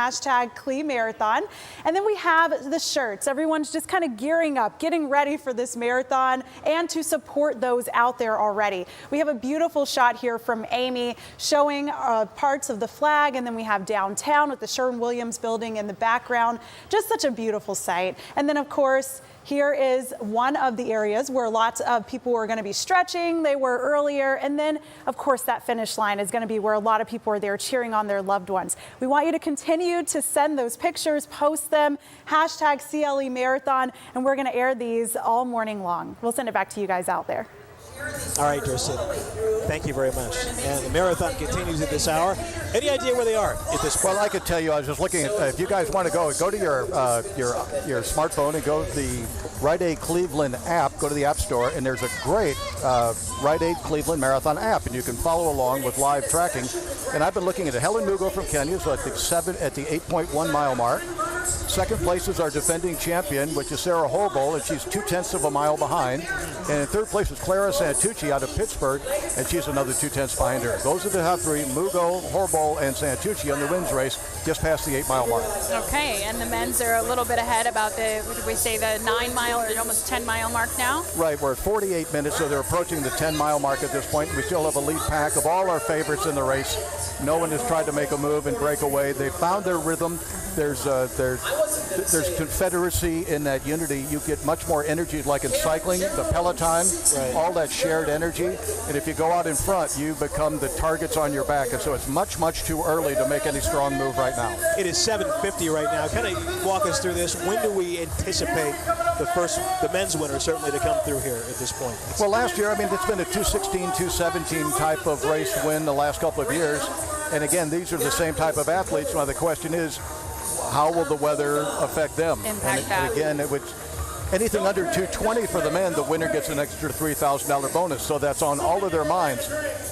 #Cle Marathon. And then we have the shirts. Everyone's just kind of gearing up, getting ready for this marathon and to support those out there already. We have a beautiful shot here from Amy showing parts of the flag, and then we have downtown with the Sherwin-Williams building in the background. Just such a beautiful sight. And then, of course, here is one of the areas where lots of people are going to be stretching. They were earlier. And then, of course, that finish line is going to be where a lot of people are there cheering on their loved ones. We want you to continue to send those pictures, post them, #CLE Marathon, and we're going to air these all morning long. We'll send it back to you guys out there. All right, Dorcina. Thank you very much. And the marathon continues at this hour. Any idea where they are at this point? Well, I could tell you. I was just looking at. If you guys want to go to your smartphone and go to the Rite Aid Cleveland app. Go to the App Store, and there's a great Rite Aid Cleveland Marathon app, and you can follow along with live tracking. And I've been looking at Helen Mugo from Kenya, so at the 8.1 mile mark. Second place is our defending champion, which is Sarah Holbol, and she's 0.2 of a mile behind. And in third place is Clara Santucci out of Pittsburgh, and she's another 0.2 behind her. Those are the top three: Mugo, Holbol, and Santucci on the wins race, just past the 8 mile mark. Okay, and the men's are a little bit ahead about the 9 mile or almost 10 mile mark now? Right, we're at 48 minutes, so they're approaching the 10 mile mark at this point. We still have a lead pack of all our favorites in the race. No one has tried to make a move and break away. They found their rhythm. There's confederacy in that unity. You get much more energy, like in cycling, the peloton, all that shared energy. And if you go out in front, you become the targets on your back. And so it's much, much too early to make any strong move right now. It is 7:50 right now. Kind of walk us through this. When do we anticipate the men's winner certainly to come through here at this point? Well, last year, it's been a 2:16, 2:17 type of race win the last couple of years. And again, these are the same type of athletes. Now the question is, how will the weather affect them? Impact that. And again, it would anything under 220 for the men, the winner gets an extra $3,000 bonus. So that's on all of their minds.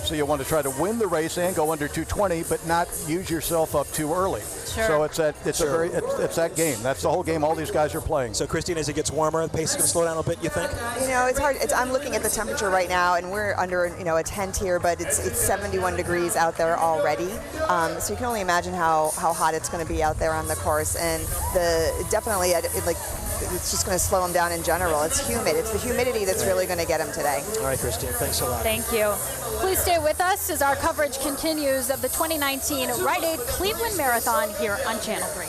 So you want to try to win the race and go under 220, but not use yourself up too early. Sure. So it's that game. That's the whole game all these guys are playing. So Christine, as it gets warmer, the pace is going to slow down a bit, you think? It's hard. I'm looking at the temperature right now, and we're under a tent here, but it's 71 degrees out there already. So you can only imagine how hot it's going to be out there on the course, and it's just going to slow them down in general. It's humid. It's the humidity that's really going to get them today. All right, Christine, thanks a lot. Thank you. Please stay with us as our coverage continues of the 2019 Rite Aid Cleveland Marathon here on Channel 3.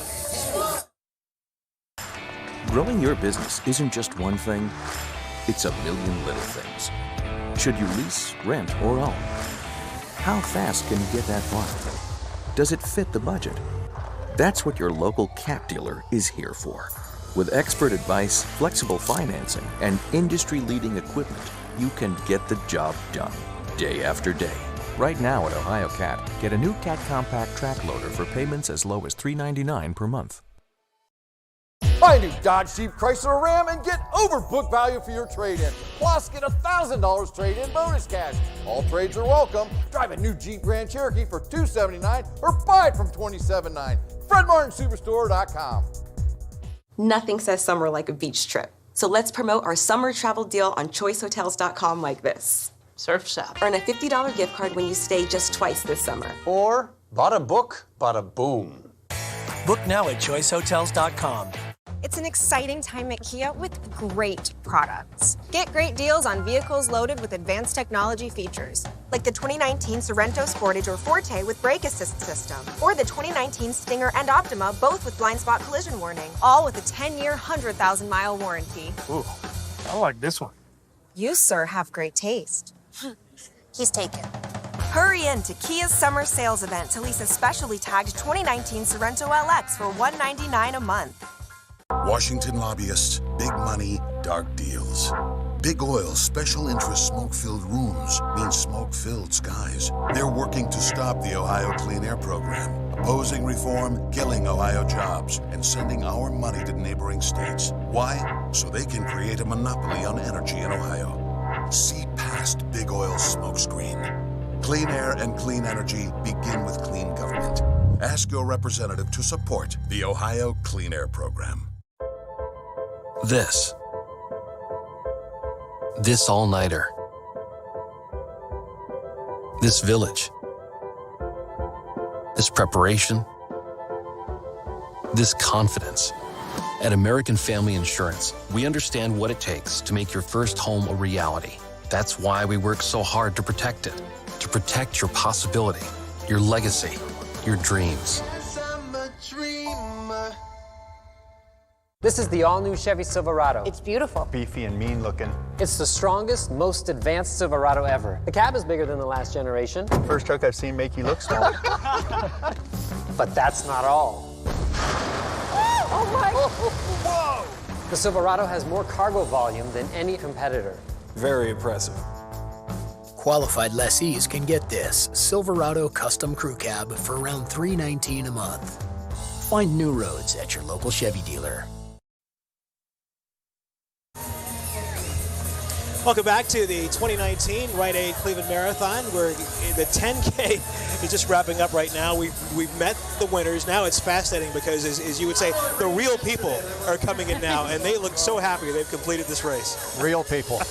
Growing your business isn't just one thing, it's a million little things. Should you lease, rent, or own? How fast can you get that far? Does it fit the budget? That's what your local Cat dealer is here for. With expert advice, flexible financing, and industry-leading equipment, you can get the job done, day after day. Right now at Ohio Cat, get a new Cat Compact track loader for payments as low as $3.99 per month. Buy a new Dodge, Jeep, Chrysler, or Ram and get over book value for your trade-in. Plus, get $1,000 trade-in bonus cash. All trades are welcome. Drive a new Jeep Grand Cherokee for $279 or buy it from $27.9. FredMartinSuperstore.com. Nothing says summer like a beach trip. So let's promote our summer travel deal on ChoiceHotels.com like this. Surf shop. Earn a $50 gift card when you stay just twice this summer. Or bada book, bada boom. Book now at ChoiceHotels.com. It's an exciting time at Kia with great products. Get great deals on vehicles loaded with advanced technology features, like the 2019 Sorento Sportage or Forte with brake assist system, or the 2019 Stinger and Optima, both with blind spot collision warning, all with a 10-year, 100,000-mile warranty. Ooh, I like this one. You, sir, have great taste. He's taken. Hurry in to Kia's summer sales event to lease a specially tagged 2019 Sorento LX for $199 a month. Washington lobbyists, big money, dark deals. Big Oil's special interest smoke-filled rooms mean smoke-filled skies. They're working to stop the Ohio Clean Air Program, opposing reform, killing Ohio jobs, and sending our money to neighboring states. Why? So they can create a monopoly on energy in Ohio. See past Big Oil's smokescreen. Clean air and clean energy begin with clean government. Ask your representative to support the Ohio Clean Air Program. This all-nighter. This village. This preparation. This confidence. At American Family Insurance, we understand what it takes to make your first home a reality. That's why we work so hard to protect it. To protect your possibility, your legacy, your dreams. This is the all-new Chevy Silverado. It's beautiful. Beefy and mean looking. It's the strongest, most advanced Silverado ever. The cab is bigger than the last generation. First truck I've seen make you look small. But that's not all. Oh my! Whoa! The Silverado has more cargo volume than any competitor. Very impressive. Qualified lessees can get this Silverado Custom Crew Cab for around $319 a month. Find new roads at your local Chevy dealer. Welcome back to the 2019 Rite Aid Cleveland Marathon. Where the 10K is just wrapping up right now. We've met the winners. Now it's fascinating because, as you would say, the real people are coming in now, and they look so happy they've completed this race. Real people.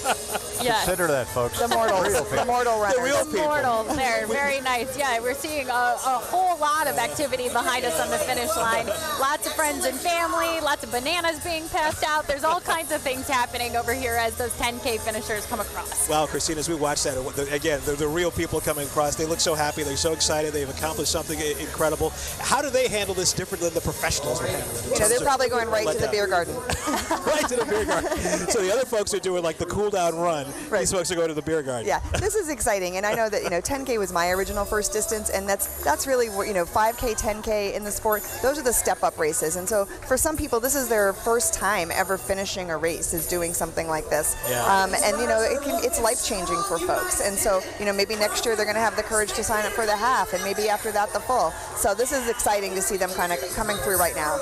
Yeah. Consider that, folks. The mortals. Real people. The mortal runners. The real The people. mortals there. Very nice. Yeah, we're seeing a whole lot of activity behind us on the finish line. Lots of friends and family, lots of bananas being passed out. There's all kinds of things happening over here as those 10K finishers come across. Wow, Christina, as we watch that, again, the real people coming across, they look so happy, they're so excited, they've accomplished something incredible. How do they handle this different than the professionals are handling it? You know, they're probably going right to the beer garden. Right to the beer garden. So the other folks are doing like the cool down run. Right. These folks are going to the beer garden. Yeah, this is exciting, and I know that 10K was my original first distance, and that's really 5K, 10K in the sport. Those are the step-up races, and so for some people, this is their first time ever finishing a race, is doing something like this. Yeah. And it's life-changing for folks, and so maybe next year they're going to have the courage to sign up for the half, and maybe after that the full. So this is exciting to see them kind of coming through right now.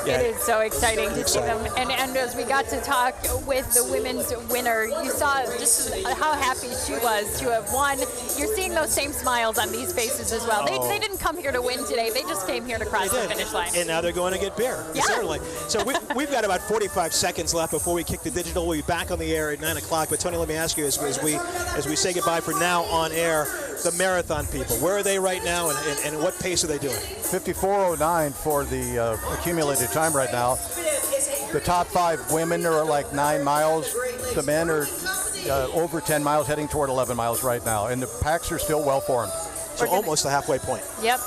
Yeah. It is so exciting to see them. And as we got to talk with the women's winner, you saw just how happy she was to have won. You're seeing those same smiles on these faces as well. They didn't come here to win today. They just came here to cross the finish line. And now they're going to get beer. Yeah. Certainly. So we've got about 45 seconds left before we kick the digital. We'll be back on the air at 9 o'clock. But Tony, let me ask you, as we say goodbye for now on air, the marathon people, where are they right now, and what pace are they doing? 54:09 for the accumulated time right now. The top 5 women are like 9 miles. The men are over 10 miles, heading toward 11 miles right now. And the packs are still well formed. So almost the halfway point. Yep.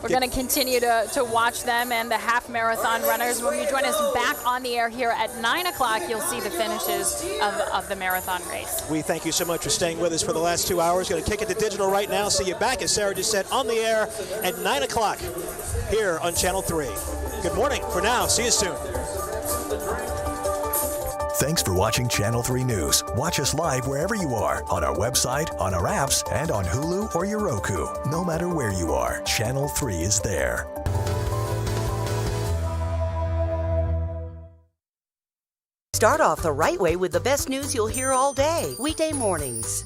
We're going to continue to watch them and the half marathon runners. When you join us back on the air here at 9 o'clock, you'll see the finishes of the marathon race. We thank you so much for staying with us for the last 2 hours. Going to kick it to digital right now. See you back, as Sarah just said, on the air at 9 o'clock here on Channel 3. Good morning. For now, see you soon. Thanks for watching Channel 3 News. Watch us live wherever you are, on our website, on our apps, and on Hulu or your Roku. No matter where you are, Channel 3 is there. Start off the right way with the best news you'll hear all day, weekday mornings.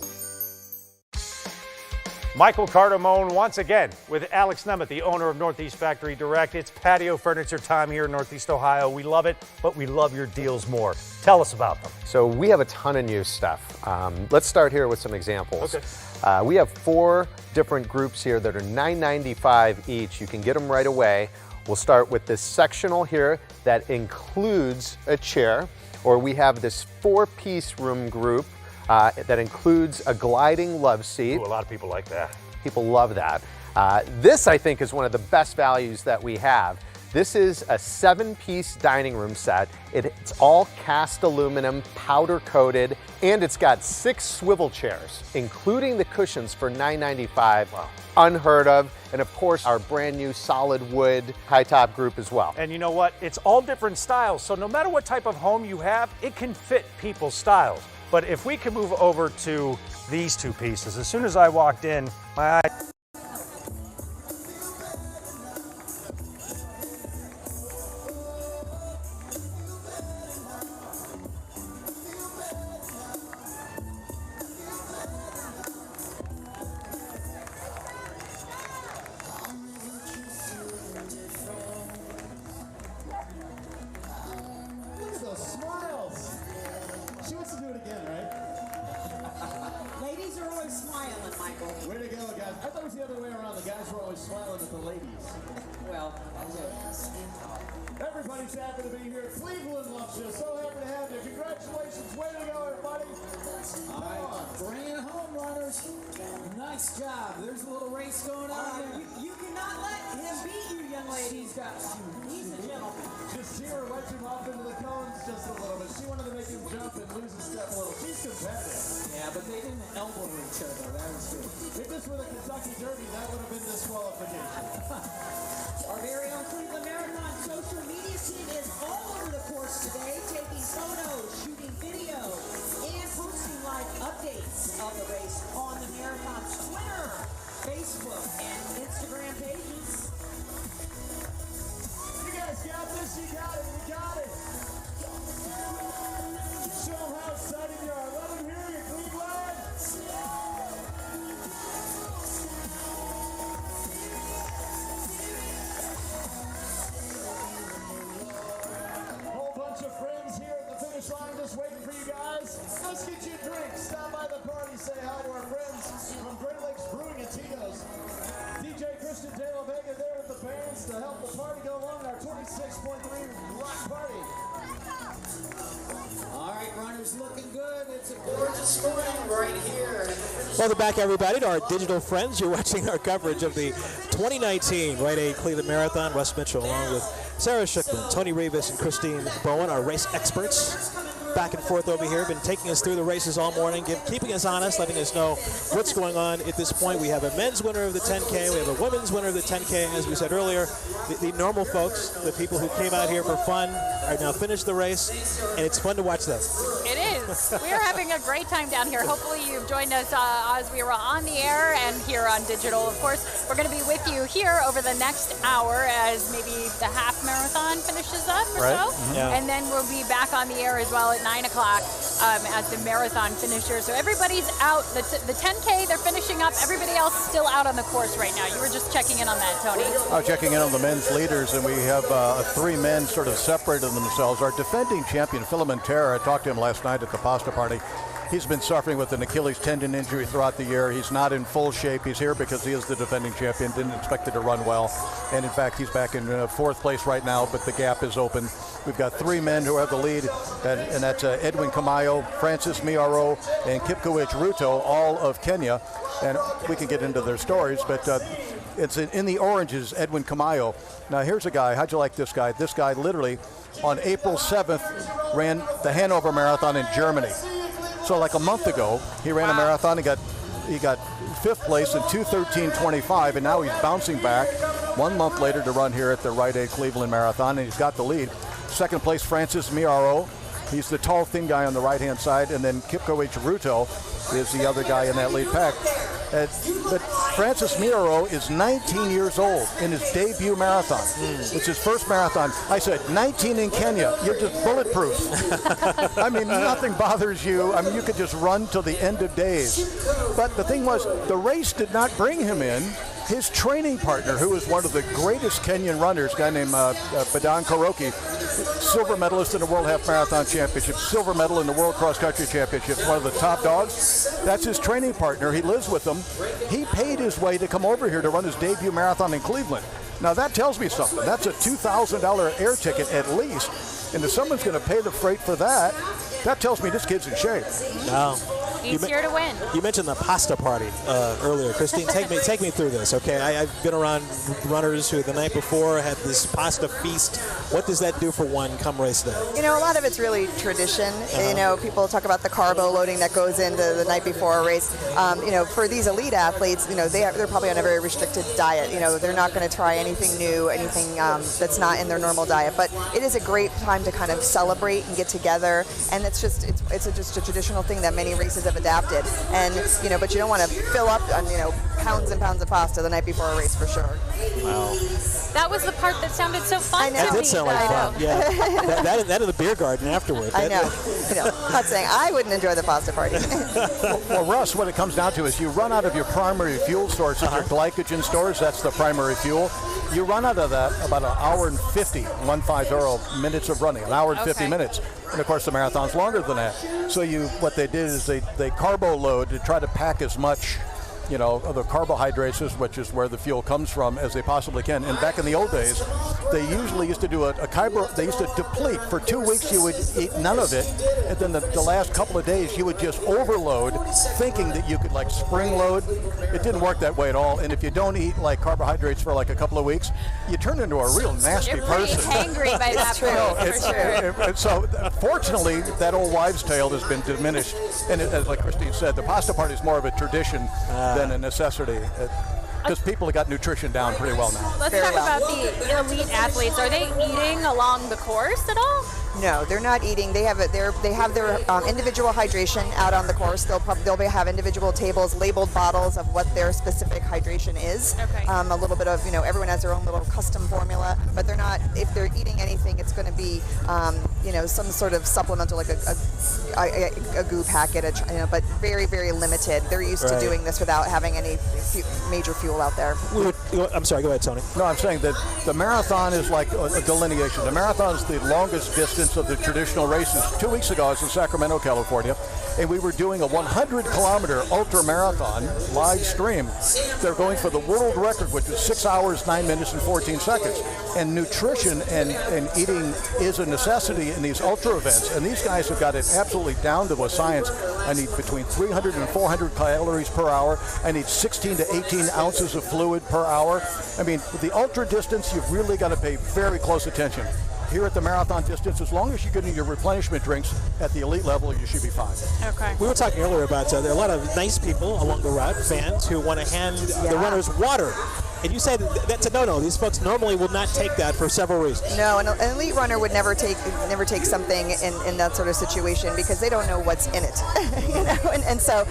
Michael Cardamone once again with Alex Nemeth, the owner of Northeast Factory Direct. It's patio furniture time here in Northeast Ohio. We love it, but we love your deals more. Tell us about them. So we have a ton of new stuff. Let's start here with some examples. Okay. We have 4 different groups here that are $9.95 each. You can get them right away. We'll start with this sectional here that includes a chair, or we have this 4-piece room group that includes a gliding love seat. Ooh, a lot of people like that. People love that. This, I think, is one of the best values that we have. This is a 7-piece dining room set. It's all cast aluminum, powder coated, and it's got 6 swivel chairs, including the cushions for $9.95. Wow. Unheard of. And of course, our brand new solid wood high top group as well. And you know what? It's all different styles. So no matter what type of home you have, it can fit people's styles. But if we can move over to these 2 pieces, as soon as I walked in, my eye. Everybody's happy to be here. Cleveland loves you. So happy to have you. Congratulations. Way to go, everybody. All right, bring it home, runners. Nice job. There's a little race going on there. You cannot let him beat you, young lady. He's a gentleman. Just see her wedge him off into the cones just a little bit. She wanted to make him jump and lose a step a little. She's competitive. Yeah, but they didn't elbow each other. That was good. If this were the Kentucky Derby, that would have been disqualification. Our very own Cleveland Marathon social media team is all over the course today, taking photos, shooting video, and posting live updates of the race on the Marathon's Twitter, Facebook, and Instagram pages. You guys got this. You got it. You got it. Show them how excited you are. Let them hear you, Cleveland. Whole bunch of friends here at the finish line just waiting for you guys. Let's get you a drink. Stop by the party. Say hi to our friends from Great Lakes Brewing and Tito's. DJ Christian De La Vega there with the bands to help the party go along. Our 26.3 rock party. All right, runners, looking good. It's a gorgeous morning right here. Welcome back, everybody, to our digital friends. You're watching our coverage of the 2019 Rite Aid Cleveland Marathon. Wes Mitchell, along with Sarah Schickman, Tony Rivas, and Christine Bowen, our race experts. Back and forth over here, been taking us through the races all morning, keeping us honest, letting us know what's going on at this point. We have a men's winner of the 10K, we have a women's winner of the 10K, as we said earlier. The normal folks, the people who came out here for fun, are now finished the race, and it's fun to watch them. It is. We are having a great time down here. Hopefully you've joined us as we were on the air and here on digital. Of course, we're going to be with you here over the next hour as maybe the half marathon finishes up or so. Mm-hmm. Yeah. And then we'll be back on the air as well at 9 o'clock as the marathon finisher. So everybody's out. The 10K, they're finishing up. Everybody else is still out on the course right now. You were just checking in on that, Tony. Checking in on the men's leaders, and we have 3 men sort of separated themselves. Our defending champion, Philemon Terra, I talked to him last night at the pasta party. He's been suffering with an Achilles tendon injury throughout the year. He's not in full shape. He's here because he is the defending champion. Didn't expect it to run well. And in fact, he's back in 4th place right now, but the gap is open. We've got 3 men who have the lead, and that's Edwin Kamayo, Francis Miaro, and Kipkoech Ruto, all of Kenya. And we can get into their stories, but it's in the oranges, Edwin Kamayo. Now, here's a guy. How'd you like this guy? This guy literally, on April 7th, ran the Hanover Marathon in Germany. So like a month ago, he ran a marathon. He got 5th place in 2:13:25, and now he's bouncing back 1 month later to run here at the Rite Aid Cleveland Marathon, and he's got the lead. 2nd place, Francis Miaro. He's the tall, thin guy on the right-hand side, and then Kipkoech Ruto is the other guy in that lead pack. But Francis Miro is 19 years old in his debut marathon. It's his first marathon. I said, 19 in Kenya, you're just bulletproof. I mean, nothing bothers you. I mean, you could just run till the end of days. But the thing was, the race did not bring him in. His training partner, who is one of the greatest Kenyan runners, a guy named Badan Koroki, silver medalist in the World Half Marathon Championship, silver medal in the World Cross Country Championship, one of the top dogs. That's his training partner. He lives with him. He paid his way to come over here to run his debut marathon in Cleveland. Now that tells me something. That's a $2,000 air ticket at least. And if someone's going to pay the freight for that, that tells me this kid's in shape. Wow. He's here to win. You mentioned the pasta party earlier. Christine, take me through this, okay? I've been around runners who the night before had this pasta feast. What does that do for one come race day? You know, a lot of it's really tradition. You know, people talk about the carbo loading that goes into the night before a race. You know, for these elite athletes, you know, they're probably on a very restricted diet. You know, they're not going to try anything new, anything that's not in their normal diet. But it is a great time to kind of celebrate and get together. And it's just a traditional thing that many races have adapted. And you know, but you don't want to fill up on pounds and pounds of pasta the night before a race for sure. Wow. That was the part that sounded so fun. That did sound like fun. Yeah. that in the beer garden afterward. I know. I'm not saying I wouldn't enjoy the pasta party. Well, Russ, what it comes down to is you run out of your primary fuel sources, your glycogen stores. That's the primary fuel. You run out of that about an hour and 50 minutes of running, an hour and 50 minutes. And of course, the marathon's longer than that. So what they did is they carbo load to try to pack as much, of the carbohydrates, which is where the fuel comes from, as they possibly can. And back in the old days, they usually used to do they used to deplete. For 2 weeks, you would eat none of it. And then the last couple of days, you would just overload, thinking that you could spring load. It didn't work that way at all. And if you don't eat carbohydrates for a couple of weeks, you turn into a real nasty person. You're pretty hangry by that point, for sure. So fortunately, that old wives' tale has been diminished. And as like Christine said, the pasta party is more of a tradition than a necessity. Because people have got nutrition down pretty well now. Let's talk about the elite athletes. Are they eating along the course at all? No, they're not eating. They have their individual hydration out on the course. They'll have individual tables, labeled bottles of what their specific hydration is. Okay. A little bit of everyone has their own little custom formula, but they're not. If they're eating anything, it's going to be some sort of supplemental, like a goo packet, but very, very limited. They're used to doing this without having any major fuel out there. I'm sorry. Go ahead, Tony. No, I'm saying that the marathon is like a delineation. The marathon is the longest distance of the traditional races. 2 weeks ago, I was in Sacramento, California, and we were doing a 100-kilometer ultra marathon live stream. They're going for the world record, which is 6 hours, 9 minutes, and 14 seconds. And nutrition and eating is a necessity in these ultra events. And these guys have got it absolutely down to a science. I need between 300 and 400 calories per hour. I need 16 to 18 ounces of fluid per hour. I mean, the ultra distance, you've really got to pay very close attention. Here at the marathon distance, as long as you're getting your replenishment drinks at the elite level, you should be fine. Okay. We were talking earlier about there are a lot of nice people along the route, fans, who want to hand the runners water. And you said that's a no-no. These folks normally will not take that for several reasons. No, an elite runner would never take something in that sort of situation because they don't know what's in it. And so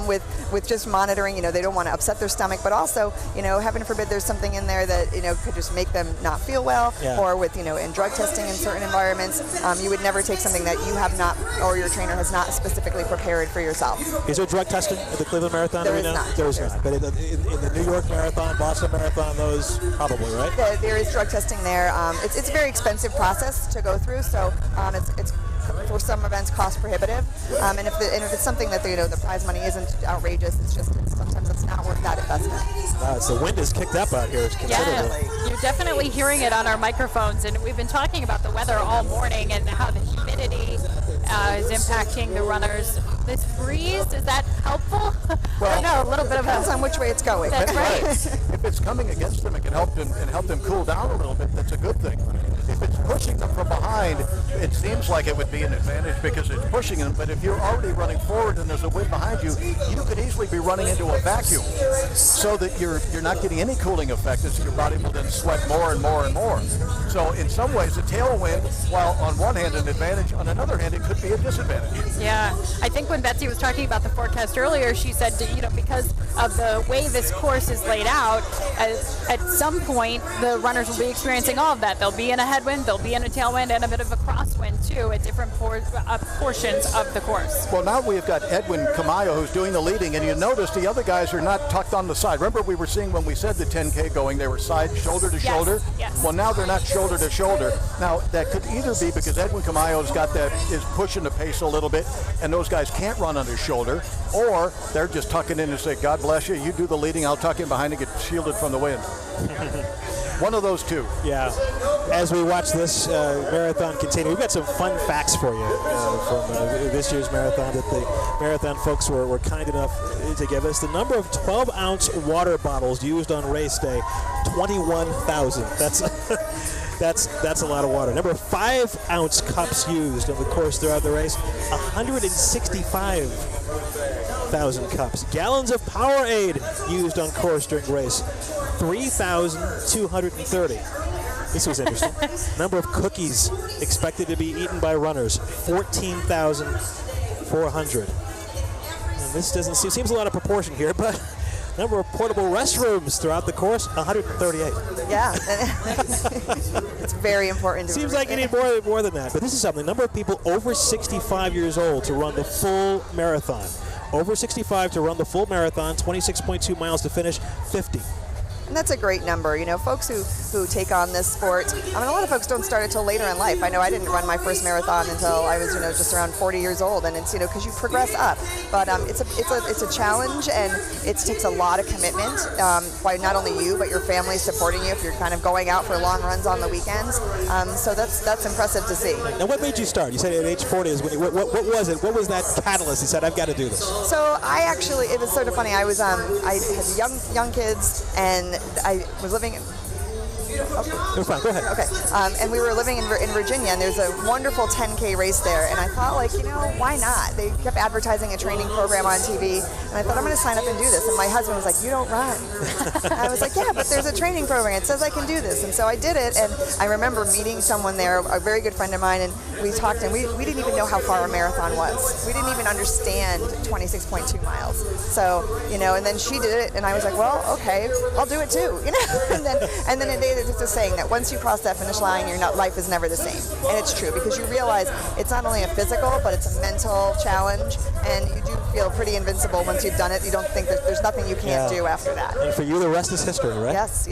with just monitoring, they don't want to upset their stomach, but also, heaven forbid there's something in there that could just make them not feel well, or with in drug testing in certain environments, you would never take something that you have not, or your trainer has not specifically prepared for yourself. Is there drug testing at the Cleveland Marathon? There is not. There is not. But in the New York Marathon, Boston Marathon, those probably, right? There is drug testing there. It's a very expensive process to go through, so it's for some events cost prohibitive. And if it's something that the prize money isn't outrageous, sometimes it's not worth that investment. So the wind is kicked up out here considerably. Yeah, you're definitely hearing it on our microphones, and we've been talking about the weather all morning and how the humidity is impacting the runners. This breeze, is that helpful? Well, no, a little bit of depends on which way it's going. That's right. If it's coming against them, it can help them cool down a little bit. That's a good thing. If it's pushing them from behind, it seems like it would be an advantage because it's pushing them. But if you're already running forward and there's a wind behind you, you could easily be running into a vacuum, so that you're not getting any cooling effect, as your body will then sweat more and more and more. So in some ways, a tailwind, while on one hand an advantage, on another hand it could be a disadvantage. Yeah, I think when Betsy was talking about the forecast earlier, she said, because of the way this course is laid out, at some point the runners will be experiencing all of that. They'll be in a headwind, they'll be in a tailwind, and a bit of a crosswind too at different portions of the course. Well, now we've got Edwin Camayo who's doing the leading, and you notice the other guys are not tucked on the side. Remember we were seeing when we said the 10K going, they were side, shoulder to shoulder? Yes. Well, now they're not shoulder to shoulder. Now, that could either be because Edwin Camayo's got that, is pushing the pace a little bit, and those guys can't run on his shoulder, or they're just tucking in and say, God bless you, you do the leading, I'll tuck in behind and get shielded from the wind. One of those two. Yeah. As we watch this marathon continue, we've got some fun facts for you from this year's marathon that the marathon folks were kind enough to give us. The number of 12-ounce water bottles used on race day, 21,000. That's a lot of water. Number of 5-ounce cups used on the course throughout the race, 165,000 cups. Gallons of Powerade used on course during race, 3,230. This was interesting. Number of cookies expected to be eaten by runners, 14,400. And this doesn't seems a lot of proportion here, but number of portable restrooms throughout the course, 138. Yeah. It's very important. Seems like you need more than that. But this is something. Number of people over 65 years old to run the full marathon. Over 65 to run the full marathon, 26.2 miles to finish, 50. And that's a great number. You know, folks who take on this sport, I mean, a lot of folks don't start until later in life. I know I didn't run my first marathon until I was, just around 40 years old, and it's, because you progress up. But it's a challenge, and it takes a lot of commitment by not only you, but your family supporting you if you're kind of going out for long runs on the weekends. So that's impressive to see. Now, what made you start? You said at age 40 is when what was it? What was that catalyst? You said, I've got to do this. So it was sort of funny. I had young kids, and I was living in... You're fine, go ahead. Okay, and we were living in Virginia, and there's a wonderful 10K race there, and I thought, why not? They kept advertising a training program on TV, and I thought, I'm going to sign up and do this, and my husband was like, you don't run. And I was like, yeah, but there's a training program, it says I can do this, and so I did it, and I remember meeting someone there, a very good friend of mine, and we talked, and we didn't even know how far a marathon was. We didn't even understand 26.2 miles. So, and then she did it, and I was like, well, okay, I'll do it too, and then it's a saying that once you cross that finish line, life is never the same. And it's true, because you realize it's not only a physical, but it's a mental challenge, and you do feel pretty invincible once you've done it. You don't think that there's nothing you can't do after that. And for you, the rest is history, right? Yes.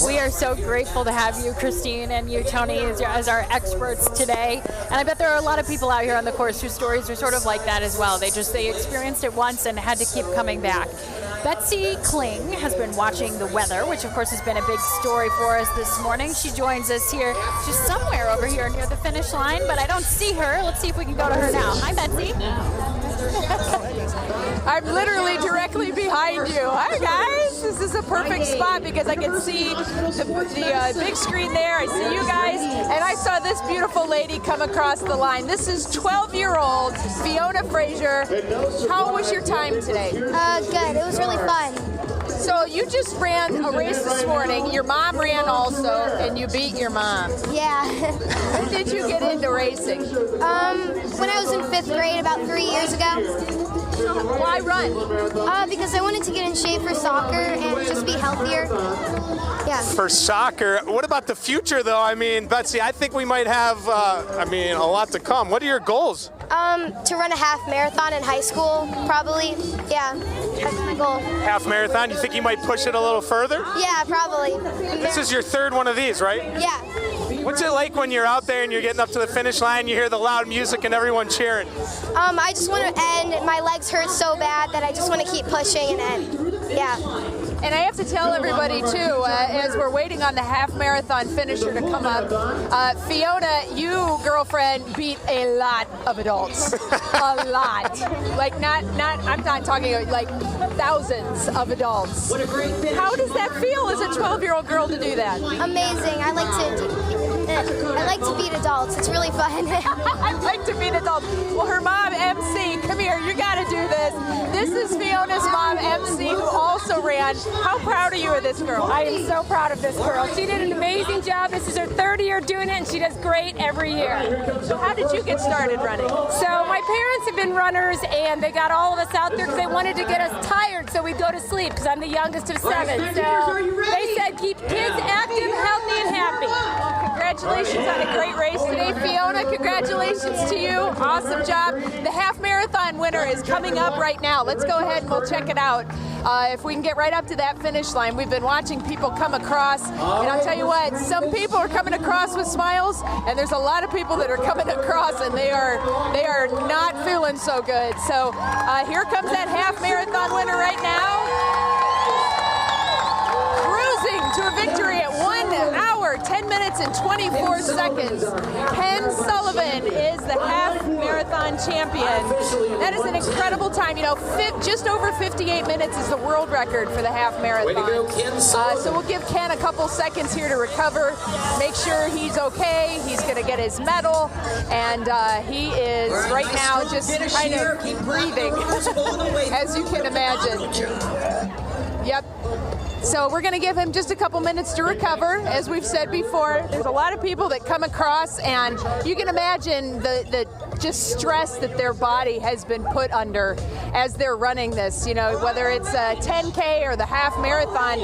We are so grateful to have you, Christine, and you, Tony, as our experts today. And I bet there are a lot of people out here on the course whose stories are sort of like that as well. They experienced it once and had to keep coming back. Betsy Kling has been watching the weather, which of course has been a big story for us this morning. She joins us here. She's somewhere over here near the finish line, but I don't see her. Let's see if we can go to her now. Hi, Betsy. I'm literally directly behind you. Hi, guys. This is a perfect spot because I can see the big screen there. I see you guys, and I saw this beautiful lady come across the line. This is 12-year-old Fiona Frazier. How was your time today? Good. It was really fun. So you just ran a race this morning. Your mom ran also, and you beat your mom. Yeah. When did you get into racing? When I was in 5th grade, about 3 years ago. Why run? Because I wanted to get in shape for soccer and just be healthier. Yeah. For soccer. What about the future, though? I mean, Betsy, I think we might have, a lot to come. What are your goals? To run a half marathon in high school, probably. Yeah, that's my goal. Half marathon? You think you might push it a little further? Yeah, probably. This is your third one of these, right? Yeah. What's it like when you're out there and you're getting up to the finish line, you hear the loud music and everyone cheering? I just want to end. My legs hurt so bad that I just want to keep pushing and end. Yeah. And I have to tell everybody, too, as we're waiting on the half marathon finisher to come up, Fiona, you, girlfriend, beat a lot of adults. A lot. Like, I'm not talking like thousands of adults. What a great finish. How does that feel as a 12-year-old girl to do that? Amazing. I like to beat adults. It's really fun. I like to beat adults. Well, her mom, MC, come here. You got to do this. This is Fiona's mom, MC, who also also ran. How proud are you of this girl? I am so proud of this girl. She did an amazing job. This is her third year doing it, and she does great every year. So how did you get started running? So my parents have been runners, and they got all of us out there because they wanted to get us tired so we'd go to sleep, because I'm the youngest of 7. So they said keep kids active, healthy, and happy. Congratulations on a great race today, Fiona. Congratulations to you. Awesome job. The half marathon winner is coming up right now. Let's go ahead and we'll check it out. If we can get right up to that finish line. We've been watching people come across, and I'll tell you what, some people are coming across with smiles, and there's a lot of people that are coming across and they are not feeling so good. So here comes that half marathon winner right now. Cruising to a victory at 1 hour, 10 minutes, and 24 seconds. Ken Sullivan is the half marathon champion. That is an incredible time. You know, just over 58 minutes is the world record for the half marathon. So we'll give Ken a couple seconds here to recover, make sure he's okay. He's going to get his medal, and he is right now just kind of breathing, as you can imagine. Yep. So we're going to give him just a couple minutes to recover. As we've said before, there's a lot of people that come across, and you can imagine the just stress that their body has been put under as they're running this. You know, whether it's a 10K or the half marathon,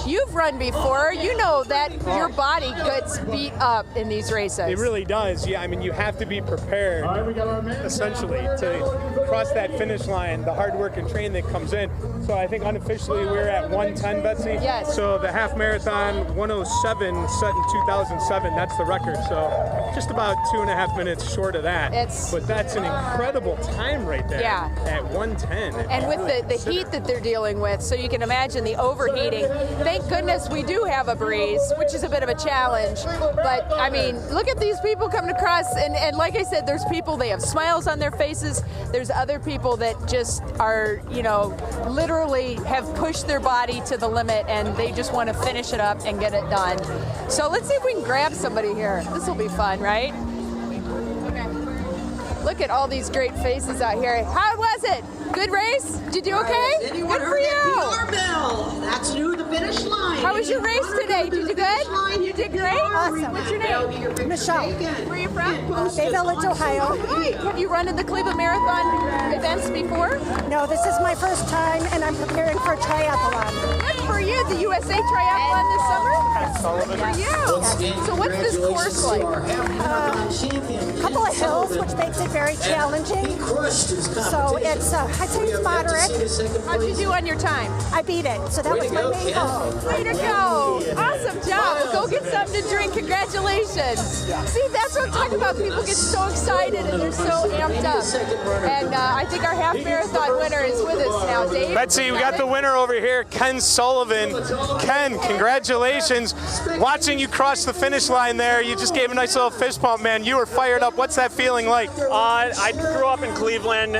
you've run before. You know that your body gets beat up in these races. It really does. Yeah, I mean, you have to be prepared, essentially, to cross that finish line, the hard work and training that comes in. So I think unofficially we're at 110, Betsy. Yes. So the half marathon 107 set in 2007. That's the record. So just about 2.5 minutes short of that. But that's an incredible time right there. Yeah. At 110. And with the heat that they're dealing with, so you can imagine the overheating. Thank goodness we do have a breeze, which is a bit of a challenge. But I mean, look at these people coming across, and like I said, there's people, they have smiles on their faces. There's other people that just are, you know, literally have pushed their body to the limit, and they just want to finish it up and get it done. So let's see if we can grab somebody here. This will be fun, right? Okay. Look at all these great faces out here. How was it? Good race? Did you do okay? Good for you. That's new to the finish line. How was your race today? Did you good? You did great? Awesome. What's your name? Michelle. Where are you from? Bay Village, Ohio. Hi. Have you run in the Cleveland Marathon events before? No, this is my first time, and I'm preparing for a triathlon. Good for you. The USA Triathlon this summer? Good for you. So what's this course like? A couple of hills, which makes it very challenging. So it's, I'd say it's moderate. How'd you do on your time? I beat it, so that was my main goal. Way to go. Awesome job. Well, go get something to drink. Congratulations. See, that's what I'm talking about. People get so excited and they're so amped up. And I think our half marathon winner is with us now. Dave? Betsy, we got the winner over here, Ken Sullivan. Ken, congratulations. Watching you cross the finish line there, you just gave a nice little fist pump, man. You were fired up. What's that feeling like? I grew up in Cleveland,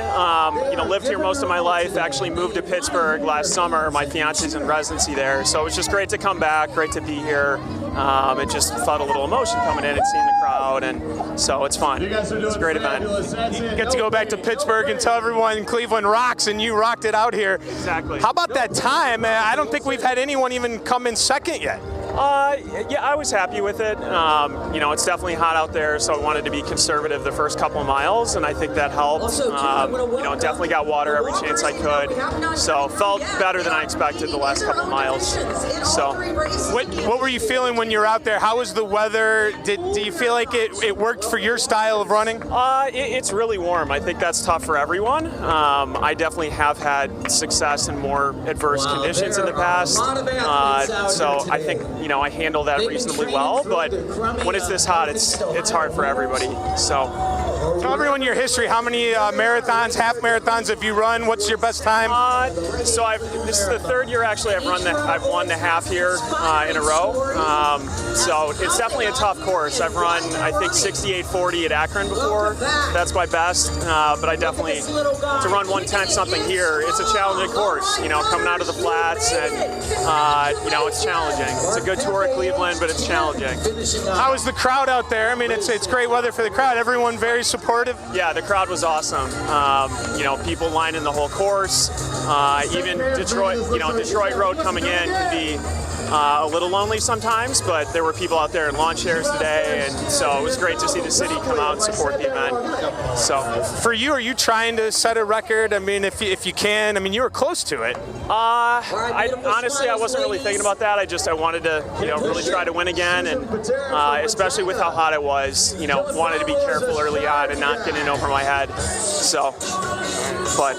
lived here most of my life, actually moved to Pittsburgh last summer. My fiance's in residency there, so it was just great to come back, great to be here. It just felt a little emotion coming in and seeing the crowd, and so it's fun. It's a great event. You get to go back to Pittsburgh and tell everyone Cleveland rocks, and you rocked it out here. Exactly. How about that time? I don't think we've had anyone even come in second yet. Yeah, I was happy with it. It's definitely hot out there, so I wanted to be conservative the first couple of miles, and I think that helped. Definitely got water every chance I could, so felt better than I expected the last couple of miles. So, what were you feeling when you were out there? How was the weather? Do you feel like it worked for your style of running? It's really warm. I think that's tough for everyone. I definitely have had success in more adverse conditions in the past, so I think I handle that reasonably well, but when it's this hot, it's hard for everybody. So, tell everyone your history. How many marathons, half marathons have you run? What's your best time? This is the third year actually I've won the half here in a row. So it's definitely a tough course. I've run I think 68:40 at Akron before. That's my best, but I definitely to run 110 something here. It's a challenging course. Coming out of the flats, and it's challenging. It's a good tour at Cleveland, but it's challenging. How is the crowd out there? I mean, it's great weather for the crowd. Everyone very supportive? Yeah, the crowd was awesome. You know, people lining the whole course. Even Detroit, you know, Detroit Road coming in can be a little lonely sometimes, but there were people out there in lawn chairs today, and so it was great to see the city come out and support the event. So, for you, are you trying to set a record? I mean, if you can, I mean, you were close to it. Honestly, I wasn't really thinking about that. I wanted to, you know, really try to win again, and especially with how hot it was, you know, wanted to be careful early on and not get in over my head. So, but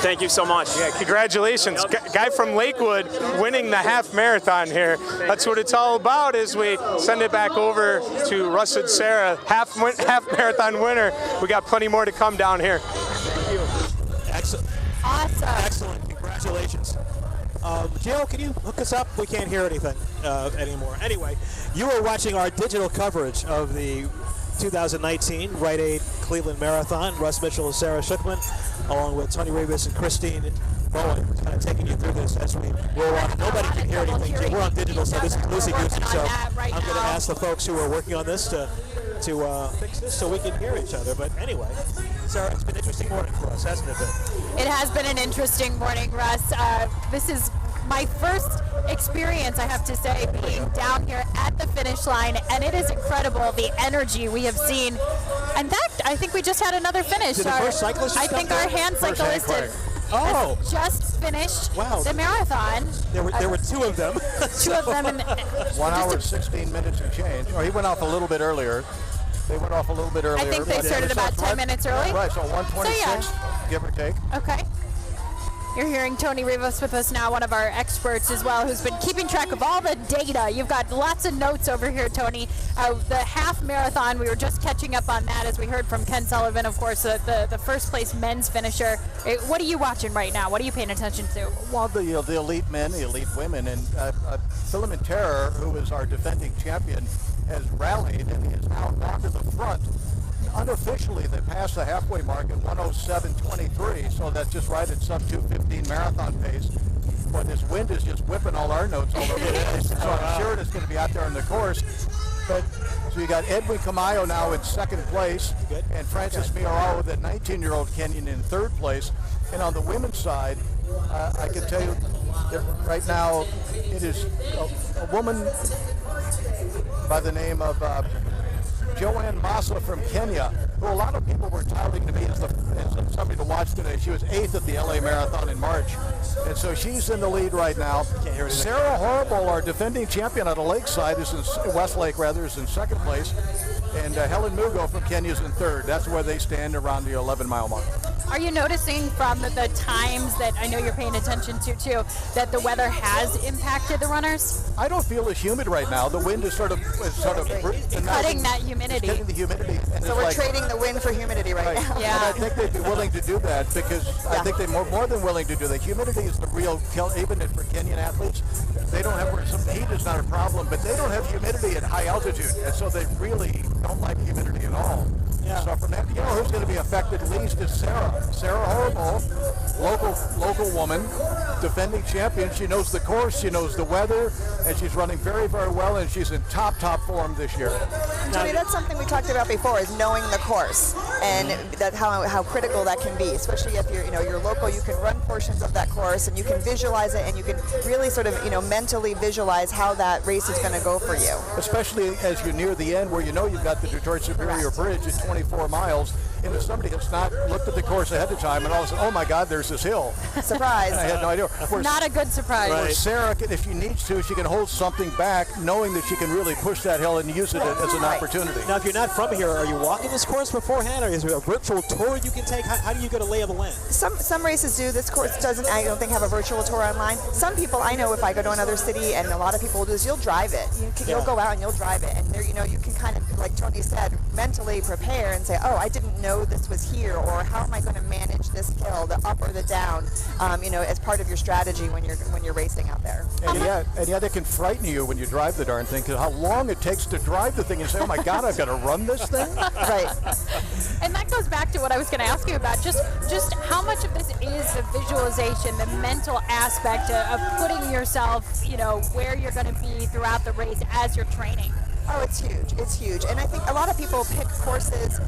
thank you so much. Yeah, congratulations, guy from Lakewood winning the half marathon here. That's what it's all about. As we send it back over to Russ and Sarah, half marathon winner. We got plenty more to come down here. Thank you. Excellent. Awesome. Excellent. Congratulations. Jill, can you hook us up? We can't hear anything anymore. Anyway, you are watching our digital coverage of the 2019 Rite Aid Cleveland Marathon. Russ Mitchell and Sarah Schuckman, along with Tony Rivas and Christine Bowen, kind of taking you through this as we roll on. Nobody can hear anything. Jill, we're on digital, so this is loosey-goosey. So I'm going to ask the folks who are working on this to fix this so we can hear each other. But anyway, Sarah, it's been an interesting morning for us, hasn't it been? It has been an interesting morning, Russ. This is my first experience, I have to say, being down here at the finish line, and it is incredible, the energy we have seen. In fact, I think we just had another finish. Did the first cyclist I think our hand cyclist has just finished the marathon. There were two of them. Two of them. 1 hour, 16 minutes and change. Oh, he went off a little bit earlier. They went off a little bit earlier. I think they started about 10 minutes early. Right, so 1:26, give or take. Okay. You're hearing Tony Rivas with us now, one of our experts as well, who's been keeping track of all the data. You've got lots of notes over here, Tony. The half marathon, we were just catching up on that as we heard from Ken Sullivan, of course, the first place men's finisher. What are you watching right now? What are you paying attention to? Well, the elite men, the elite women, and Filament Terror, who is our defending champion, has rallied and he is now gone to the front. Unofficially, they passed the halfway mark at 1:07:23, so that's just right at sub 2:15 marathon pace. But this wind is just whipping all our notes all over the place, so I'm sure it's going to be out there on the course. But so you got Edwin Camayo now in second place, and Francis Miarao, the 19-year-old Kenyan, in third place. And on the women's side, I can tell you that right now it is a woman by the name of Joanne Massa from Kenya, who a lot of people were touting to me as somebody to watch today. She was 8th at the LA Marathon in March. And so she's in the lead right now. Sarah Horrible, our defending champion out of Lakeside, is in Westlake, is in second place. And Helen Mugo from Kenya is in third. That's where they stand around the 11-mile mark. Are you noticing from the times that I know you're paying attention to too, that the weather has impacted the runners? I don't feel as humid right now. The wind is sort of cutting that humidity. It's getting the humidity. And so we're trading the wind for humidity right now. Yeah. And I think they'd be willing to do that because I think they're more than willing to do that. Humidity is the real kill, even for Kenyan athletes. They don't have, some heat is not a problem, but they don't have humidity at high altitude, and so they really don't like humidity at all. Yeah. So from that, who's going to be affected least is Sarah. Sarah Horrible, local woman, defending champion. She knows the course, she knows the weather, and she's running very, very well, and she's in top form this year. Tony, that's something we talked about before, is knowing the course, and that how critical that can be, especially if you're local. You can run portions of that course, and you can visualize it, and you can really sort of mentally visualize how that race is going to go for you. Especially as you near the end, where you've got the Detroit Superior Bridge at 24 miles. And if somebody has not looked at the course ahead of time and all of a sudden, oh my God, there's this hill. Surprise. And I had no idea. Not a good surprise. Where Sarah, if she needs to, she can hold something back, knowing that she can really push that hill and use it as an opportunity. Now, if you're not from here, are you walking this course beforehand, or is there a virtual tour you can take? How do you get a lay of the land? Some races do. This course doesn't, I don't think, have a virtual tour online. Some people, I know if I go to another city, and a lot of people will do this, you'll drive it. You'll go out and you'll drive it. And there, you can kind of, like Tony said, mentally prepare and say, oh, I didn't know this was here, or how am I going to manage this hill, the up or the down, as part of your strategy when you're racing out there. And yet it can frighten you when you drive the darn thing, because how long it takes to drive the thing and say, oh my God, I've got to run this thing? Right. And that goes back to what I was going to ask you about, just how much of this is the visualization, the mental aspect of putting yourself, where you're going to be throughout the race as you're training. Oh, it's huge. It's huge. And I think a lot of people pick courses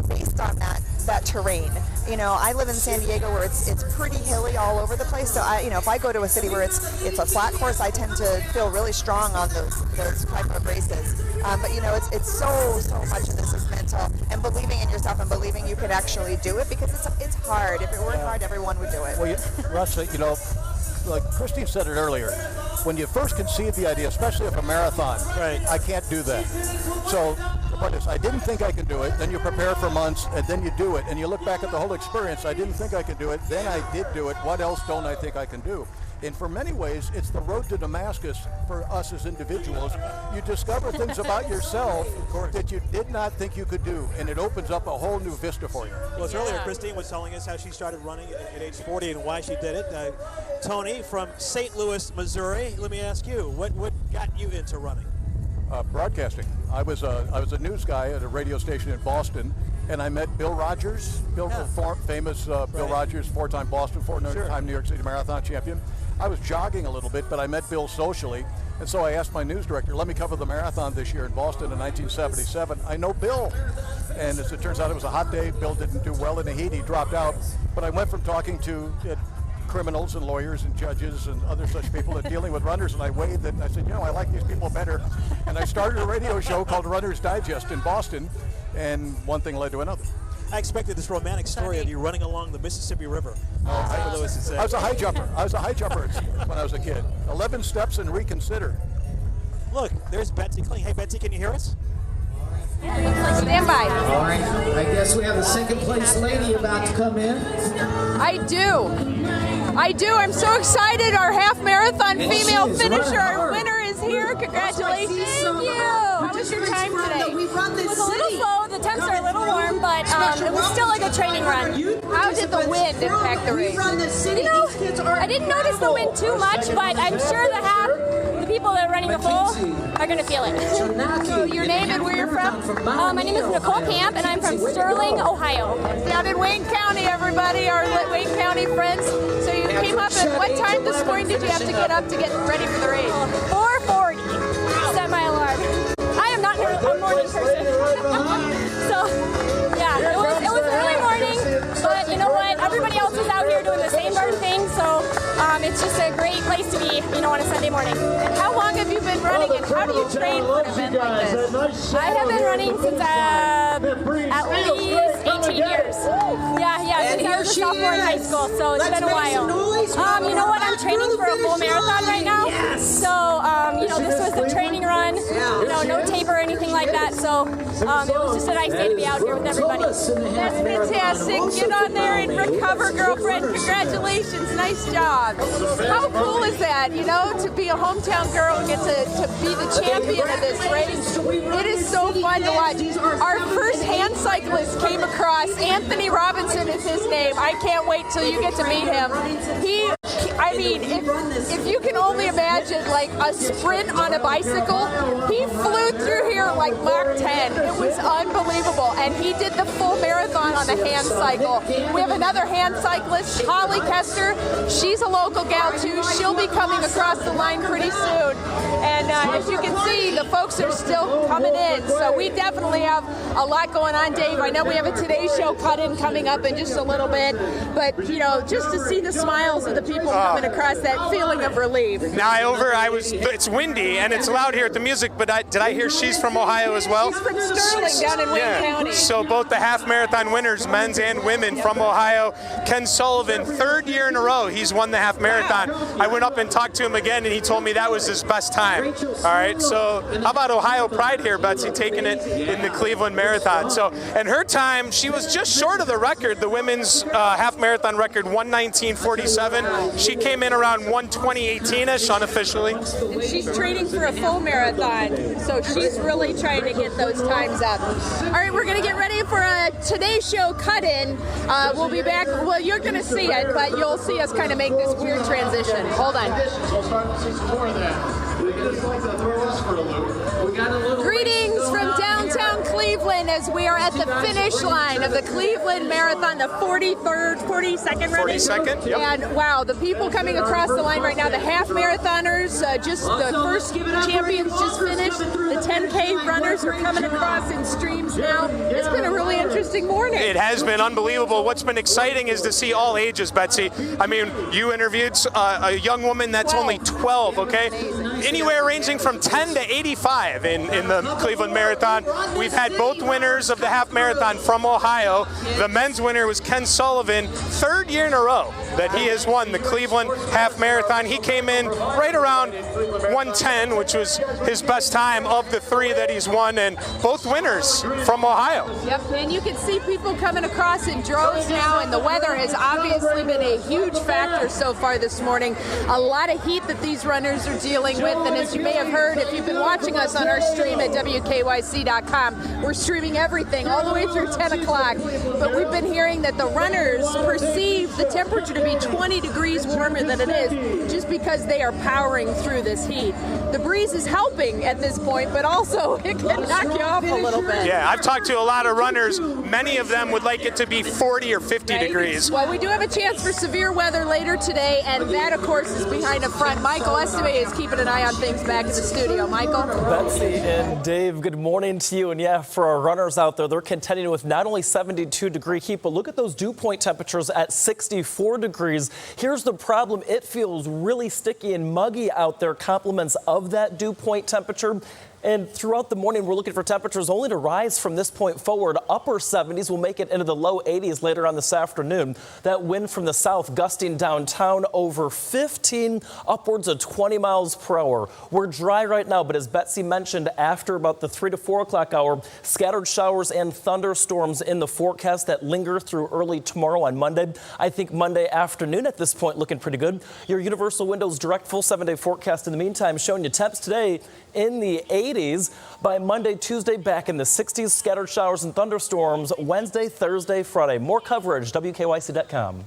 based on that terrain. You know, I live in San Diego where it's pretty hilly all over the place. So if I go to a city where it's a flat course, I tend to feel really strong on those type of races. But you know, it's so much of this is mental and believing in yourself and believing you can actually do it, because it's hard. If it weren't hard, everyone would do it. Well, Russ, you know, like Christine said it earlier, when you first conceive the idea, especially of a marathon, right, I can't do that. So I didn't think I could do it. Then you prepare for months, and then you do it, and you look back at the whole experience. I didn't think I could do it. Then I did do it. What else don't I think I can do? And for many ways, it's the road to Damascus for us as individuals. You discover things about yourself that you did not think you could do, and it opens up a whole new vista for you. Well, earlier Christine was telling us how she started running at age 40 and why she did it. Tony from St. Louis, Missouri, let me ask you, what got you into running? Broadcasting. I was a news guy at a radio station in Boston, and I met Bill Rogers, famous Bill Rogers, four-time Boston, four-time New York City Marathon champion. I was jogging a little bit, but I met Bill socially, and so I asked my news director, let me cover the marathon this year in Boston in 1977. I know Bill, and as it turns out, it was a hot day. Bill didn't do well in the heat. He dropped out, but I went from talking to criminals and lawyers and judges and other such people and dealing with runners, and I weighed it, and I said, you know, I like these people better. And I started a radio show called Runner's Digest in Boston, and one thing led to another. I expected this romantic story of you running along the Mississippi River. I was a high jumper. When I was a kid. 11 steps and reconsider. Look, there's Betsy Kling. Hey, Betsy, can you hear us? Stand by. All right, I guess we have the second place lady about to come in. I do. I'm so excited. Our half marathon female finisher, our winner is here. Congratulations. Thank you. How was your time today? It was a little slow. The temps are a little warm, but it was still a good training run. How did the wind impact the race? You know, I didn't notice the wind too much, but I'm sure the people that are running the full are going to feel it. So your name and where you're from? My name is Nicole Camp, and I'm from Sterling, Ohio. Down in Wayne County, everybody, our Wayne County friends. So you came up at what time this morning did you have to get up to get ready for the race? 4:40. Set my alarm. I am not a morning person. So, yeah, it was early morning, but you know what? Everybody else is out here doing the same darn thing, so it's just a great place to be, on a Sunday morning. And how long have you been running, and how do you train for an event like this? I have been running since at least 18 years. Yeah, since I was a sophomore in high school, so it's been a while. You know what? I'm training for a full marathon right now. So, this was the training run, no tape or anything like that, so it was just a nice day to be out here with everybody. That's fantastic. Get on there and recover, girlfriend. Congratulations. Nice job. How cool is that, to be a hometown girl and get to be the champion of this race? It is so fun to watch. Our first hand cyclist came across. Anthony Robinson is his name. I can't wait till you get to meet him. If you can only imagine like a sprint on a bicycle, he flew through here like Mach 10. It was unbelievable. And he did the full marathon on a hand cycle. We have another hand cyclist, Holly Kester. She's a local gal too. She'll be coming across the line pretty soon. And as you can see, the folks are still coming in. So we definitely have a lot going on, Dave. I know we have a Today Show cut-in coming up in just a little bit. But, just to see the smiles of the people coming across, that feeling of relief. It's windy and it's loud here at the music, but did I hear she's from Ohio as well? She's from Sterling down in Wayne County. So both the half marathon winners, men's and women from Ohio. Ken Sullivan, third year in a row, he's won the half marathon. I went up and talked to him again and he told me that was his best time. All right, so how about Ohio pride here, Betsy, taking it in the Cleveland Marathon. So, and her time, she was just short of the record, the women's half marathon record, 1:19:47. She came in around 1:20:18-ish unofficially. And she's training for a full marathon, so she's really trying to get those times up. All right, we're going to get ready for a Today Show cut-in. We'll be back. Well, you're going to see it, but you'll see us kind of make this weird transition. Hold on. Greetings from downtown Cleveland as we are at the finish line of the Cleveland Marathon, the 42nd running. 42nd, yep. And wow, the people coming across the line right now, the half marathoners, just the first champions just finished, the 10K runners are coming across in streams now. It's been a really interesting morning. It has been unbelievable. What's been exciting is to see all ages, Betsy. I mean, you interviewed a young woman that's only 12, okay? Anywhere ranging from 10 to 85 in the Cleveland Marathon. We've had both winners of the half marathon from Ohio. The men's winner was Ken Sullivan, third year in a row that he has won the Cleveland half marathon. He came in right around 1:10, which was his best time of the three that he's won, and both winners from Ohio. Yep, and you can see people coming across in droves now, and the weather has obviously been a huge factor so far this morning. A lot of heat that these runners are dealing with, and as you may have heard, if you've been watching us on our stream at WKYC.com, we're streaming everything all the way through 10 o'clock, but we've been hearing that the runners perceive the temperature to be 20 degrees warmer than it is just because they are powering through this heat. The breeze is helping at this point, but also it can knock you off a little bit. Yeah, I've talked to a lot of runners. Many of them would like it to be 40 or 50 degrees. Well, we do have a chance for severe weather later today, and that, of course, is behind the front. Michael Esteve is keeping an eye on things back in the studio. Michael? Betsy and Dave, good morning to you. And yeah, for our runners out there, they're contending with not only 72-degree heat, but look at those dew point temperatures at 64 degrees. Here's the problem. It feels really sticky and muggy out there, compliments of that dew point temperature. And throughout the morning, we're looking for temperatures only to rise from this point forward. Upper 70s will make it into the low 80s later on this afternoon. That wind from the south gusting downtown over 15, upwards of 20 miles per hour. We're dry right now, but as Betsy mentioned, after about the 3 to 4 o'clock hour, scattered showers and thunderstorms in the forecast that linger through early tomorrow on Monday. I think Monday afternoon at this point looking pretty good. Your Universal Windows Direct full 7-day forecast in the meantime showing you temps today in the 80s. By Monday, Tuesday, back in the 60s, scattered showers and thunderstorms Wednesday, Thursday, Friday. More coverage, WKYC.com.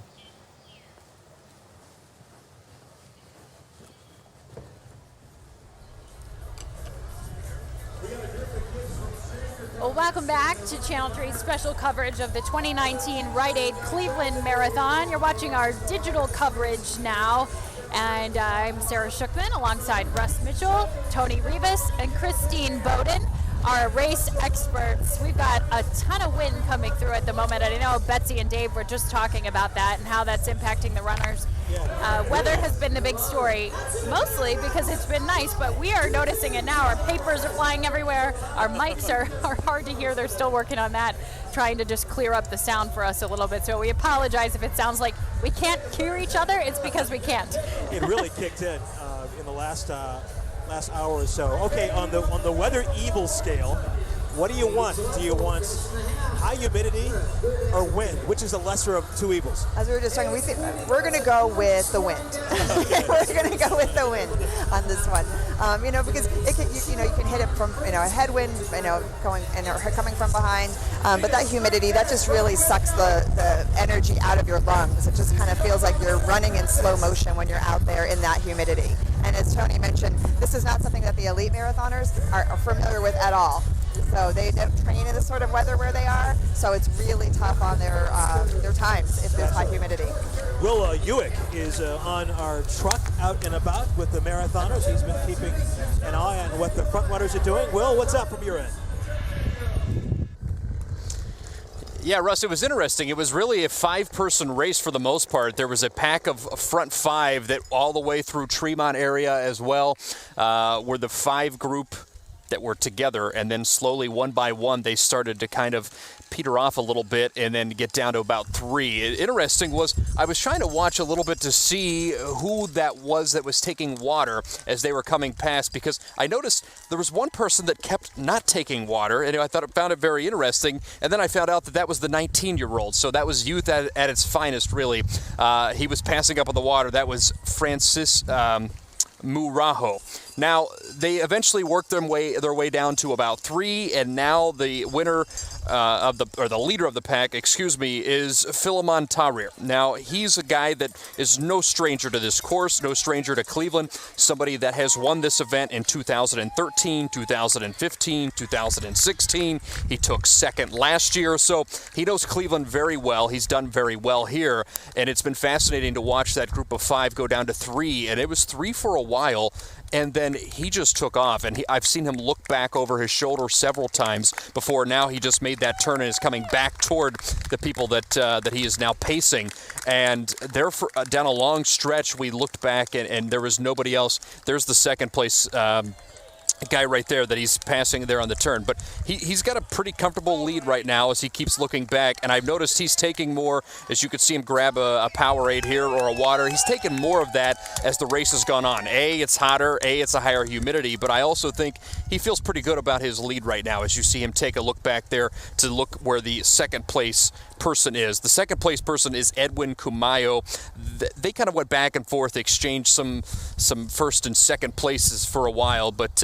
Well, welcome back to Channel 3's special coverage of the 2019 Rite Aid Cleveland Marathon. You're watching our digital coverage now. And I'm Sarah Shookman alongside Russ Mitchell, Tony Rivas, and Christine Bowden, our race experts. We've got a ton of wind coming through at the moment. And I know Betsy and Dave were just talking about that and how that's impacting the runners. Weather has been the big story, mostly because it's been nice, but we are noticing it now. Our papers are flying everywhere. Our mics are hard to hear. They're still working on that, trying to just clear up the sound for us a little bit. So we apologize if it sounds like we can't hear each other. It's because we can't. It really kicked in the last hour or so. Okay, on the weather evil scale, what do you want? Do you want high humidity or wind? Which is the lesser of two evils? As we were just talking, we're going to go with the wind. We're going to go with the wind on this one. Because it can, you can hit it from a headwind, coming from behind. But that humidity, that just really sucks the energy out of your lungs. It just kind of feels like you're running in slow motion when you're out there in that humidity. And as Tony mentioned, this is not something that the elite marathoners are familiar with at all. So they don't train in this sort of weather where they are, so it's really tough on their times if there's high humidity. Will Ewick is on our truck out and about with the marathoners. He's been keeping an eye on what the front runners are doing. Will, what's up from your end? Yeah, Russ, it was interesting. It was really a 5-person race for the most part. There was a pack of front 5 that all the way through Tremont area as well were the 5 group that were together, and then slowly one by one they started to kind of peter off a little bit and then get down to about 3. Interesting was I was trying to watch a little bit to see who that was taking water as they were coming past, because I noticed there was one person that kept not taking water, and I found it very interesting, and then I found out that was the 19-year-old, so that was youth at its finest, really. He was passing up on the water. That was Francis Murajo. Now, they eventually worked their way down to about 3, and now the winner the leader of the pack, is Philemon Tahrir. Now, he's a guy that is no stranger to this course, no stranger to Cleveland, somebody that has won this event in 2013, 2015, 2016. He took second last year, so he knows Cleveland very well. He's done very well here, and it's been fascinating to watch that group of 5 go down to 3, and it was 3 for a while. and then he just took off. And I've seen him look back over his shoulder several times before. Now he just made that turn and is coming back toward the people that he is now pacing. And there, down a long stretch, we looked back and there was nobody else. There's the second place guy right there that he's passing there on the turn. But he's got a pretty comfortable lead right now as he keeps looking back. And I've noticed he's taking more, as you could see him grab a Powerade here or a water. He's taken more of that as the race has gone on. A, it's hotter. A, it's a higher humidity. But I also think he feels pretty good about his lead right now as you see him take a look back there to look where the second place person is. The second place person is Edwin Kumayo. They kind of went back and forth, exchanged some first and second places for a while, but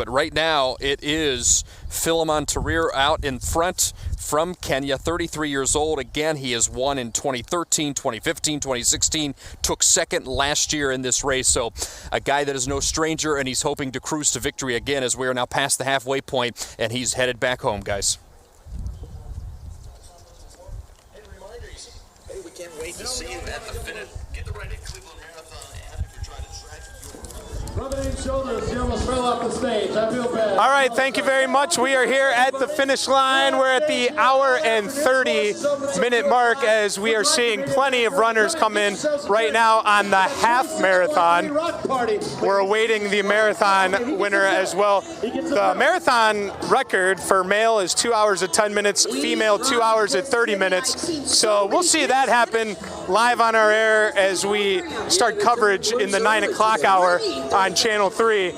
right now it is Philemon Tarir out in front from Kenya, 33 years old. Again, he has won in 2013, 2015, 2016, took second last year in this race. So a guy that is no stranger, and he's hoping to cruise to victory again as we are now past the halfway point, and he's headed back home, guys. We can't wait to see you at the finish. Get the Rite Aid Cleveland Marathon ad if you're trying to track your rubbing shoulders. You almost fell off the stage. I feel bad. All right, thank you very much. We are here at the finish line. We're at the hour and 30-minute mark as we are seeing plenty of runners come in right now on the half marathon. We're awaiting the marathon winner as well. The marathon record for male is 2 hours and 10 minutes, female 2 hours and 30 minutes. So we'll see that happen live on our air as we start coverage in the 9 o'clock hour on Channel 3.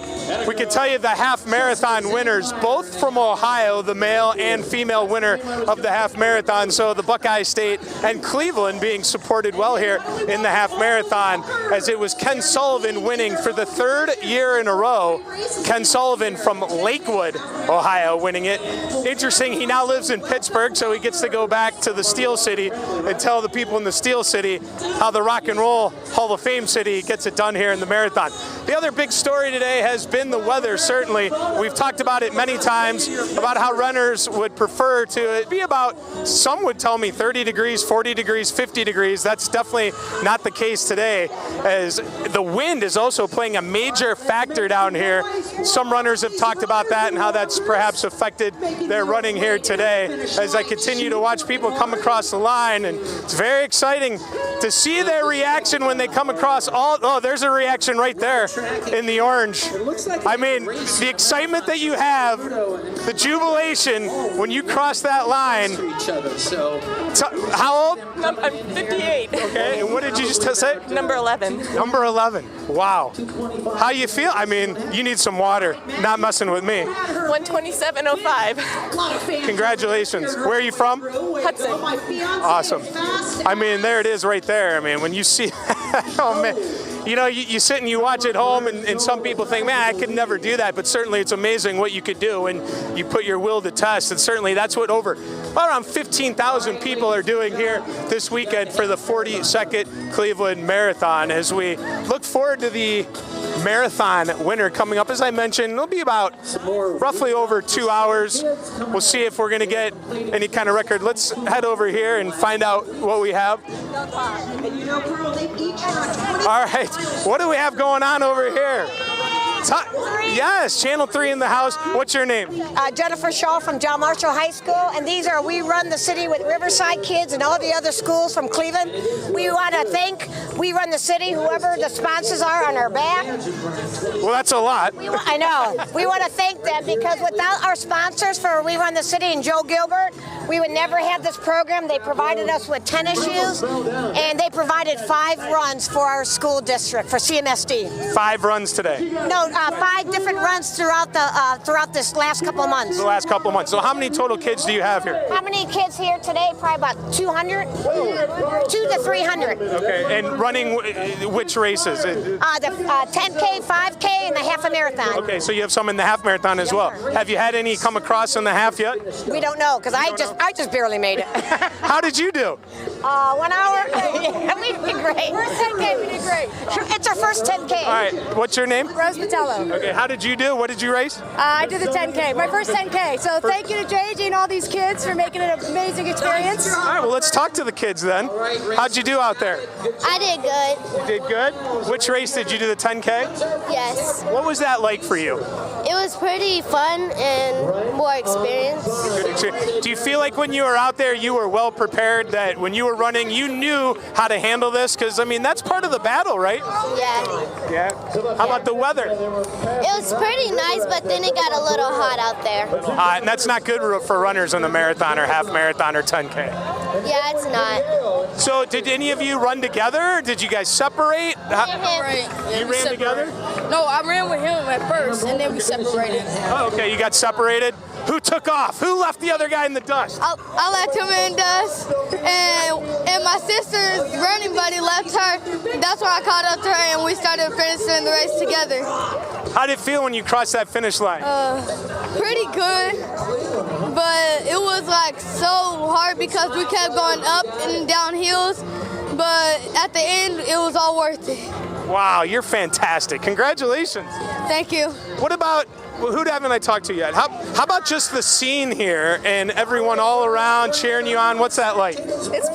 We can tell you the half marathon winners, both from Ohio, the male and female winner of the half marathon. So the Buckeye State and Cleveland being supported well here in the half marathon, as it was Ken Sullivan winning for the third year in a row. Ken Sullivan from Lakewood, Ohio, winning it. Interesting, he now lives in Pittsburgh, so he gets to go back to the Steel City and tell the people in the Steel City how the Rock and Roll Hall of Fame city gets it done here in the marathon. The other big story today has been the weather, certainly. We've talked about it many times, about how runners would prefer to it be about, some would tell me 30 degrees, 40 degrees, 50 degrees. That's definitely not the case today, as the wind is also playing a major factor down here. Some runners have talked about that and how that's perhaps affected their running here today, as I continue to watch people come across the line, and it's very exciting to see their reaction when they come across there's a reaction right there in the orange. I mean, the excitement that you have, the jubilation when you cross that line. How old? I'm 58. Okay, and what did you just say? Number 11. Number 11. Wow. How you feel? I mean, you need some water. Not messing with me. 127.05. Congratulations. Where are you from? Hudson. Awesome. I mean, there it is right there. I mean, when you see, oh man. You know, you sit and you watch at home, and some people think, man, I could never do that. But certainly it's amazing what you could do when you put your will to test. And certainly that's what around 15,000 people are doing here this weekend for the 42nd Cleveland Marathon, as we look forward to the marathon winner coming up. As I mentioned, it'll be about roughly over 2 hours. We'll see if we're going to get any kind of record. Let's head over here and find out what we have. All right, what do we have going on over here? Yes, Channel 3 in the house. What's your name? Jennifer Shaw from John Marshall High School, and we run the city with Riverside kids and all the other schools from Cleveland. We want to thank We Run the City, whoever the sponsors are on our back. Well, that's a lot. I know. We want to thank them, because without our sponsors for We Run the City and Joe Gilbert, we would never have this program. They provided us with tennis shoes, and they provided 5 runs for our school district, for CMSD. 5 runs today? No, 5 different runs throughout this last couple of months. The last couple of months. So how many total kids do you have here? How many kids here today? Probably about 200, 200 to 300. Okay, and running which races? The 10K, 5K, and the half a marathon. Okay, so you have some in the half marathon as well. Have you had any come across in the half yet? We don't know, because I just barely made it. How did you do? 1 hour? Yeah, we did great. First 10K, we did great. It's our first 10K. All right, what's your name? Rose Patello. Okay, how did you do? What did you race? I did the 10K, my first 10K. So thank you to JJ and all these kids for making it an amazing experience. All right, well, let's talk to the kids then. How'd you do out there? I did good. You did good? Which race did you do, the 10K? Yes. What was that like for you? It was pretty fun and more experience. Good experience. Do you feel like when you were out there, you were well prepared, that when you were running, you knew how to handle this? Because, I mean, that's part of the battle, right? Yeah. Yeah. How about the weather? It was pretty nice, but then it got a little hot out there. And that's not good for runners on the marathon or half marathon or 10K. Yeah, it's not. So did any of you run together? Did you guys separate? You ran together? No, I ran with him at first, and then we separated. Oh, okay, you got separated. Who took off? Who left the other guy in the dust? I left him in dust, and my sister's running buddy left her. That's why I caught up to her, and we started finishing the race together. How did it feel when you crossed that finish line? Pretty good, but it was like so hard because we kept going up and down hills, but at the end, it was all worth it. Wow, you're fantastic. Congratulations. Thank you. What about, who haven't I talked to yet? How about just the scene here and everyone all around cheering you on? What's that like? It's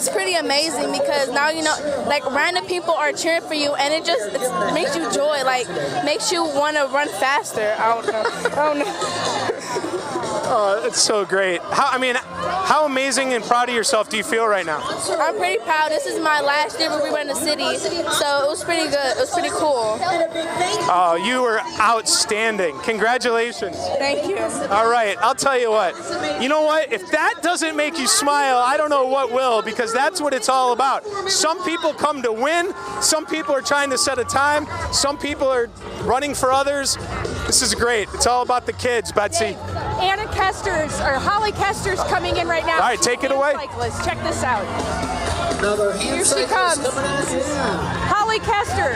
pretty amazing because now, you know, like random people are cheering for you, and it makes you joy, like makes you want to run faster. I don't know. Oh, it's so great. How amazing and proud of yourself do you feel right now? I'm pretty proud. This is my last year where we were in the city, so it was pretty good. It was pretty cool. Oh, you were outstanding. Congratulations. Thank you. All right, I'll tell you what. You know what? If that doesn't make you smile, I don't know what will, because that's what it's all about. Some people come to win. Some people are trying to set a time. Some people are running for others. This is great. It's all about the kids, Betsy. Anna Kester's, or Holly Kester's coming in right now. All right, take it away. Cyclist. Check this out. Here she comes. Holly Kester.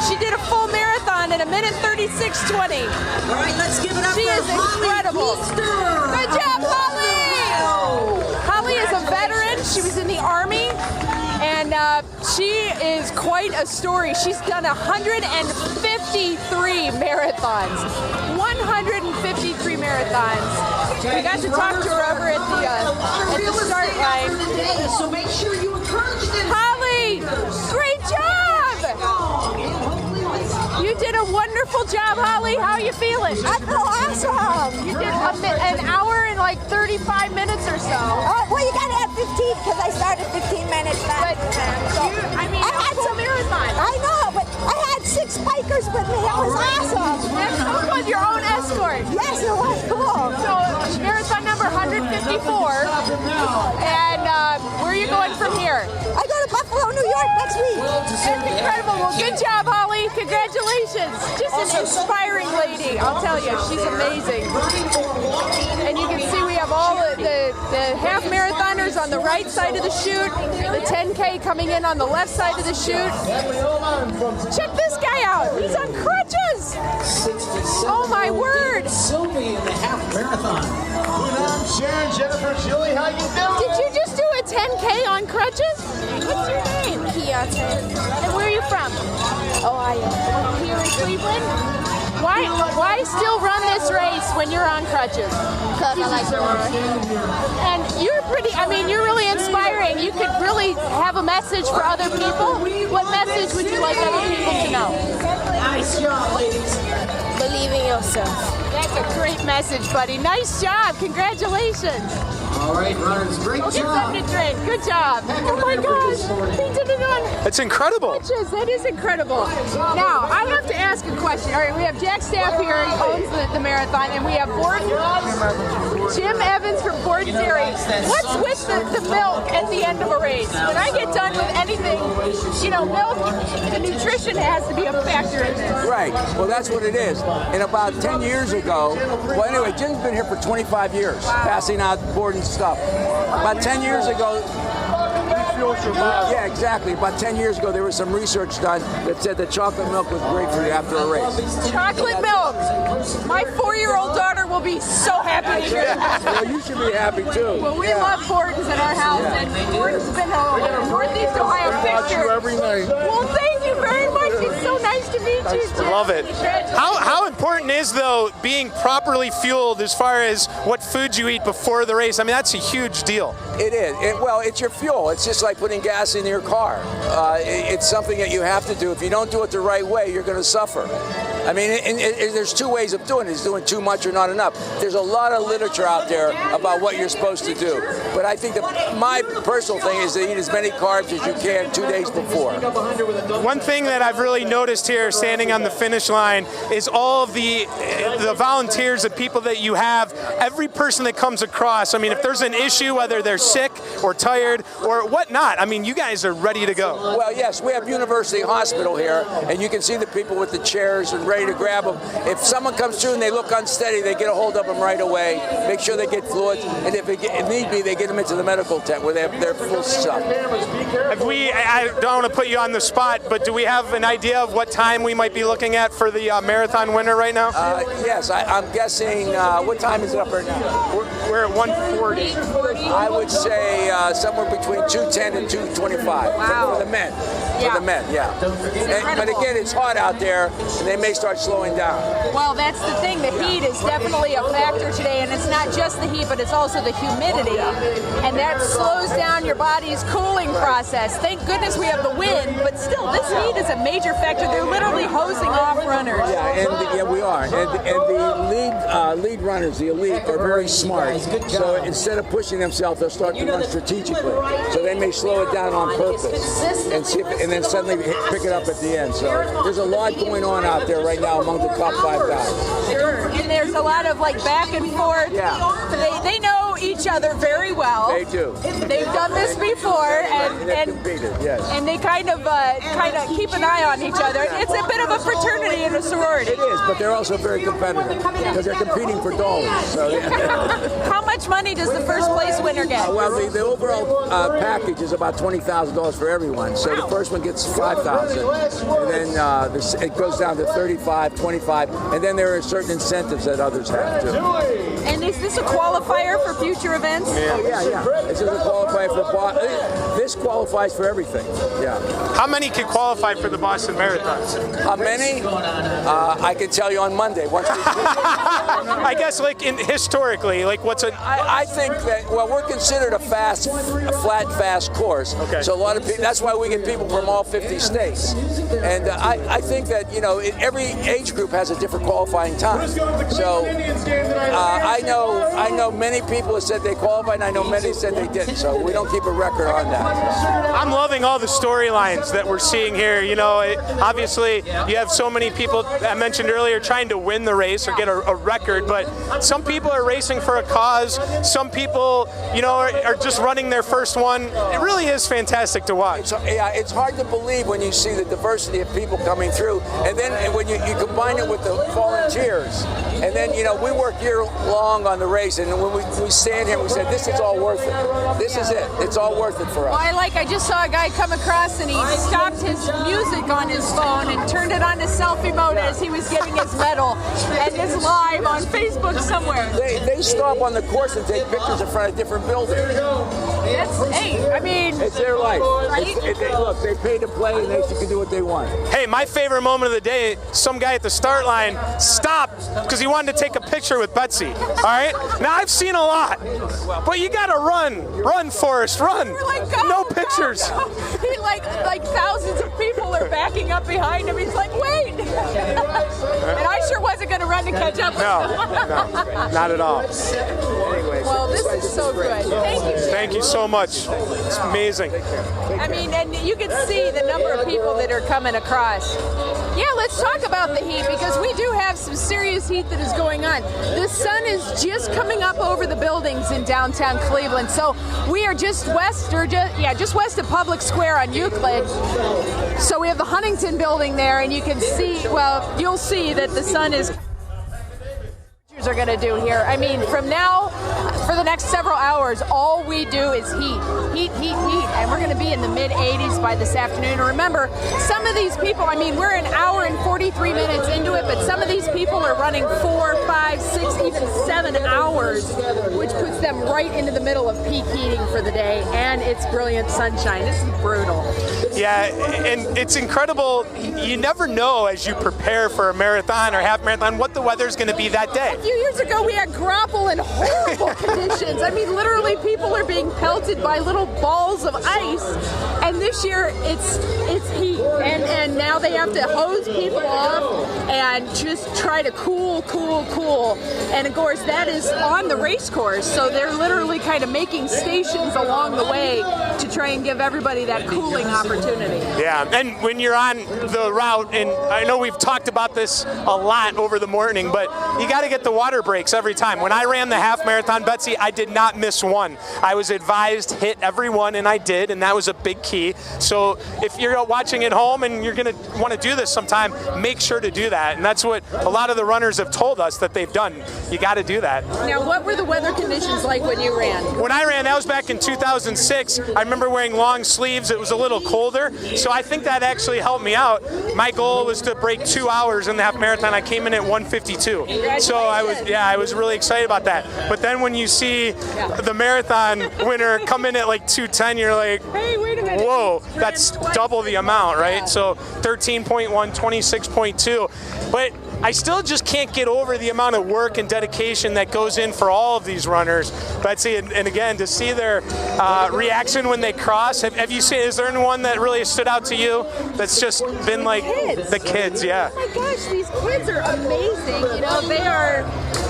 She did a full marathon in 1:36:20. All right, let's give it up She for is incredible. Good job, Holly! Holly is a veteran. She was in the Army, and she is quite a story. She's done 153 marathons. 153 marathons. We got to talk to her over at the start line. So make sure you encourage them. Holly, great job! You did a wonderful job, Holly. How are you feeling? I feel awesome. You did an hour and like 35 minutes or so. Oh, well, you got to add 15 because I started 15 minutes back. I had some marathon. I know, but I had 6 bikers with me. It was awesome. That's so fun. Your own escort. Yes, it was cool. So marathon number 154. And where are you going from here? I go to Buffalo, New York next week. That's incredible. Well, good job, Holly. Congratulations. Just an inspiring lady. I'll tell you, she's amazing. And you can see we have all the half marathoners on the right side of the chute, the 10K coming in on the left side of the chute. Check this guy out. He's on crutches. Oh my word. Sylvie in the half marathon. Sharon, Jennifer, Julie, how you doing? Did you just do a 10K on crutches? What's your name? Keontae. And where are you from? Ohio. Here in Cleveland? Why still run this race when you're on crutches? Because I like to run. And you're really inspiring. You could really have a message for other people. What message would you like other people to know? Nice job, ladies. Believe in yourself. That's a great message, buddy. Nice job. Congratulations. All right, runners, great We'll get job. something to drink. Good job. Oh my gosh. He did it on. It's incredible. That is incredible. Now, I have to ask a question. All right, we have Jack Staff here. He owns the marathon. And we have Jim Evans from Borden Dairy. What's with the milk at the end of a race? When I get done with anything, milk, the nutrition has to be a factor in this. Right. Well, that's what it is. And about 10 years ago, well, anyway, Jim's been here for 25 years, passing out Borden stuff. About 10 years ago, yeah, exactly. About 10 years ago, there was some research done that said that chocolate milk was great for you after a race. Chocolate milk. My 4-year-old daughter will be so happy to hear that. Well, you should be happy too. Well, we love Borden's in our house, and Borden's been a Northeast Ohio fixture. Every night. Well, thank you very much. It's so nice to meet you, Jim. Love it. How important is, though, being properly fueled as far as what food you eat before the race? I mean, that's a huge deal. It is. Well, it's your fuel. It's just like putting gas in your car. It's something that you have to do. If you don't do it the right way, you're going to suffer. I mean, there's two ways of doing it. It's doing too much or not enough. There's a lot of literature out there about what you're supposed to do. But I think that my personal thing is to eat as many carbs as you can 2 days before. One thing that I've really noticed here standing on the finish line is all of the volunteers, the people that you have, every person that comes across. I mean, if there's an issue, whether they're sick or tired or whatnot, I mean, you guys are ready to go. Well, yes, we have University Hospital here, and you can see the people with the chairs and ready to grab them. If someone comes through and they look unsteady, they get a hold of them right away, make sure they get fluids, and if need be, they get them into the medical tent where they have their full stuff. I don't want to put you on the spot, but do we have an idea of what time we might be looking at for the marathon winner right now? Yes, I'm guessing, what time is it up right now? We're at 1:40. I would say somewhere between 2:10 and 2:25 for the men. For the men, yeah. But again, it's hot out there, and they may start slowing down. Well, that's the thing. The heat is definitely a factor today, and it's not just the heat, but it's also the humidity, and that slows down your body's cooling process. Thank goodness we have the wind, but still, this heat is a major factor. They're literally hosing off runners. Yeah, we are. And the lead runners, the elite, are very smart. So instead of pushing themselves, they'll start to run strategically. So they may slow it down on purpose and then suddenly pick it up at the end. So there's a lot going on out there right now among the top 5 guys. Sure. And there's a lot of back and forth. Yeah. They know each other very well. They do. They've done this before, and they kind of keep an eye on each other. It's a bit of a fraternity and a sorority. It is, but they're also very competitive because they're competing for dollars. So, How much money does the first place winner get? Well, the overall package is about $20,000 for everyone. So the first one gets $5,000, and then it goes down to $35,000, $25,000, and then there are certain incentives that others have too. And is this a qualifier for future events? Oh yeah. This is a qualifier for this qualifies for everything. Yeah. How many can qualify for the Boston Marathon? How many? I can tell you on Monday. I guess historically, what's a? I think that we're considered a flat, fast course. Okay. So a lot of people. That's why we get people from all 50 states. And I think that every age group has a different qualifying time. So I know many people have said they qualified, and I know many said they didn't. So we don't keep a record on that. I'm loving all the storylines that we're seeing here. Obviously you have so many people I mentioned earlier trying to win the race or get a record, but some people are racing for a cause. Some people, are just running their first one. It really is fantastic to watch. It's hard to believe when you see the diversity of people coming through, and then when you combine it with the volunteers, and then we work year long on the race, and when we stand here, we said this is all worth it. This is it. It's all worth it for us. Well, I just saw a guy come across and he stopped his music on his phone and turned it on to selfie mode as he was getting his medal, and is live on Facebook somewhere. They stop on the course and take pictures in front of different buildings. It's their life. Look, they pay to play, and they can do what they want. Hey, my favorite moment of the day, some guy at the start line stopped because he wanted to take a picture with Betsy. All right? Now, I've seen a lot, but you got to run. Run, Forrest, run. No pictures. He like thousands of people are backing up behind him. He's like, wait. And I sure wasn't going to run to catch up with No, not at all. Well, this is so good. Thank you. Thank you so much. It's amazing. And you can see the number of people that are coming across. Yeah, let's talk about the heat, because we do have some serious heat that is going on. The sun is just coming up over the buildings in downtown Cleveland. So we are just west of Public Square on Euclid. So we have the Huntington building there, and you can see, you'll see that the sun is runners are going to do here. I mean, from now for the next several hours, all we do is heat, and we're going to be in the mid-80s by this afternoon. And remember, some of these people, I mean, we're an hour and 43 minutes into it, but some of these people are running 4, 5, 6, even 7 hours, which puts them right into the middle of peak heating for the day, and it's brilliant sunshine. This is brutal. Yeah, and it's incredible. You never know as you prepare for a marathon or half marathon what the weather's going to be that day. A few years ago, we had grapple in horrible conditions. I mean, literally, people are being pelted by little balls of ice, and this year it's heat, and now they have to hose people off and just try to cool. And of course, that is on the race course, so they're literally kind of making stations along the way to try and give everybody that cooling opportunity. Yeah, and when you're on the route, and I know we've talked about this a lot over the morning, but you got to get the water breaks every time. When I ran the half marathon, Betsy, I did not miss one. I was advised hit every one, and I did, and that was a big key. So if you're watching at home and you're going to want to do this sometime, make sure to do that. And that's what a lot of the runners have told us that they've done. You got to do that. Now, what were the weather conditions like when you ran? When I ran, that was back in 2006. I remember wearing long sleeves. It was a little colder, so I think that actually helped me out. My goal was to break 2 hours in the half marathon. I came in at 1:52. So I was really excited about that. But then when you see the marathon winner come in at like 2:10, you're like, hey, wait a minute. Whoa, that's double the amount, right? Yeah. So 13.1, 26.2. But I still just can't get over the amount of work and dedication that goes in for all of these runners. Betsy, and again, to see their reaction when they cross. Have you seen, is there anyone that really stood out to you that's just been like the kids? Yeah. Oh my gosh, these kids are amazing. You know,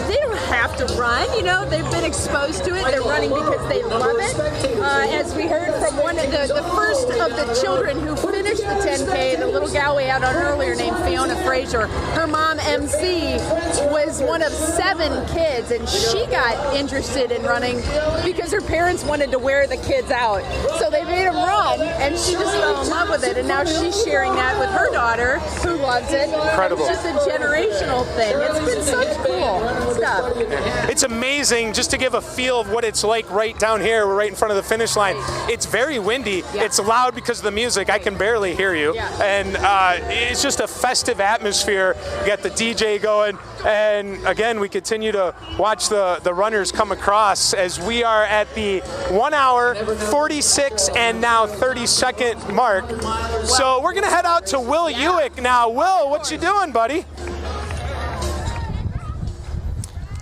they don't have to run, you know, they've been exposed to it. They're running because they love it. As we heard from one of the first of the children who finished the 10K, the little gal we had on earlier named Fiona Frazier, her mom MC was one of 7 kids, and she got interested in running because her parents wanted to wear the kids out. So they made them run, and she just fell in love with it, and now she's sharing that with her daughter, who loves it. Incredible. It's just a generational thing. It's been such cool stuff. It's amazing just to give a feel of what it's like right down here. We're right in front of the finish line. It's very windy. Yeah. It's loud because of the music. I can barely hear you. Yeah. And it's just a festive atmosphere. You got the DJ going. And again, we continue to watch the runners come across as we are at the 1 hour, 46 and now 30-second mark. So we're going to head out to Will Ewick now. Will, what you doing, buddy?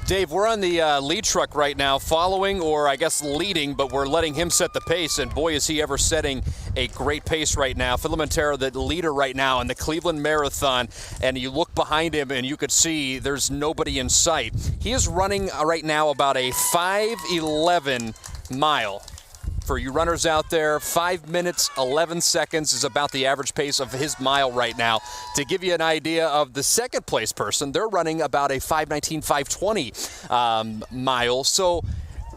Dave, we're on the lead truck right now, following, or I guess leading, but we're letting him set the pace, and boy, is he ever setting a great pace right now. Filamentera, the leader right now in the Cleveland Marathon, and you look behind him and you could see there's nobody in sight. He is running right now about a 5:11 mile. For you runners out there, 5 minutes, 11 seconds is about the average pace of his mile right now. To give you an idea of the second place person, they're running about a 5:19, 5:20 mile. So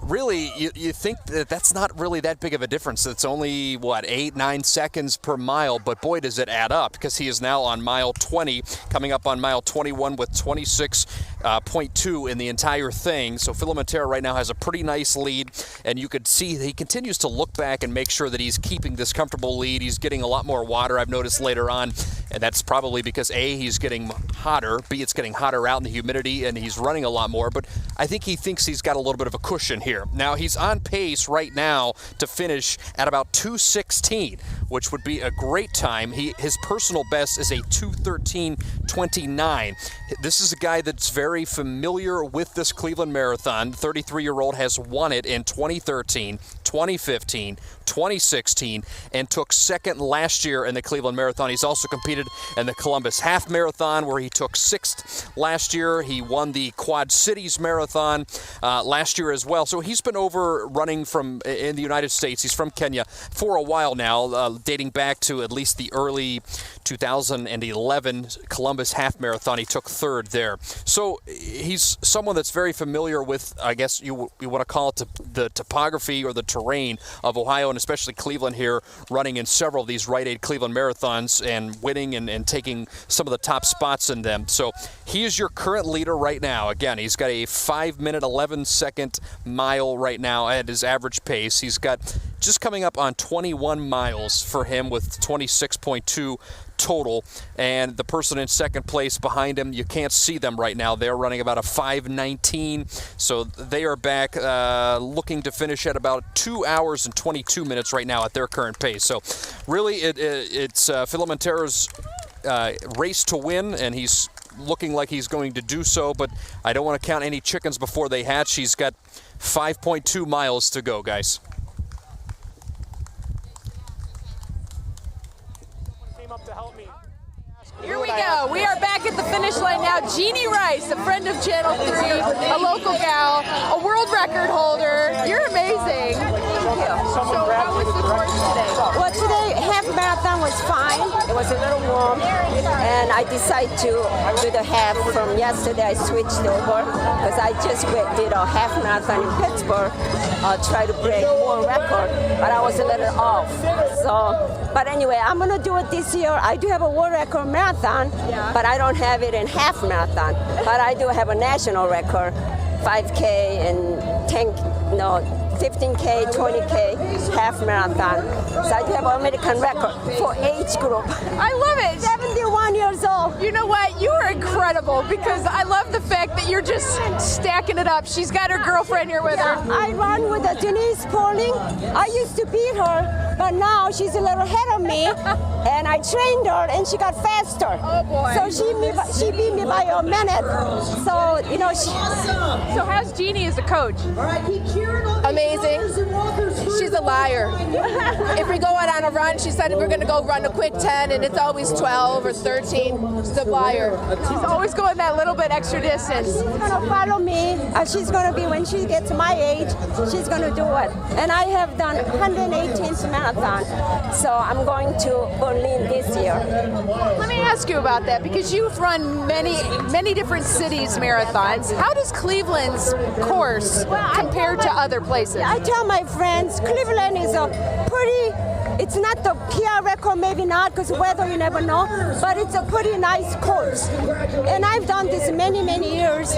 really, you think that that's not really that big of a difference. It's only, 8, 9 seconds per mile, but boy, does it add up, because he is now on mile 20, coming up on mile 21 with 26.2 in the entire thing. So Filamentera right now has a pretty nice lead, and you could see he continues to look back and make sure that he's keeping this comfortable lead. He's getting a lot more water, I've noticed later on, and that's probably because A, he's getting hotter, B, it's getting hotter out in the humidity, and he's running a lot more, but I think he thinks he's got a little bit of a cushion here. Now, he's on pace right now to finish at about 2:16, which would be a great time. His personal best is a 2:13.29. This is a guy that's very familiar with this Cleveland Marathon. 33-year-old has won it in 2013, 2015, 2016, and took second last year in the Cleveland Marathon. He's also competed in the Columbus Half Marathon, where he took 6th last year. He won the Quad Cities Marathon last year as well. So he's been over running in the United States. He's from Kenya for a while now. dating back to at least the early 2011 Columbus Half Marathon. He took third there. So he's someone that's very familiar with, I guess you want to call it the topography or the terrain of Ohio, and especially Cleveland here, running in several of these Rite Aid Cleveland Marathons and winning and taking some of the top spots in them. So he is your current leader right now. Again, he's got a 5-minute, 11-second mile right now at his average pace. He's got just coming up on 21 miles for him with 26.2 total, and the person in second place behind him, you can't see them right now. They're running about a 5:19, so they are back looking to finish at about 2 hours and 22 minutes right now at their current pace. So really it's Filamentera's race to win, and he's looking like he's going to do so, but I don't want to count any chickens before they hatch. He's got 5.2 miles to go, guys. Here we go. We are back at the finish line now. Jeannie Rice, a friend of Channel 3, a local gal, a world record holder. You're amazing. Thank you. So how was the course today? Well, today half marathon was fine. It was a little warm, and I decided to do the half. From yesterday, I switched over because I just did a half marathon in Pittsburgh, try to break world record, but I was a little off. So, but anyway, I'm gonna do it this year. I do have a world record marathon, but I don't have it in half marathon. But I do have a national record, 5K and 15K, 20K, half marathon. So I do have an American record for age group. I love it. 71 years old. You know what? You are incredible, because I love the fact that you're just stacking it up. She's got her girlfriend here with her. I run with Denise Pauling. I used to beat her, but now she's a little ahead of me, and I trained her, and she got faster. Oh boy! So she beat me by a minute. So you know. So how's Jeannie as a coach? Amazing. She's a liar. If we go out on a run, she said we're going to go run a quick 10, and it's always 12 or 13. She's a liar. She's always going that little bit extra distance. She's going to follow me. She's going to be, when she gets my age, she's going to do it. And I have done 118th marathon, so I'm going to Berlin this year. Let me ask you about that, because you've run many different cities marathons. How does Cleveland's course compare to other places? I tell my friends, Cleveland is a pretty, it's not the PR record, maybe not, because weather you never know, but it's a pretty nice course. And I've done this many years.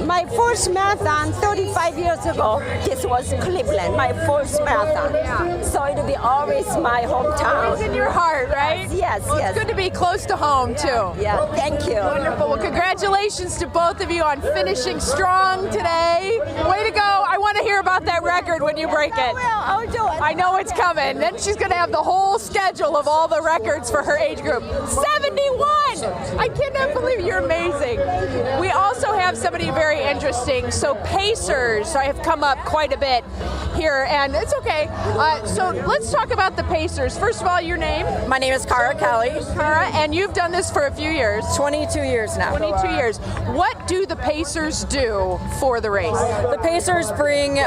My first marathon 35 years ago, this was Cleveland, my first marathon. Yeah. So it'll be always my hometown. It's in your heart, right? Yes, well, yes. It's good to be close to home, too. Yeah, thank you. Wonderful. Well, congratulations to both of you on finishing strong today. Way to go. I want to hear about that record when you break it. I'll do it. I know it's coming. Then she's going to have the whole schedule of all the records for her age group. 71! I cannot believe you're amazing. We also have somebody very interesting. So Pacers have come up quite a bit here, and it's okay. So let's talk about the Pacers. First of all, your name? My name is Cara Kelly. Cara, and you've done this for a few years. 22 years now. 22 years. What do the Pacers do for the race? The Pacers bring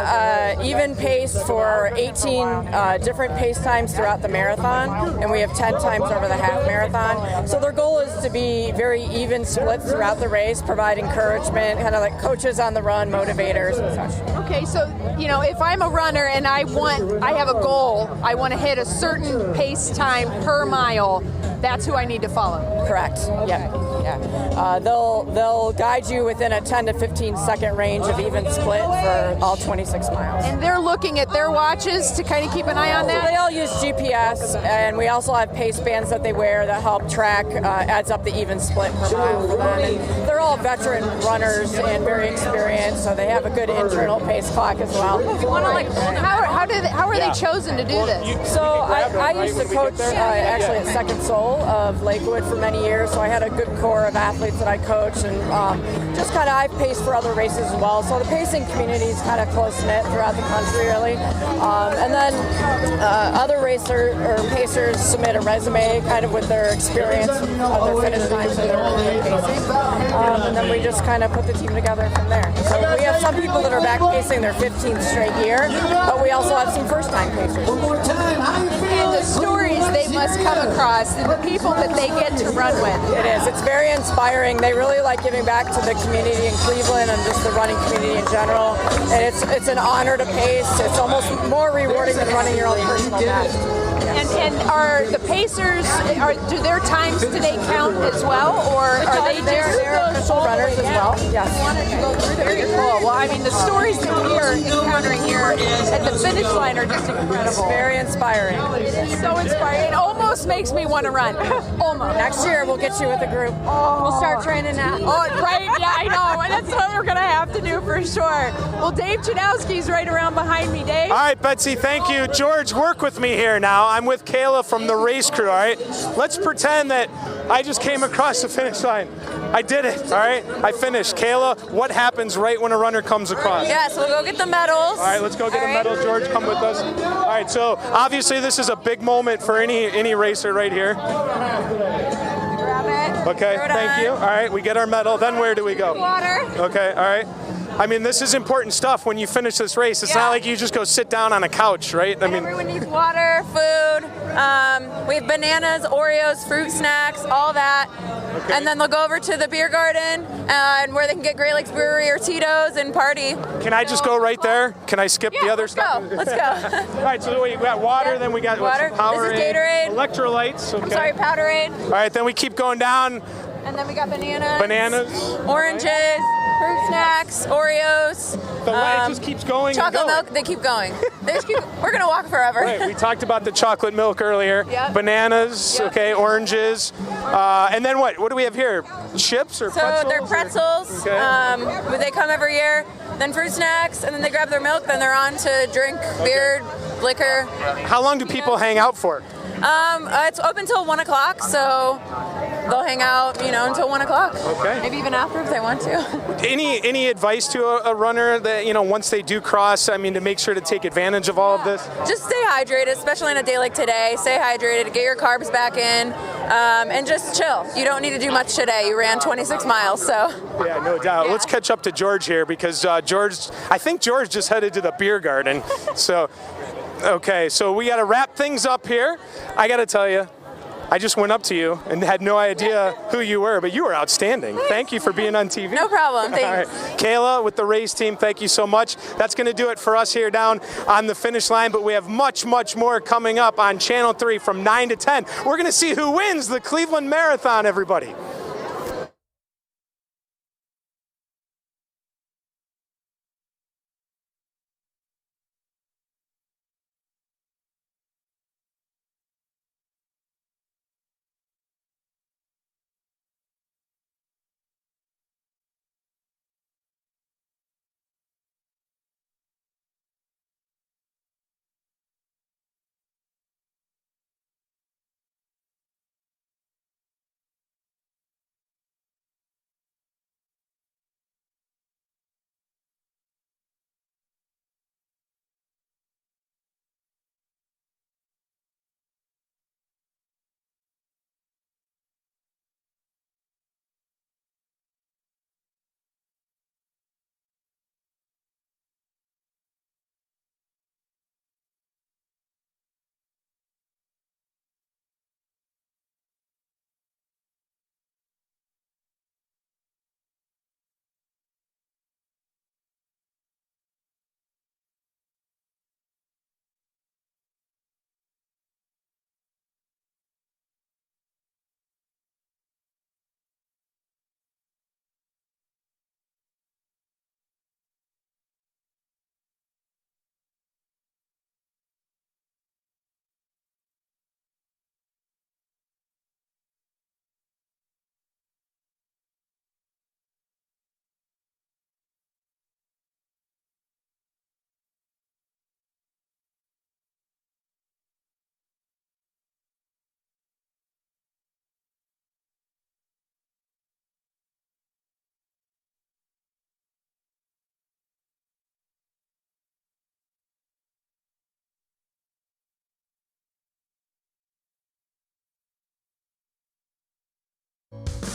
even pace for 18 different pace times throughout the marathon, and we have 10 times over the half marathon. So their goal is to be very even split throughout the race, provide encouragement, kind of like coaches on the run, motivators and such. Okay, so if I'm a runner and I have a goal, I want to hit a certain pace time per mile, that's who I need to follow. Correct. Yeah. They'll guide you within a 10 to 15 second range of even split for all 26 miles. And they're looking at their watches to kind of keep an eye on that? They all use GPS, and we also have pace bands that they wear that help track, adds up the even split per mile for them. And they're all veteran runners and very experienced, so they have a good internal pace clock as well. How are they chosen to do this? So I used to coach actually at Second Soul of Lakewood for many years, so I had a good coach core of athletes that I coach, and just kind of I've paced for other races as well. So the pacing community is kind of close-knit throughout the country, really. And then other pacers submit a resume kind of with their experience of their finish times and their pacing. And then we just kind of put the team together from there. So we have some people that are back pacing their 15th straight year, but we also have some first-time pacers. And the stories they must come across, and the people that they get to run with. It is. It's very inspiring. They really like giving back to the community in Cleveland and just the running community in general. And it's an honor to pace. It's almost more rewarding than running your own personal best. And are the pacers, do their times today count as well, or are they they're official runners as well? Yes. Very cool. Well, I mean, the stories that we are encountering here at the finish line are just incredible. It's very inspiring. It is so inspiring. It almost makes me want to run. Almost. Next year, we'll get you with a group. Oh. We'll start training now. Oh, right? Yeah, I know. And that's what we're going to have to do for sure. Well, Dave Janowski's right around behind me. Dave? All right, Betsy, thank you. George, work with me here now. I'm with Kayla from the race crew, all right? Let's pretend that I just came across the finish line. I did it, all right? I finished. Kayla, what happens right when a runner comes across? Yeah, so we'll go get the medals. All right, let's go get a medal. George, come with us. All right, so obviously this is a big moment for any racer right here. Grab it. Okay, thank you. All right, we get our medal. Then where do we go? Water. Okay, all right. I mean, this is important stuff when you finish this race. It's not like you just go sit down on a couch, right? I mean, everyone needs water, food. We have bananas, Oreos, fruit snacks, all that. Okay. And then they'll go over to the beer garden and where they can get Great Lakes Brewery or Tito's and party. Can I just go right there? Can I skip the other stuff? Let's go. All right, so we got water, then we got water. Powerade, this is Gatorade. Electrolytes. Okay. I'm sorry, Powerade. All right, then we keep going down. And then we got bananas. Bananas. Oranges. Fruit snacks, Oreos. The light just keeps going. Chocolate milk, they keep going. We're going to walk forever. Right, we talked about the chocolate milk earlier. Yep. Bananas, Yep. Okay, oranges. And then what? What do we have here? Chips or pretzels? So they're pretzels. Okay. They come every year. Then fruit snacks, and then they grab their milk. Then they're on to drink beer, liquor. How long do people hang out for? It's open till 1 o'clock, so they'll hang out, until 1 o'clock. Okay. Maybe even after if they want to. Any advice to a runner that once they do cross? I mean, to make sure to take advantage of all of this. Just stay hydrated, especially on a day like today. Stay hydrated, get your carbs back in, and just chill. You don't need to do much today. You ran 26 miles, so. Yeah, no doubt. Let's catch up to George here because I think George just headed to the beer garden. So. Okay, so we got to wrap things up here. I got to tell you, I just went up to you and had no idea who you were, but you were outstanding. Thank you for being on TV. No problem. Thanks. All right. Kayla with the race team, thank you so much. That's going to do it for us here down on the finish line, but we have much, much more coming up on Channel 3 from 9 to 10. We're going to see who wins the Cleveland Marathon, everybody.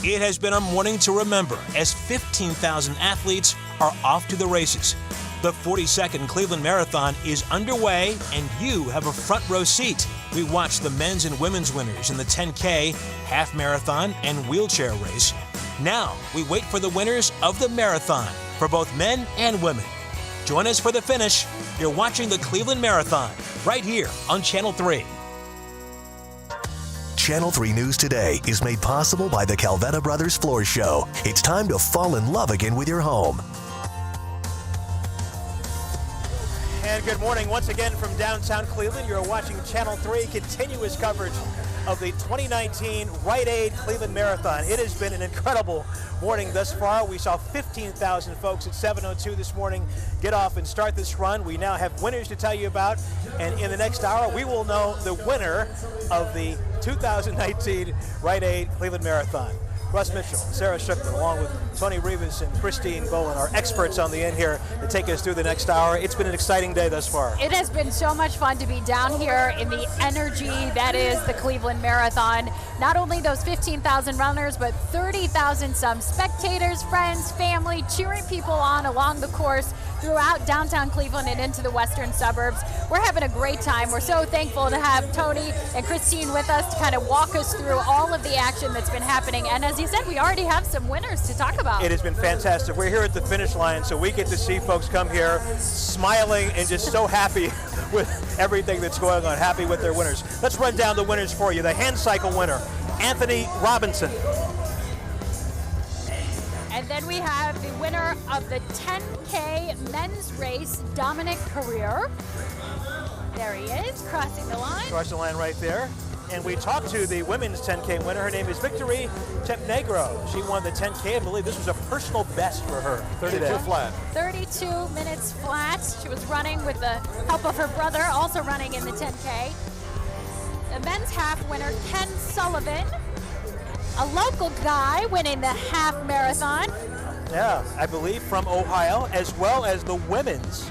It has been a morning to remember as 15,000 athletes are off to the races. The 42nd Cleveland Marathon is underway, and you have a front row seat. We watched the men's and women's winners in the 10K, half marathon, and wheelchair race. Now we wait for the winners of the marathon for both men and women. Join us for the finish. You're watching the Cleveland Marathon right here on Channel 3. Channel 3 News Today is made possible by the Calvetta Brothers Floor Show. It's time to fall in love again with your home. And good morning once again from downtown Cleveland. You're watching Channel 3, continuous coverage of the 2019 Rite Aid Cleveland Marathon. It has been an incredible morning thus far. We saw 15,000 folks at 7:02 this morning get off and start this run. We now have winners to tell you about, and in the next hour we will know the winner of the 2019 Rite Aid Cleveland Marathon. Russ Mitchell, Sarah Schuckman, along with Tony Rivas and Christine Bowen, our experts on the end here to take us through the next hour. It's been an exciting day thus far. It has been so much fun to be down here in the energy that is the Cleveland Marathon. Not only those 15,000 runners, but 30,000 some spectators, friends, family, cheering people on along the course throughout downtown Cleveland and into the western suburbs. We're having a great time. We're so thankful to have Tony and Christine with us to kind of walk us through all of the action that's been happening. And as you said, we already have some winners to talk about. It has been fantastic. We're here at the finish line, so we get to see folks come here smiling and just so happy with everything that's going on, happy with their winners. Let's run down the winners for you. The hand cycle winner, Anthony Robinson. And then we have the winner of the 10K men's race, Dominic Career. There he is, crossing the line. Crossing the line right there. And we talked to the women's 10K winner. Her name is Victory Tempnegro. She won the 10K. I believe this was a personal best for her. 32 flat. 32 minutes flat. She was running with the help of her brother, also running in the 10K. The men's half winner, Ken Sullivan. A local guy winning the half marathon. Yeah, I believe from Ohio, as well as the women's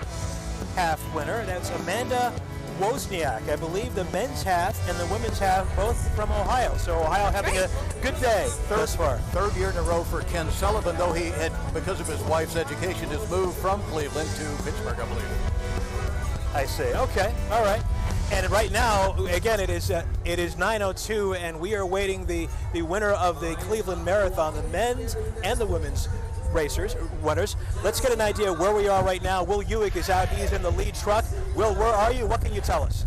half winner. That's Amanda Wozniak. I believe the men's half and the women's half both from Ohio. So Ohio having a good day thus far. Third year in a row for Ken Sullivan, though he had, because of his wife's education, has moved from Cleveland to Pittsburgh, I believe. I see. Okay. All right. And right now, again, it is 9:02, and we are awaiting the winner of the Cleveland Marathon, the men's and the women's winners. Let's get an idea where we are right now. Will Ewig is out. He's in the lead truck. Will, where are you? What can you tell us?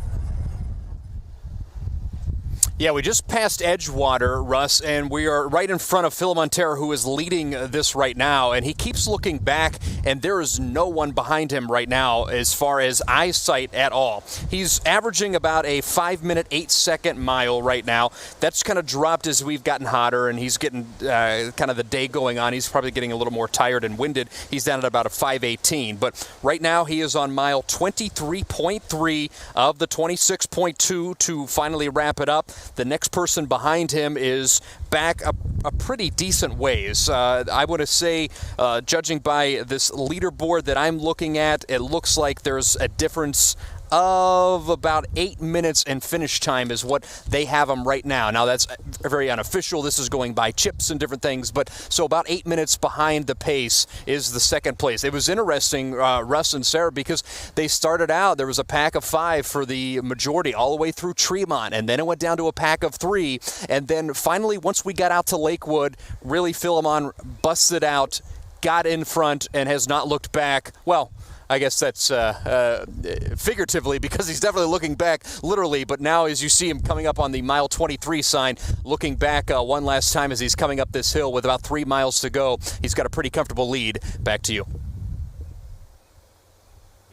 Yeah, we just passed Edgewater, Russ, and we are right in front of Phil Montero, who is leading this right now, and he keeps looking back, and there is no one behind him right now as far as eyesight at all. He's averaging about a 5-minute, 8-second mile right now. That's kind of dropped as we've gotten hotter, and he's getting kind of the day going on. He's probably getting a little more tired and winded. He's down at about a 5:18, but right now he is on mile 23.3 of the 26.2 to finally wrap it up. The next person behind him is back a pretty decent ways. I want to say, judging by this leaderboard that I'm looking at, it looks like there's a difference of about 8 minutes in finish time is what they have him right now. Now that's very unofficial. This is going by chips and different things, but so about 8 minutes behind the pace is the second place. It was interesting, Russ and Sarah, because they started out, there was a pack of 5 for the majority all the way through Tremont, and then it went down to a pack of 3, and then finally once we got out to Lakewood, really Philemon busted out, got in front, and has not looked back. Well, I guess that's figuratively, because he's definitely looking back literally, but now as you see him coming up on the mile 23 sign, looking back one last time as he's coming up this hill with about 3 miles to go. He's got a pretty comfortable lead. Back to you.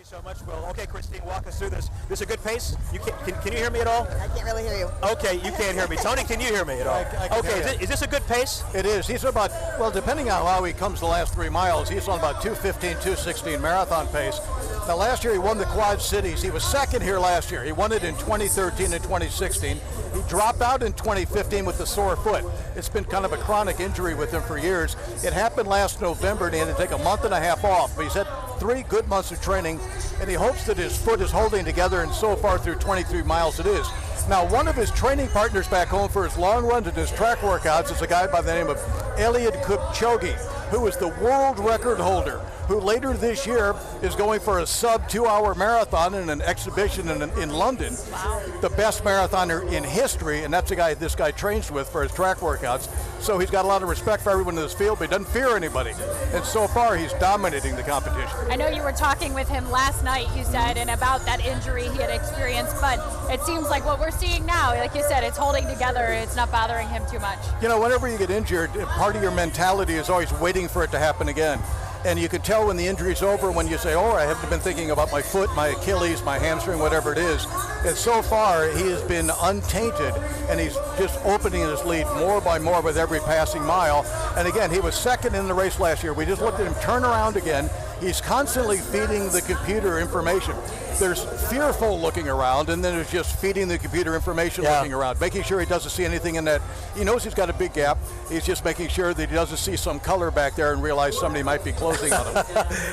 So much, Will. Okay, Christine, walk us through this. This is a good pace? Can you hear me at all? I can't really hear you. Okay, you can't hear me. Tony, can you hear me at all? I can hear you. Is this a good pace? It is. He's about, well, depending on how he comes the last 3 miles, he's on about 2:15, 2:16 marathon pace. Now, last year he won the Quad Cities. He was second here last year. He won it in 2013 and 2016. He dropped out in 2015 with a sore foot. It's been kind of a chronic injury with him for years. It happened last November, and he had to take a month and a half off. But he's had 3 good months of training, and he hopes that his foot is holding together, and so far through 23 miles it is. Now, one of his training partners back home for his long runs and his track workouts is a guy by the name of Eliud Kipchoge, who is the world record holder, who later this year is going for a sub 2-hour marathon in an exhibition in London. Wow. The best marathoner in history, and that's the guy this guy trains with for his track workouts. So he's got a lot of respect for everyone in this field, but he doesn't fear anybody. And so far, he's dominating the competition. I know you were talking with him last night, you said, and about that injury he had experienced, but it seems like what we're seeing now, like you said, it's holding together, it's not bothering him too much. You know, whenever you get injured, part of your mentality is always waiting for it to happen again. And you can tell when the injury's over when you say, oh, I haven't been thinking about my foot, my Achilles, my hamstring, whatever it is. And so far, he has been untainted, and he's just opening his lead more by more with every passing mile. And again, he was second in the race last year. We just looked at him turn around again. He's constantly feeding the computer information. There's fearful looking around, and then there's just feeding the computer information looking around, making sure he doesn't see anything in that. He knows he's got a big gap. He's just making sure that he doesn't see some color back there and realize somebody might be closing on him.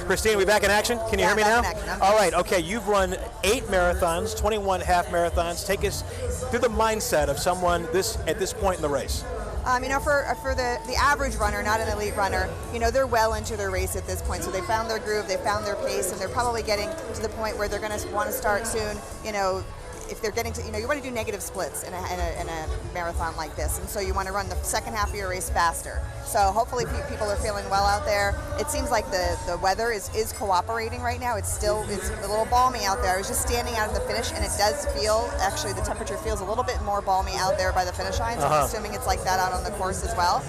Christine, we back in action? Can you hear me now? All right, okay, you've run 8 marathons, 21 half marathons. Take us through the mindset of someone at this point in the race. You know, for the average runner, not an elite runner, you know, they're well into their race at this point. So they found their groove, they found their pace, and they're probably getting to the point where they're going to want to start soon. You know, if they're getting to, you know, you want to do negative splits in a marathon like this, and so you want to run the second half of your race faster. So hopefully people are feeling well out there. It seems like the weather is cooperating right now. It's a little balmy out there. I was just standing out at the finish, and it does feel, actually the temperature feels a little bit more balmy out there by the finish line, so I'm assuming it's like that out on the course as well.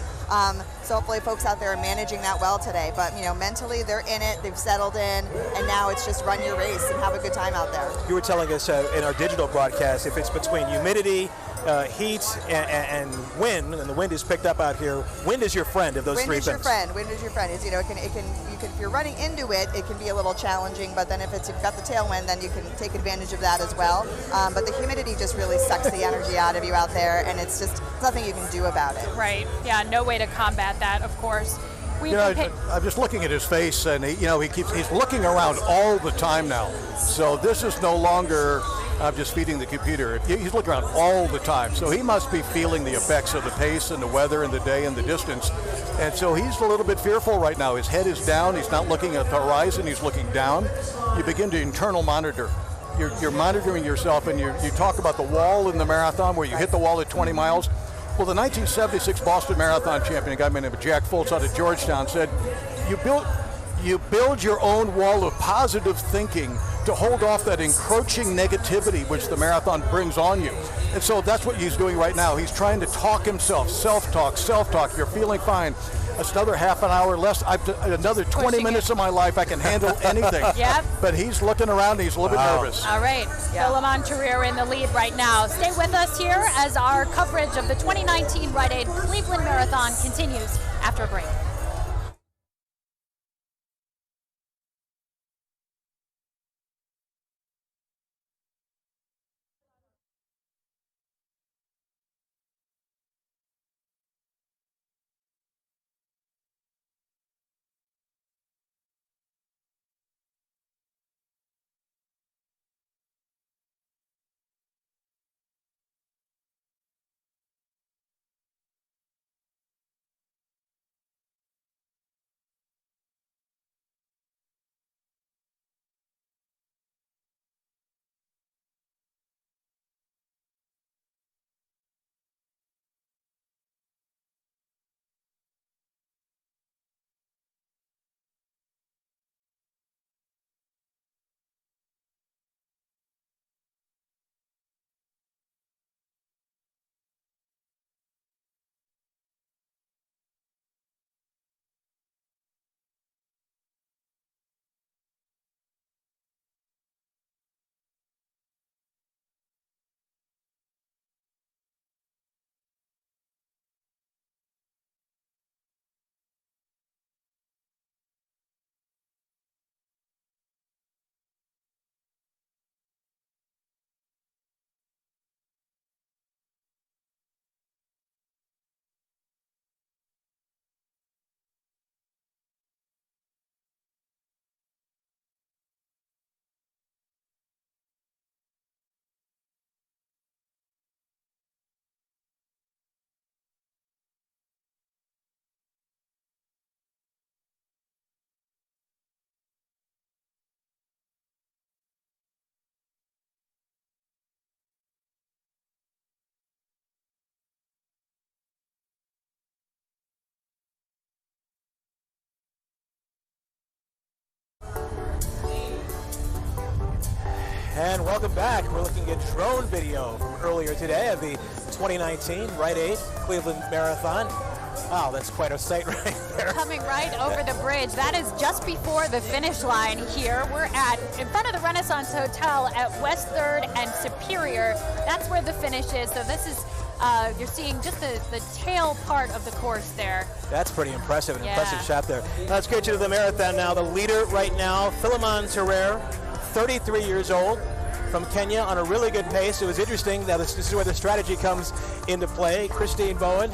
So hopefully folks out there are managing that well today. But, you know, mentally they're in it, they've settled in, and now it's just run your race and have a good time out there. You were telling us in our digital broadcast, if it's between humidity, heat, and wind, and the wind is picked up out here, wind is your friend of those three things. Wind is your friend. Is, you know, if you're running into it, it can be a little challenging, but then if you've got the tailwind, then you can take advantage of that as well. But the humidity just really sucks the energy out of you out there, and it's just nothing you can do about it. Right. Yeah, no way to combat that, of course. I'm just looking at his face, and he's looking around all the time now. So this is no longer I'm just feeding the computer. He's looking around all the time. So he must be feeling the effects of the pace and the weather and the day and the distance. And so he's a little bit fearful right now. His head is down. He's not looking at the horizon. He's looking down. You begin to internal monitor. You're monitoring yourself, and you talk about the wall in the marathon where you hit the wall at 20 miles. Well, the 1976 Boston Marathon champion, a guy named Jack Fultz out of Georgetown, said, you build your own wall of positive thinking to hold off that encroaching negativity which the marathon brings on you. And so that's what he's doing right now. He's trying to talk himself, self-talk. You're feeling fine. That's another half an hour less. Another 20 minutes of my life. I can handle anything. Yep. But he's looking around. He's a little bit nervous. All right. Philemon Terrier in the lead right now. Stay with us here as our coverage of the 2019 Rite Aid Cleveland Marathon continues after a break. And welcome back. We're looking at drone video from earlier today of the 2019 Rite Aid Cleveland Marathon. Wow, that's quite a sight right there. Coming right over the bridge. That is just before the finish line here. We're in front of the Renaissance Hotel at West 3rd and Superior. That's where the finish is. So this is, you're seeing just the tail part of the course there. That's pretty impressive, impressive shot there. Let's get you to the marathon now. The leader right now, Philemon Terrer, 33 years old, from Kenya, on a really good pace. It was interesting. Now this is where the strategy comes into play. Christine Bowen,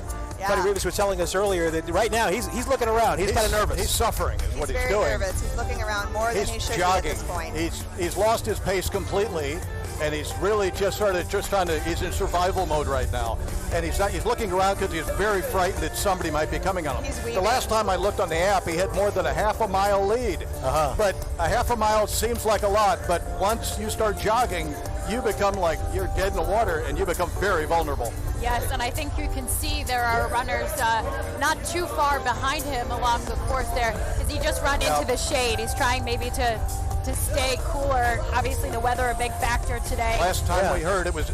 Tony Rivas was telling us earlier that right now he's looking around. He's kind of nervous. He's suffering is what he's doing. He's very nervous. He's looking around more than he should be at this point. He's lost his pace completely, and he's really he's in survival mode right now. And he's looking around because he's very frightened that somebody might be coming on him. The last time I looked on the app, he had more than a half a mile lead. But a half a mile seems like a lot, but once you start jogging, you become like you're dead in the water, and you become very vulnerable. Yes, and I think you can see there are runners not too far behind him along the course there. As he just run into the shade, he's trying maybe to stay cooler. Obviously, the weather a big factor today. Last time we heard it was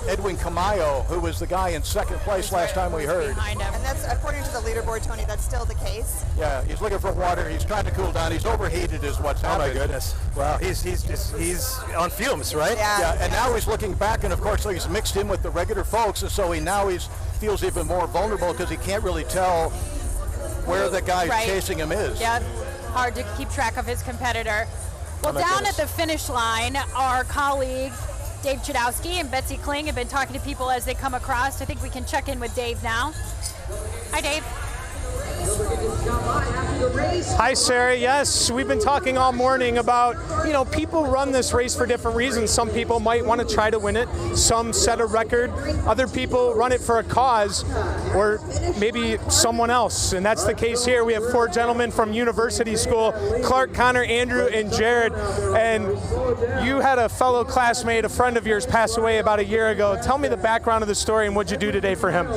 Edwin Camayo, who was the guy in second place last time we heard. And that's, according to the leaderboard, Tony, that's still the case. Yeah, he's looking for water. He's trying to cool down. He's overheated is what's happening. Oh my goodness. Wow, he's on fumes, right? Yeah, and now he's looking back, and of course he's mixed in with the regular folks, and so he feels even more vulnerable because he can't really tell where the guy chasing him is. Yeah, hard to keep track of his competitor. Well, down at the finish line, our colleague Dave Chudowski and Betsy Kling have been talking to people as they come across. I think we can check in with Dave now. Hi, Dave. Hi, Sarah. Yes, we've been talking all morning about, people run this race for different reasons. Some people might want to try to win it. Some set a record. Other people run it for a cause or maybe someone else. And that's the case here. We have 4 gentlemen from University School, Clark, Connor, Andrew, and Jared. And you had a fellow classmate, a friend of yours, pass away about a year ago. Tell me the background of the story and what'd you do today for him?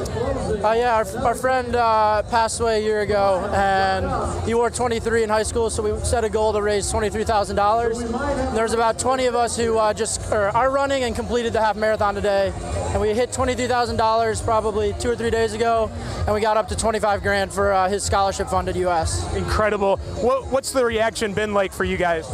Our friend passed away a year ago, and he wore 23 in high school, so we set a goal to raise $23,000. There's about 20 of us who are running and completed the half marathon today, and we hit $23,000 probably 2 or 3 days ago, and we got up to $25,000 for his scholarship fund at US. Incredible. What's the reaction been like for you guys?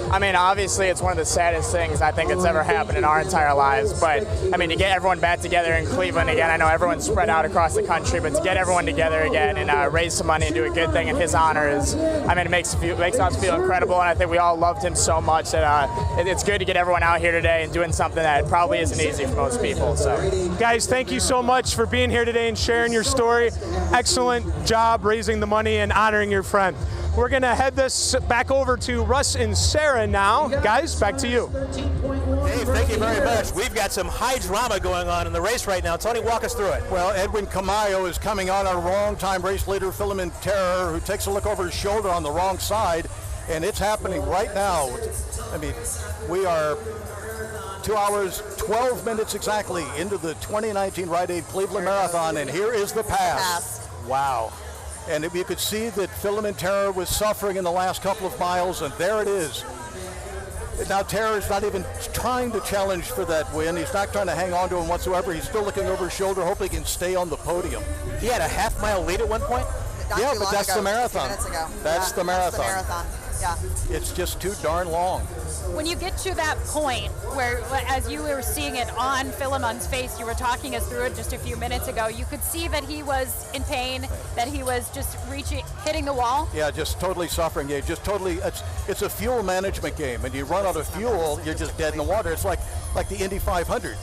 I mean, obviously it's one of the saddest things I think it's ever happened in our entire lives, but I mean, to get everyone back together in Cleveland again, I know everyone's spread out across the country, but to get everyone together again and raise some money and do a good thing in his honor it makes us feel incredible, and I think we all loved him so much that it's good to get everyone out here today and doing something that probably isn't easy for most people. So, guys, thank you so much for being here today and sharing your story. Excellent job raising the money and honoring your friend. We're going to head this back over to Russ and Sarah now. Guys, back to you. Dave, thank you very much. We've got some high drama going on in the race right now. Tony, walk us through it. Well, Edwin Camayo is coming on our wrong-time race leader, Philemon Terrer, who takes a look over his shoulder on the wrong side, and it's happening right now. I mean, we are 2 hours, 12 minutes exactly into the 2019 Rite Aid Cleveland Marathon, and here is the pass. Wow. And you could see that Philemon Terrer was suffering in the last couple of miles, and there it is. Now Terrer is not even trying to challenge for that win. He's not trying to hang on to him whatsoever. He's still looking over his shoulder, hoping he can stay on the podium. He had a half-mile lead at one point? Yeah, but that's the marathon. That's the marathon. That's the marathon. Yeah. It's just too darn long. When you get to that point where, as you were seeing it on Philemon's face, you were talking us through it just a few minutes ago, you could see that he was in pain, that he was just hitting the wall. Yeah, just totally suffering. Yeah, just totally. It's a fuel management game, and you run out of fuel, you're just dead in the water. It's like the Indy 500.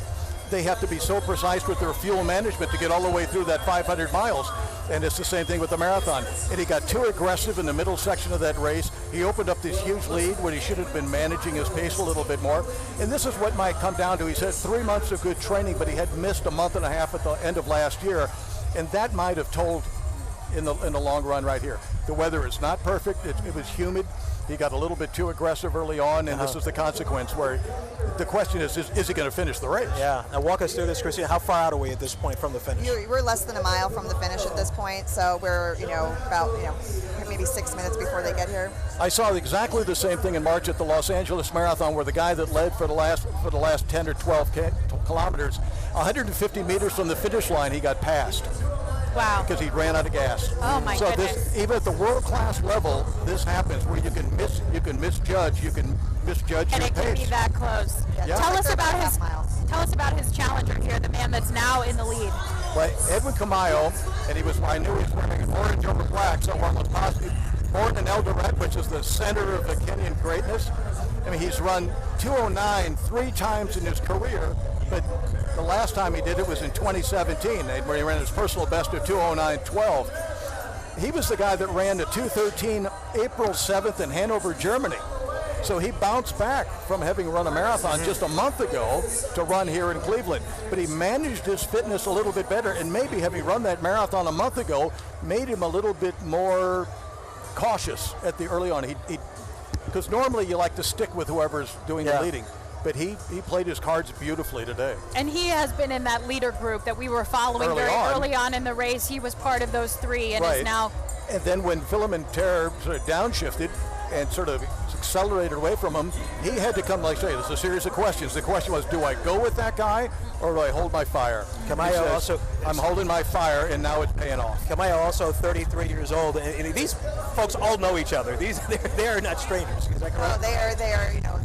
They have to be so precise with their fuel management to get all the way through that 500 miles. And it's the same thing with the marathon. And he got too aggressive in the middle section of that race. He opened up this huge lead when he should have been managing his pace a little bit more. And this is what might come down to. He said 3 months of good training, but he had missed a month and a half at the end of last year. And that might have told in the long run right here. The weather is not perfect. It was humid. He got a little bit too aggressive early on, and this is the consequence where the question is he going to finish the race? Yeah. Now walk us through this, Christina. How far out are we at this point from the finish? We're less than a mile from the finish at this point, so we're about maybe 6 minutes before they get here. I saw exactly the same thing in March at the Los Angeles Marathon, where the guy that led for the last 10 or 12 kilometers, 150 meters from the finish line, he got passed. Wow. Because he ran out of gas. Oh my goodness. Even at the world class level, this happens where you can misjudge your pace. And it can be that close. Yeah. Tell us about his challenger here, the man that's now in the lead. Well, Edwin Camayo, and I knew he was wearing orange over black, so one was positive. Born in Eldoret, which is the center of the Kenyan greatness. I mean, he's run 2:09 3 times in his career, but the last time he did it was in 2017, where he ran his personal best of 2:09.12. He was the guy that ran the 2:13 April 7th in Hanover, Germany. So he bounced back from having run a marathon just a month ago to run here in Cleveland. But he managed his fitness a little bit better, and maybe having run that marathon a month ago made him a little bit more cautious at the early on. Because normally you like to stick with whoever's doing the leading. But he played his cards beautifully today. And he has been in that leader group that we were following early on in the race. He was part of those 3 and is now. And then when Philemon Terror sort of downshifted and sort of accelerated away from him, he had to come, like I say, there's a series of questions. The question was, do I go with that guy or do I hold my fire? Camayo also, I'm holding my fire, and now it's paying off. Camayo also 33 years old, and these folks all know each other. They are not strangers. Is that correct? Well, they are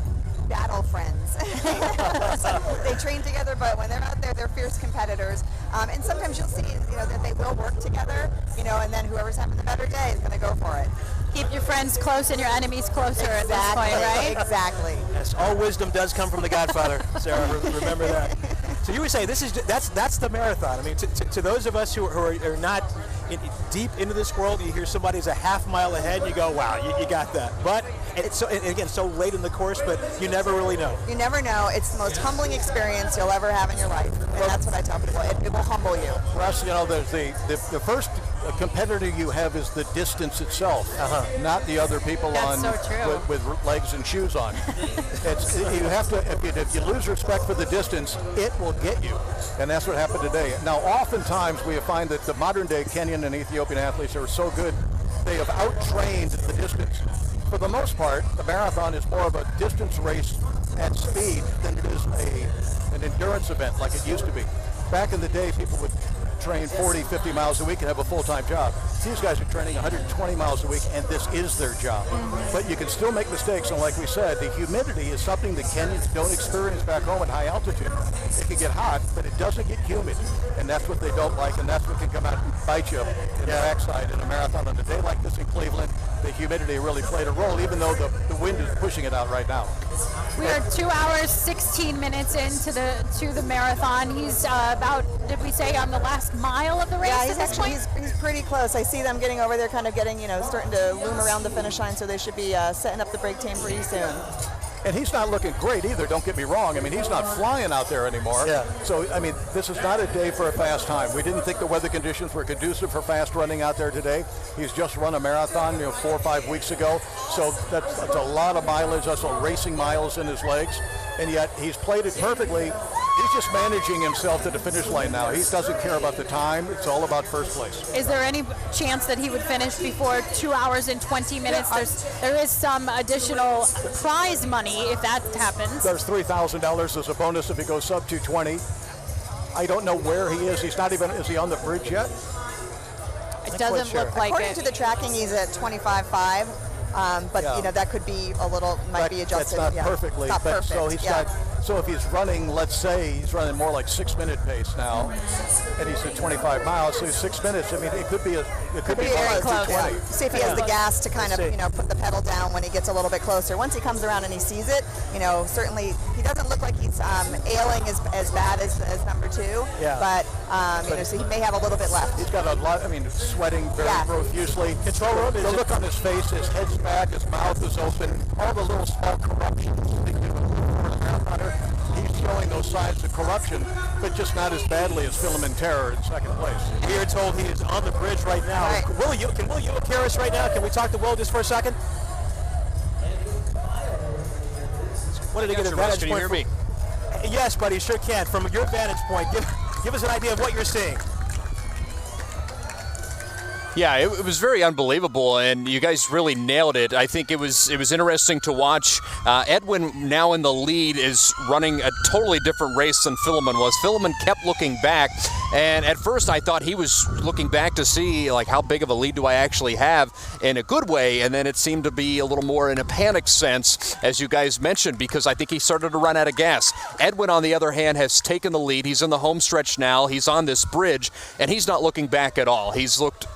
battle friends. So they train together, but when they're out there, they're fierce competitors. And sometimes you'll see, that they will work together, and then whoever's having the better day is going to go for it. Keep your friends close and your enemies closer at this point, right? Exactly. Yes, all wisdom does come from the Godfather, Sarah. Remember that. So you were saying that's the marathon. I mean, to those of us who are not deep into this world, you hear somebody's a half mile ahead, and you go, wow, you got that. But it's so late in the course, but you never really know. You never know. It's the most humbling experience you'll ever have in your life, and that's what I tell people. It will humble you. Russ, there's the first competitor you have is the distance itself, not the other people with legs and shoes on. You have to. If you lose respect for the distance, it will get you, and that's what happened today. Now, oftentimes we find that the modern-day Kenyan and Ethiopian athletes are so good, they have out-trained the distance. For the most part, the marathon is more of a distance race at speed than it is an endurance event like it used to be. Back in the day, people would train 40, 50 miles a week and have a full-time job. These guys are training 120 miles a week, and this is their job. But you can still make mistakes, and like we said, the humidity is something that Kenyans don't experience back home at high altitude. It can get hot, but it doesn't get humid, and that's what they don't like, and that's what can come out and bite you in the backside in a marathon. On a day like this in Cleveland, the humidity really played a role, even though the wind is pushing it out right now. We are 2 hours, 16 minutes into the marathon. He's about, did we say, on the last mile of the race? Yeah, he's pretty close. I see them getting over there, kind of getting, starting to loom around the finish line, so they should be setting up the break time pretty soon. And he's not looking great either, don't get me wrong. I mean, he's not flying out there anymore. Yeah. So, I mean, this is not a day for a fast time. We didn't think the weather conditions were conducive for fast running out there today. He's just run a marathon, 4 or 5 weeks ago. So that's a lot of mileage, that's a racing miles in his legs. And yet he's played it perfectly. He's just managing himself to the finish line now. He doesn't care about the time. It's all about first place. Is there any chance that he would finish before 2 hours and 20 minutes? There is some additional prize money if that happens. There's $3,000 as a bonus if he goes sub 220. I don't know where he is. Is he on the bridge yet? It doesn't look like it. According to the tracking, he's at 25.5. But that could be might be adjusted. That's not perfectly. Not perfect. So he's got. So if he's running, let's say he's running more like 6 minute pace now, and he's at 25 miles, so he's 6 minutes. I mean, it could be very close. Yeah. See if he has the gas to kind of put the pedal down when he gets a little bit closer. Once he comes around and he sees it, certainly he doesn't look like he's ailing as bad as number 2. Yeah. But so he may have a little bit left. He's got a lot. I mean, sweating very profusely. The look on his face, his head's back, his mouth is open. All the little small corruptions. marathoner. He's showing those signs of corruption, but just not as badly as Philemon Terror in second place. We are told he is on the bridge right now. Right. Can Will hear us right now? Can we talk to Will just for a second? Wanted to get a vantage point. Can you hear me? Yes, buddy, sure can. From your vantage point, give us an idea of what you're seeing. Yeah, it was very unbelievable, and you guys really nailed it. I think it was interesting to watch. Edwin, now in the lead, is running a totally different race than Philemon was. Philemon kept looking back, and at first I thought he was looking back to see like how big of a lead do I actually have in a good way, and then it seemed to be a little more in a panic sense, as you guys mentioned, because I think he started to run out of gas. Edwin, on the other hand, has taken the lead. He's in the home stretch now. He's on this bridge, and he's not looking back at all. He's looked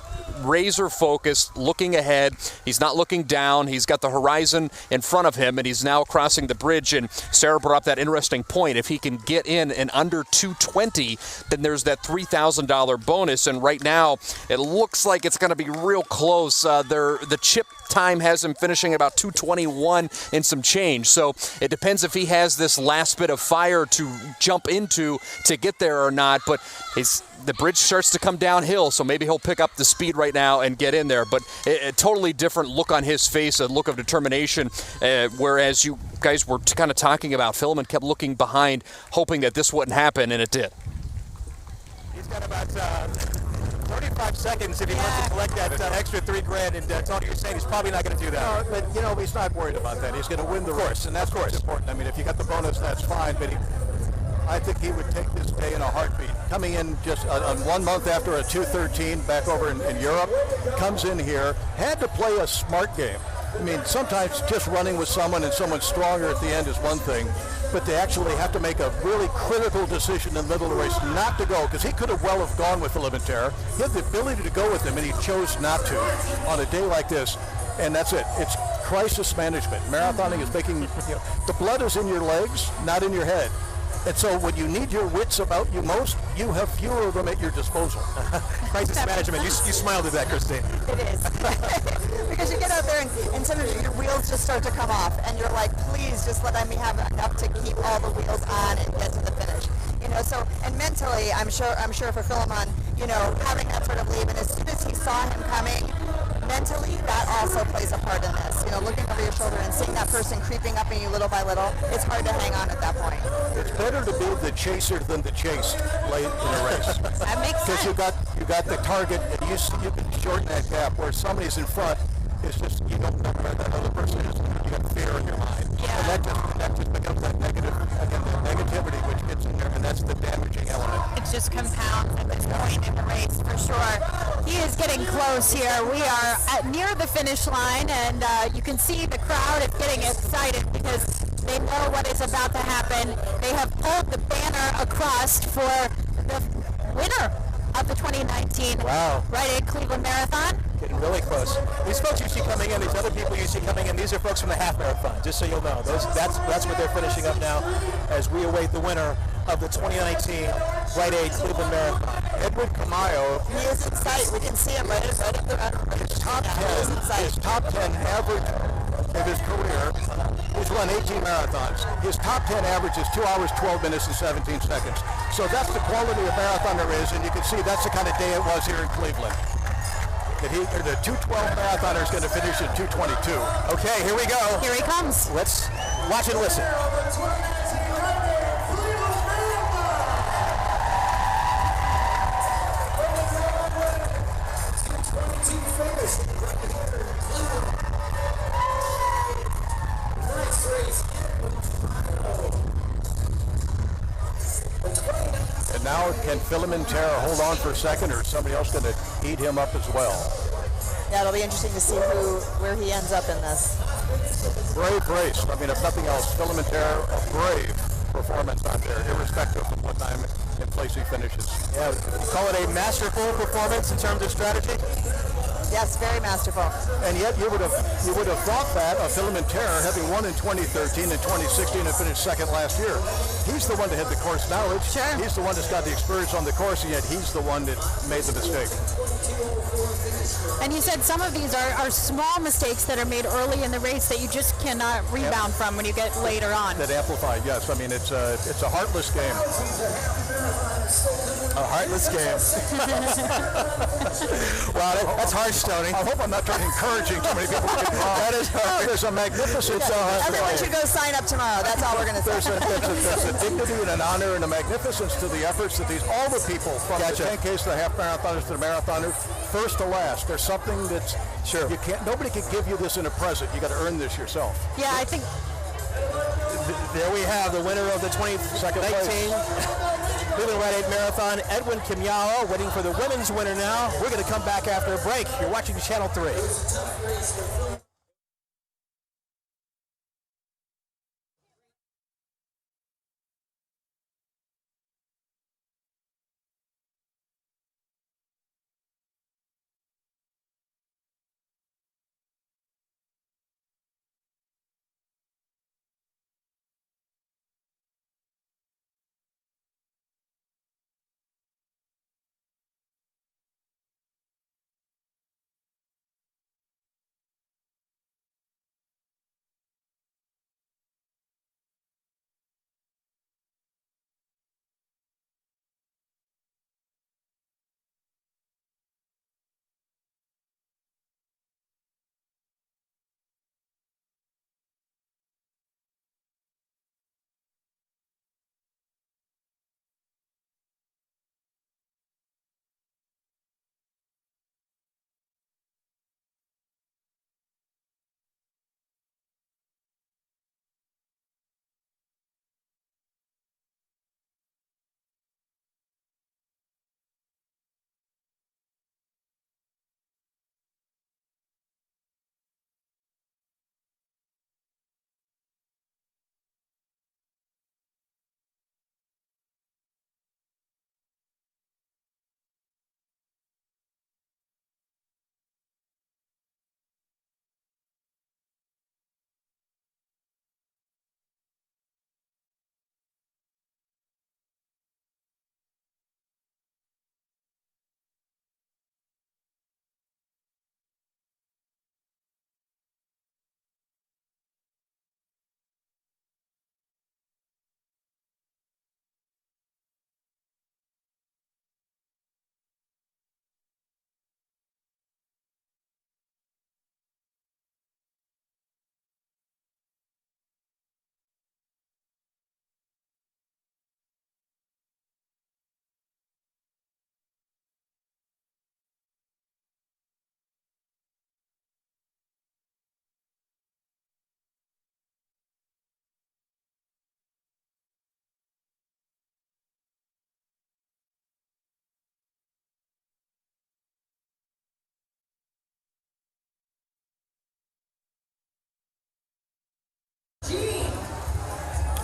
razor focused, looking ahead. He's not looking down. He's got the horizon in front of him, and he's now crossing the bridge. And Sarah brought up that interesting point. If he can get in under 2:20, then there's that $3,000 bonus. And right now, it looks like it's going to be real close. The chip time has him finishing about 2:21 and some change. So it depends if he has this last bit of fire to jump into to get there or not. But the bridge starts to come downhill, so maybe he'll pick up the speed right now and get in there. But a totally different look on his face, a look of determination, whereas you guys were kind of talking about Philemon kept looking behind, hoping that this wouldn't happen, and it did. He's got about 35 seconds if he wants to collect that extra $3,000, and Tony, you're saying he's probably not going to do that. No, but, he's not worried about that. He's going to win the race, and that's what's important. I mean, if you got the bonus, that's fine, but I think he would take this day in a heartbeat. Coming in just on 1 month after a 2:13 back over in Europe, comes in here, had to play a smart game. I mean, sometimes just running with someone and someone's stronger at the end is one thing, but to actually have to make a really critical decision in the middle of the race not to go, because he could have well have gone with Philemon Terror. He had the ability to go with him, and he chose not to on a day like this. And that's it. It's crisis management. Marathoning is making, the blood is in your legs, not in your head. And so when you need your wits about you most, you have fewer of them at your disposal. Crisis management. You smiled at that, Christine. It is. Because you get out there and sometimes your wheels just start to come off, and you're like, please just let me have enough to keep all the wheels on and get to the finish. So, and mentally, I'm sure for Philemon, having that sort of lead, and as soon as he saw him coming, mentally, that also plays a part in this. Looking over your shoulder and seeing that person creeping up on you little by little, it's hard to hang on at that point. It's better to be the chaser than the chased late in a race. That makes sense. Because you got the target, and you can shorten that gap. Where somebody's in front, it's just you don't know where that other person is. You got fear in your mind, and that just becomes that negativity which gets in there, and that's the damaging element. It just compounds at this point in the race for sure. He is getting close here. We are near the finish line, and you can see the crowd is getting excited because they know what is about to happen. They have pulled the banner across for the winner of the 2019 Rite Aid Cleveland Marathon. Getting really close. These folks you see coming in, these other people you see coming in, these are folks from the half marathon, just so you'll know. That's what they're finishing up now as we await the winner of the 2019 Rite Aid Cleveland Marathon. Edwin Camayo. He is in sight. We can see him right up the his top 10 average of his career. He's run 18 marathons. His top 10 average is 2 hours, 12 minutes, and 17 seconds. So that's the quality of marathon there is, and you can see that's the kind of day it was here in Cleveland. The 2:12 marathoner is going to finish at 2:22. Okay, here we go. Here he comes. Let's watch and listen. And now can Philemon Terror hold on for a second, or is somebody else going to eat him up as well? Yeah, it'll be interesting to see where he ends up in this. Brave race. I mean, if nothing else, Philemon Terror, a brave performance out there, irrespective of what time and place he finishes. Yeah, call it a masterful performance in terms of strategy. Yes, very masterful. And yet you would have thought that of Filament Terror, having won in 2013 and 2016 and finished second last year. He's the one that had the course knowledge. Sure. He's the one that's got the experience on the course, and yet he's the one that made the mistake. And you said some of these are small mistakes that are made early in the race that you just cannot rebound from when you get later on. That amplified, yes. I mean, it's a heartless game. A heartless game. Wow, that's harsh, Tony. I hope I'm not encouraging too many people to get involved. That is harsh. There's a magnificence. Everyone should go sign up tomorrow. That's all we're going to say. There's a dignity and an honor and a magnificence to the efforts that all the people from the 10Ks to the half marathoners to the marathoners, first to last. There's something that's you can't. Nobody can give you this in a present. You got to earn this yourself. Yeah, I think. There we have the winner of the 2019 Cleveland Rite Aid Marathon, Edwin Kimyalo, waiting for the women's winner now. We're going to come back after a break. You're watching Channel 3.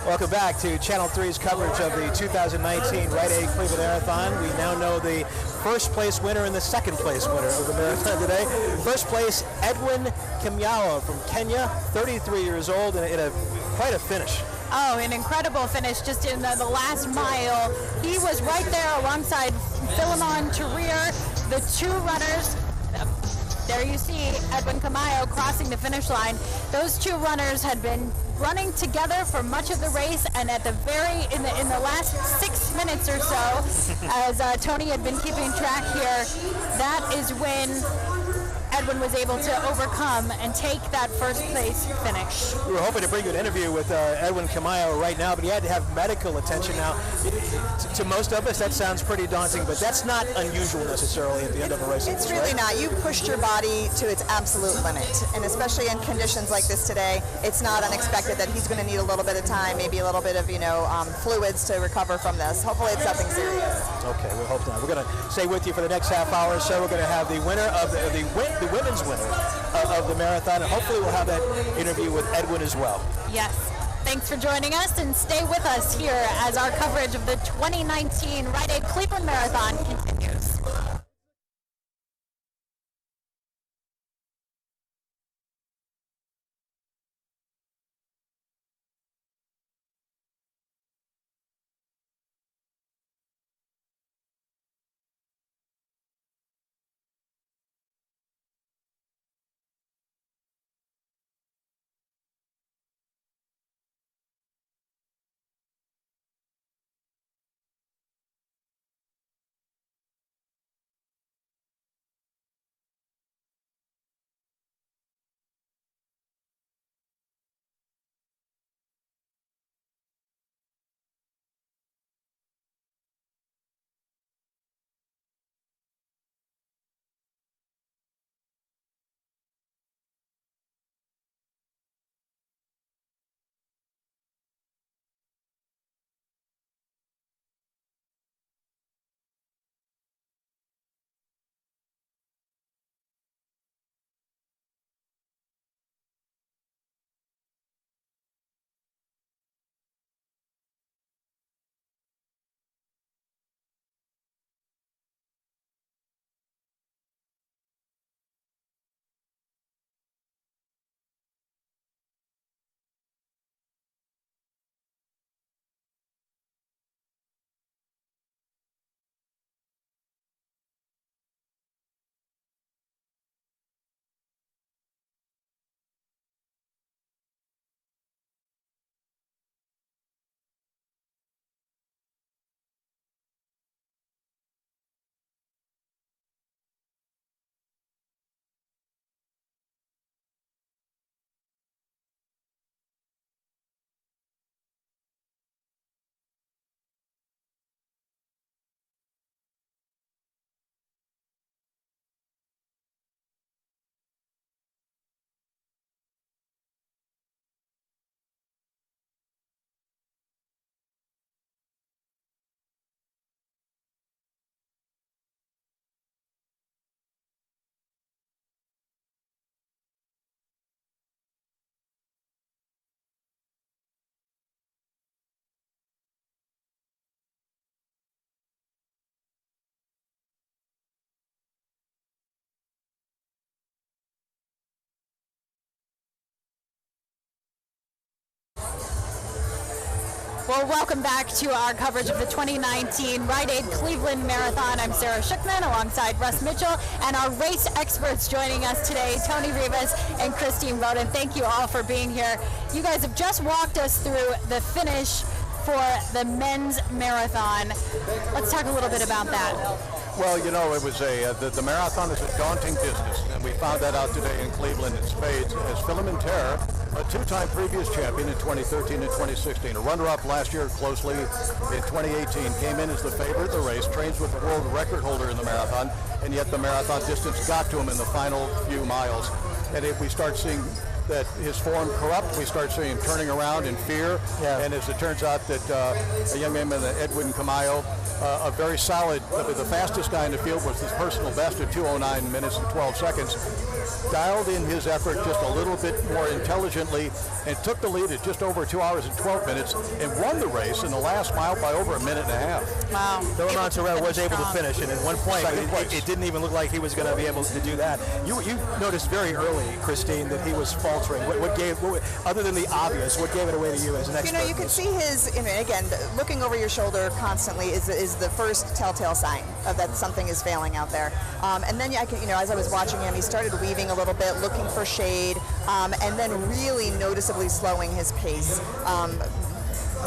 Welcome back to Channel 3's coverage of the 2019 Rite Aid Cleveland Marathon. We now know the first place winner and the second place winner of the marathon today. First place, Edwin Kimyalo from Kenya, 33 years old, and quite a finish. Oh, an incredible finish just in the last mile. He was right there alongside Philemon Tarir, the two runners. There you see Edwin Kimyalo crossing the finish line. Those two runners had been running together for much of the race, and at the in the last 6 minutes or so, as Tony had been keeping track here, that is when Edwin was able to overcome and take that first place finish. We were hoping to bring you an interview with Edwin Kimyalo right now, but he had to have medical attention. Now, to most of us, that sounds pretty daunting, but that's not unusual necessarily at the end of a race. It's really not. You pushed your body to its absolute limit, and especially in conditions like this today, it's not unexpected that he's going to need a little bit of time, maybe a little bit of fluids to recover from this. Hopefully, it's nothing serious. Okay, we hope not. We're going to stay with you for the next half hour or so. We're going to have the winner of the women's winner of the marathon, and hopefully we'll have that interview with Edwin as well. Yes. Thanks for joining us, and stay with us here as our coverage of the 2019 Rite Aid Cleveland Marathon continues. Well, welcome back to our coverage of the 2019 Rite Aid Cleveland Marathon. I'm Sarah Schuckman alongside Russ Mitchell, and our race experts joining us today, Tony Rivas and Christine Roden. Thank you all for being here. You guys have just walked us through the finish for the men's marathon. Let's talk a little bit about that. Well, you know, it was the marathon is a daunting business, and we found that out today in Cleveland in spades as Philemon Terra, a two-time previous champion in 2013 and 2016, a runner-up last year closely in 2018, came in as the favorite of the race, trains with the world record holder in the marathon, and yet the marathon distance got to him in the final few miles. And if we start seeing that his form corrupt, we start seeing him turning around in fear. And as it turns out that a young man named Edwin Camayo, a very solid, the fastest guy in the field was his personal best at 2:09 minutes and 12 seconds, dialed in his effort just a little bit more intelligently and took the lead at just over 2 hours and 12 minutes and won the race in the last mile by over a minute and a half. Wow. Philemon Terra was able to finish, and at one point it didn't even look like he was going to be able to do that. You noticed very early, Christine, that he was faltering. What other than the obvious, what gave it away to you as an expert? You know, you can see his, again, looking over your shoulder constantly is the first telltale sign of that something is failing out there. And then as I was watching him, he started weaving a little bit, looking for shade, and then really noticeably slowing his pace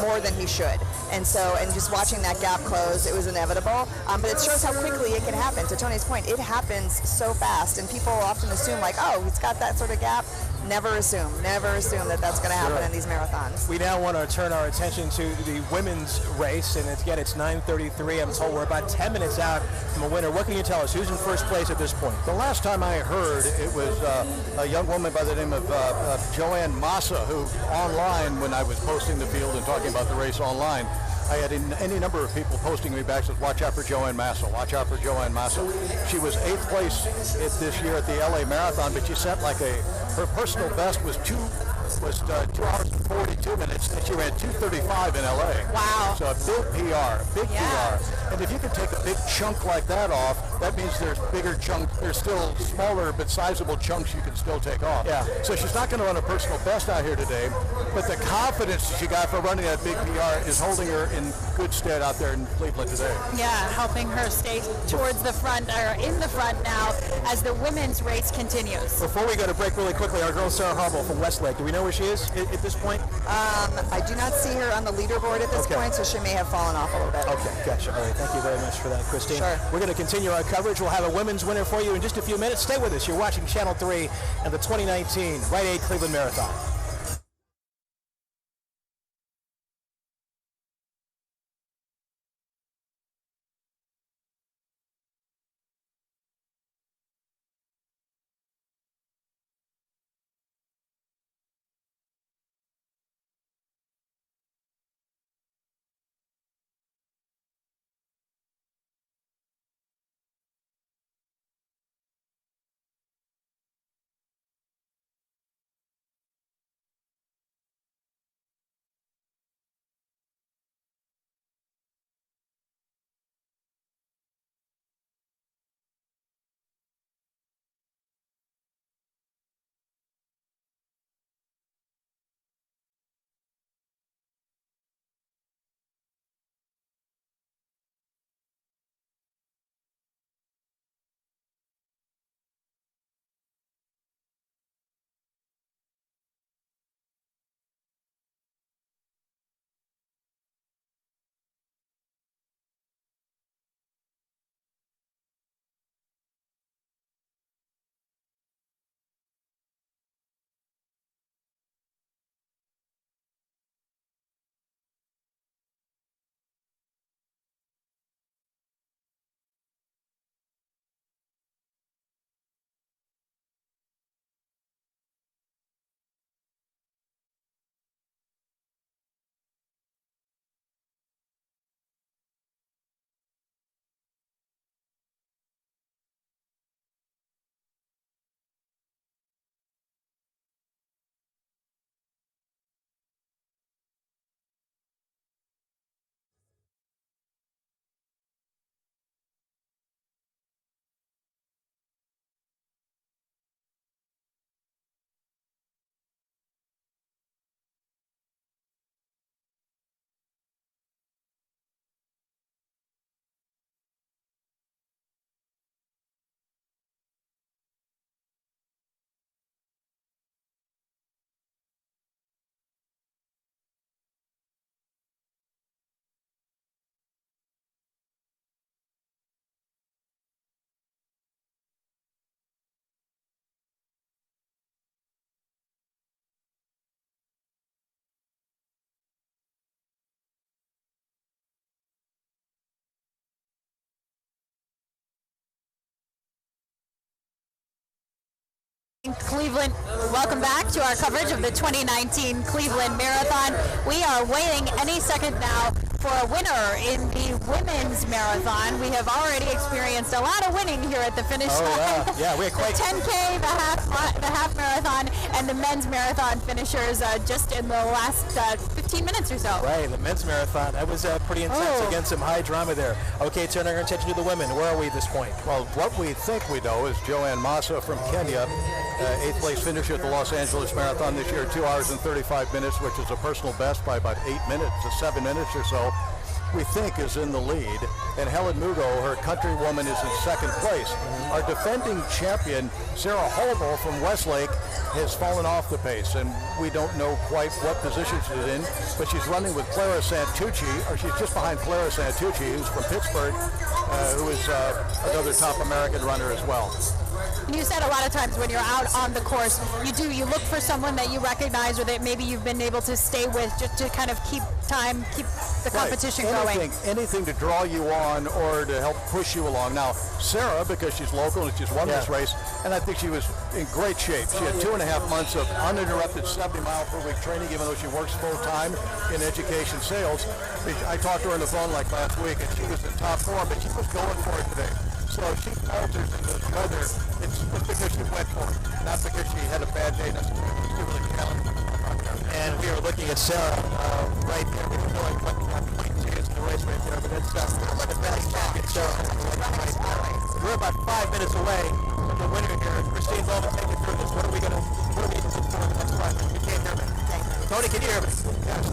more than he should. And just watching that gap close, it was inevitable. But it shows how quickly it can happen. To Tony's point, it happens so fast, and people often assume like, oh, he's got that sort of gap. Never assume that that's going to happen in these marathons. We now want to turn our attention to the women's race, and again, it's 9:33. I'm told we're about 10 minutes out from a winner. What can you tell us? Who's in first place at this point? The last time I heard, it was a young woman by the name of Joanne Massa, who online, when I was posting the field and talking about the race online, I had any number of people posting me back, said, watch out for Joanne Massa, watch out for Joanne Massa. She was 8th place this year at the LA Marathon, but she set her personal best was 2 hours and 42 minutes, and she ran 2:35 in LA. Wow. So a big PR. And if you can take a big chunk like that off, that means there's bigger chunks, there's still smaller but sizable chunks you can still take off. Yeah. So she's not going to run a personal best out here today, but the confidence she got for running that big PR is holding her in good stead out there in Cleveland today. Yeah, helping her stay towards the front, or in the front now, as the women's race continues. Before we go to break really quickly, our girl Sarah Harble from Westlake, do we know where she is at this point? I do not see her on the leaderboard at this point, so she may have fallen off a little bit. Okay, gotcha. All right, thank you very much for that, Christine. Sure. We're going to continue our coverage. We'll have a women's winner for you in just a few minutes. Stay with us. You're watching Channel 3 and the 2019 Rite Aid Cleveland Marathon. Cleveland, welcome back to our coverage of the 2019 Cleveland Marathon. We are waiting any second now for a winner in the women's marathon. We have already experienced a lot of winning here at the finish line. Yeah, we're quite. The 10K, the half marathon, and the men's marathon finishers just in the last 15 minutes or so. Right, the men's marathon, that was pretty intense. Again, some high drama there. Okay, Turner, I'm going to take you to the women. Where are we at this point? Well, what we think we know is Joanne Massa from Kenya, 8th place finisher at the Los Angeles Marathon this year, 2 hours and 35 minutes, which is a personal best by about 8 minutes to 7 minutes or so. We think is in the lead, and Helen Mugo, her countrywoman, is in second place. Our defending champion, Sarah Holbrook from Westlake, has fallen off the pace, and we don't know quite what position she's in, but she's running with Clara Santucci, or she's just behind Clara Santucci, who's from Pittsburgh, who is another top American runner as well. You said a lot of times when you're out on the course, you look for someone that you recognize or that maybe you've been able to stay with just to kind of keep the competition going. Anything to draw you on or to help push you along. Now, Sarah, because she's local and she's won this race, and I think she was in great shape. She had 2.5 months of uninterrupted 70-mile-per-week training, even though she works full-time in education sales. I talked to her on the phone like last week, and she was in top form, but she was going for it today. So if she falters in the weather, it's because she went for it, not because she had a bad day necessarily. She really challenged. And we are looking at Sarah right there. We don't know what point she is in the race right there, but it's the best champion, Sarah. We're about 5 minutes away from the winner here. Christine Bowman, take it through this. What are we going to do for the next 5 minutes? You can't hear me. Tony, can you hear me? Yes.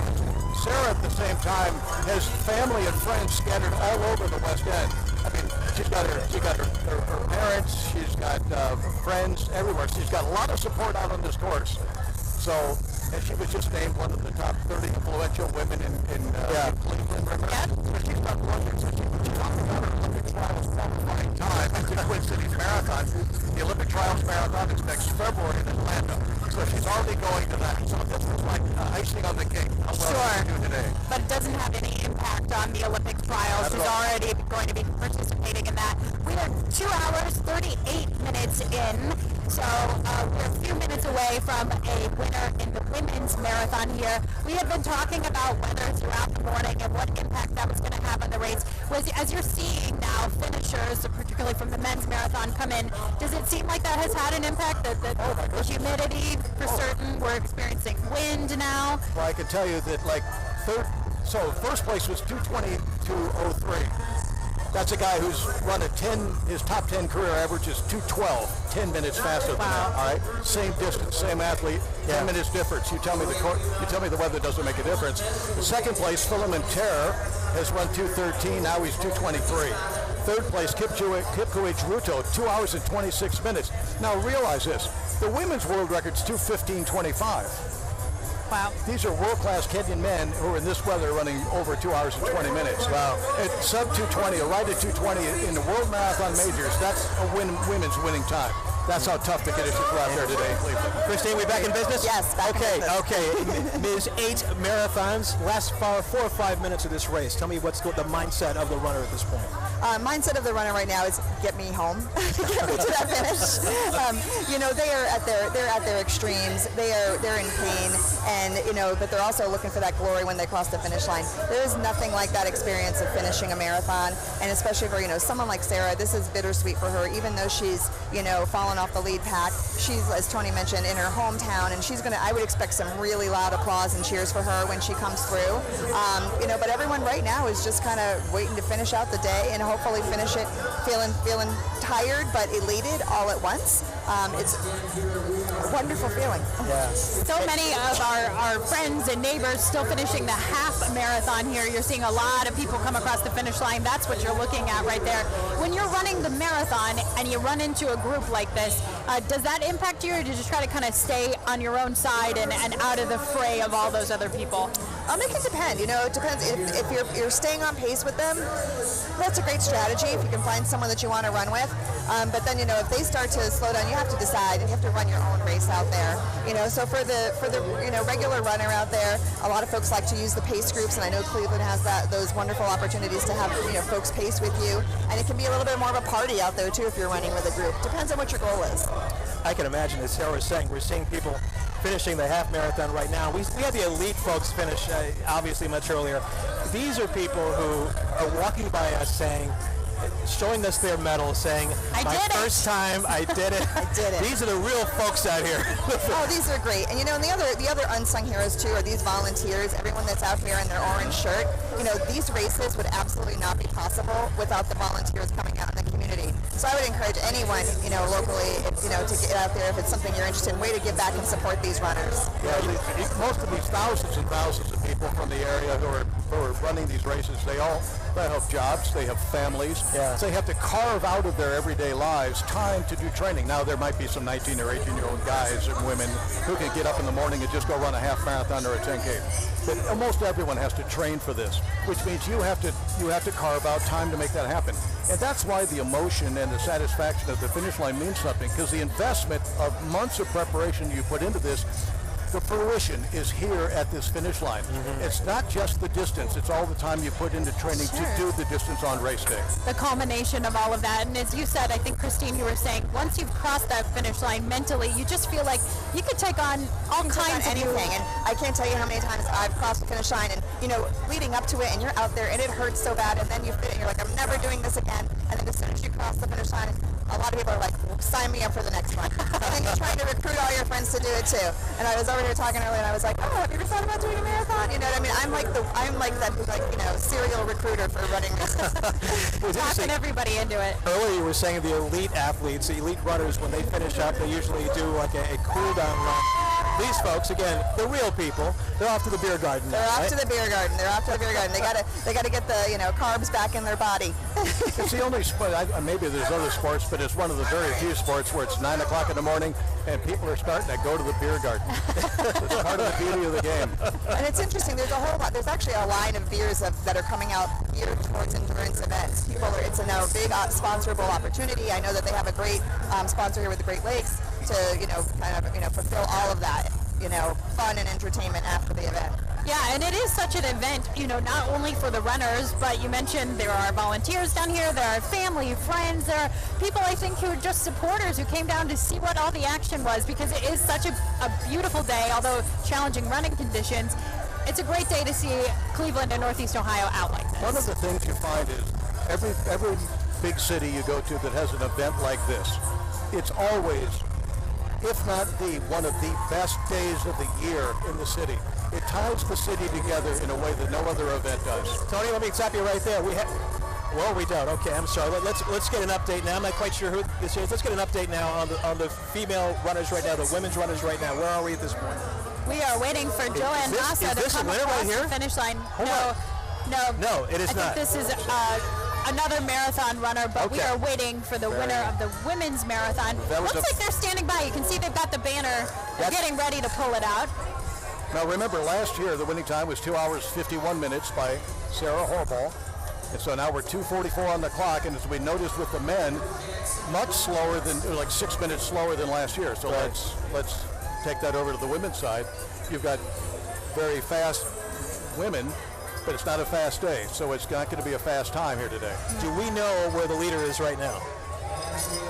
Sarah, at the same time, has family and friends scattered all over the West End. I mean, she's got her parents, she's got friends everywhere. She's got a lot of support out on this course. So, and she was just named one of the top 30 influential women in Cleveland. So she's not running. She's talking about her Olympic trials qualifying time at the Twin Cities Marathon. The Olympic Trials Marathon is next February in Atlanta. So she's already going to that. So this was like icing on the cake. Sure, but it doesn't have any impact on the Olympic trials. She's already going to be participating in that. We are 2 hours, 38 minutes in, so we're a few minutes away from a winner in the women's marathon here. We have been talking about weather throughout the morning and what impact that was going to have on the race. As you're seeing now finishers, particularly from the men's marathon, come in, does it seem like that has had an impact? The humidity for certain, we're experiencing wind now. Well, I can tell you that first place was 2:22:03. That's a guy who's run his top 10 career average is 2:12, 10 minutes faster than that. All right, same distance, same athlete, 10 minutes difference. You tell me the weather doesn't make a difference. The second place, Philemon Terror, has run 2:13. Now he's 2:23. Third place, Kipkoech Ruto, 2 hours and 26 minutes. Now realize this: the women's world record's 2:15:25. Wow. These are world-class Kenyan men who are in this weather running over 2 hours and 20 minutes. Wow. At sub 2:20, a ride at 2:20 in the World Marathon Majors, that's a women's winning time. That's how tough the conditions were out there today in Cleveland. Christine, we back in business? Yes, back in business. Okay. Ms. 8 marathons, last 4 or 5 minutes of this race. Tell me what's the mindset of the runner at this point. Mindset of the runner right now is get me home, get me to that finish. They're at their extremes. They're in pain, and but they're also looking for that glory when they cross the finish line. There is nothing like that experience of finishing a marathon, and especially for someone like Sarah, this is bittersweet for her. Even though she's fallen off the lead pack, she's, as Tony mentioned, in her hometown, and I would expect some really loud applause and cheers for her when she comes through. But everyone right now is just kind of waiting to finish out the day and hopefully finish it feeling tired but elated all at once. It's a wonderful feeling. Yeah. So many of our friends and neighbors still finishing the half marathon here. You're seeing a lot of people come across the finish line. That's what you're looking at right there. When you're running the marathon and you run into a group like this, does that impact you, or do you just try to kind of stay on your own side and out of the fray of all those other people? It can depend. It depends. If you're staying on pace with them, that's a great strategy if you can find someone that you want to run with. But then, if they start to slow down, you have to decide, and you have to run your own race out there. So for the regular runner out there, a lot of folks like to use the pace groups, and I know Cleveland has those wonderful opportunities to have folks pace with you, and it can be a little bit more of a party out there too if you're running with a group. Depends on what your goal is. I can imagine, as Sarah was saying, we're seeing people finishing the half marathon right now. We had the elite folks finish, obviously, much earlier. These are people who are walking by us saying, showing us their medals, saying, my first time, I did it. I did it. These are the real folks out here. Oh, these are great. And you know, and the other unsung heroes too are these volunteers, everyone that's out here in their orange shirt. You know, these races would absolutely not be possible without the volunteers coming out in the community. So I would encourage anyone, you know, locally, you know, to get out there if it's something you're interested in, way to give back and support these runners. Yeah, most of these thousands and thousands of people from the area who are running these races, they have jobs, they have families. Yeah. So they have to carve out of their everyday lives time to do training. Now there might be some 19 or 18-year-old guys and women who can get up in the morning and just go run a half marathon or a 10K. But almost everyone has to train for this, which means you have to carve out time to make that happen. And that's why the emotion and the satisfaction of the finish line means something, because the investment of months of preparation you put into this, the fruition is here at this finish line. Mm-hmm. It's not just the distance, it's all the time you put into training to do the distance on race day. The culmination of all of that, and as you said, I think, Christine, you were saying, once you've crossed that finish line mentally, you just feel like you could take on all kinds of anything. And I can't tell you how many times I've crossed the finish line and, you know, leading up to it and you're out there and it hurts so bad, and then you fit it and you're like, I'm never doing this again. And then as soon as you cross the finish line, a lot of people are like, sign me up for the next one. And then you're trying to recruit all your friends to do it too. And I was over here talking earlier and I was like, oh, have you ever thought about doing a marathon? You know what I mean? I'm like that, like, you know, serial recruiter for running races. Talking everybody into it. Earlier you were saying the elite athletes, the elite runners, when they finish up, they usually do like a cool down run. These folks, again, the real people, they're off to the beer garden. They're off to the beer garden. They're off to the beer garden. They gotta get the, you know, carbs back in their body. It's the only sport, maybe there's other sports, but it's one of the very few sports where it's 9 o'clock in the morning and people are starting to go to the beer garden. It's part of the beauty of the game. And it's interesting, there's a whole lot, there's actually a line of beers that are coming out geared towards endurance events. It's a now big sponsorable opportunity. I know that they have a great sponsor here with the Great Lakes to, you know, kind of, you know, fulfill all of that, you know, fun and entertainment after the event. Yeah, and it is such an event, you know, not only for the runners, but you mentioned there are volunteers down here, there are family, friends, there are people, I think, who are just supporters who came down to see what all the action was, because it is such a beautiful day, although challenging running conditions. It's a great day to see Cleveland and Northeast Ohio out like this. One of the things you find is every big city you go to that has an event like this, it's always, if not one of the best days of the year in the city. It ties the city together in a way that no other event does. Tony, let me stop you right there. Well, we don't. Okay, I'm sorry. Let's get an update now. I'm not quite sure who this is. Let's get an update now on the female runners right now, the women's runners right now. Where are we at this point? We are waiting for Joanne Massa to come across the finish line. No, it is not. I think this is another marathon runner, but we are waiting for the winner of the women's marathon. Looks like they're standing by. You can see they've got the banner. They're getting ready to pull it out. Now remember, last year the winning time was 2 hours 51 minutes by Sarah Horball. And so now we're 2:44 on the clock, and as we noticed with the men, much slower than, like 6 minutes slower than last year. So let's take that over to the women's side. You've got very fast women, but it's not a fast day, so it's not going to be a fast time here today. Do we know where the leader is right now?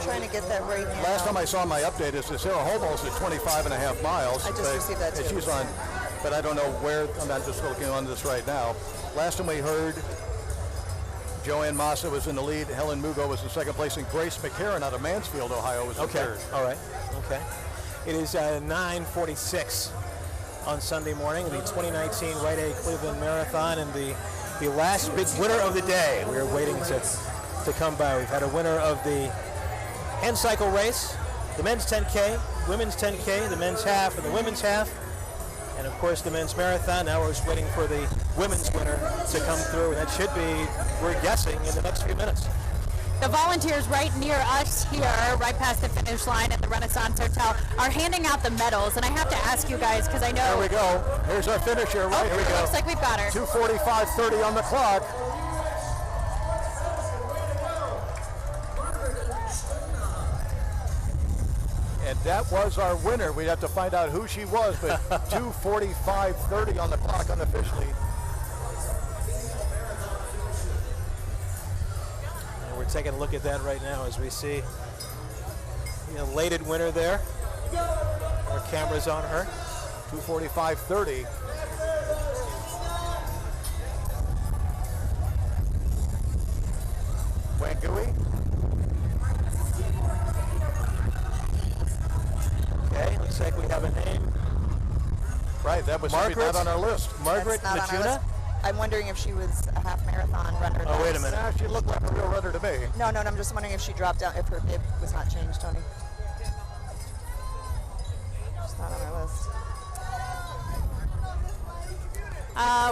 Trying to get that right now. Last time I saw my update is that Sarah Horball's at 25.5 miles. I just received that too. She's on, but I don't know where. I'm not just looking on this right now. Last time we heard, Joanne Massa was in the lead. Helen Mugo was in second place, and Grace McCarron out of Mansfield, Ohio, was in third. All right. Okay. It is 9:46 on Sunday morning, the 2019 Rite Aid Cleveland Marathon, and the last big winner of the day. We are waiting to come by. We've had a winner of the end cycle race, the men's 10K, women's 10K, the men's half, and the women's half, and of course the men's marathon. Now we're just waiting for the women's winner to come through, and that should be, we're guessing, in the next few minutes. The volunteers right near us here, right past the finish line at the Renaissance Hotel, are handing out the medals, and I have to ask you guys, because I know... There we go. Here's our finisher right here. It looks like we've got her. 2:45:30 on the clock. And that was our winner. We'd have to find out who she was, but 2:45:30 on the clock unofficially. And we're taking a look at that right now as we see The elated winner there. Our camera's on her. 2:45.30. Wangui. Okay, looks like we have a name. Right, that was not on our list. Margaret That's not on our list. Najuna? I'm wondering if she was a half marathon runner. Oh, wait a minute. She looked like a real runner to me. No, I'm just wondering if she dropped down, if her bib was not changed, Tony. It's not on our list.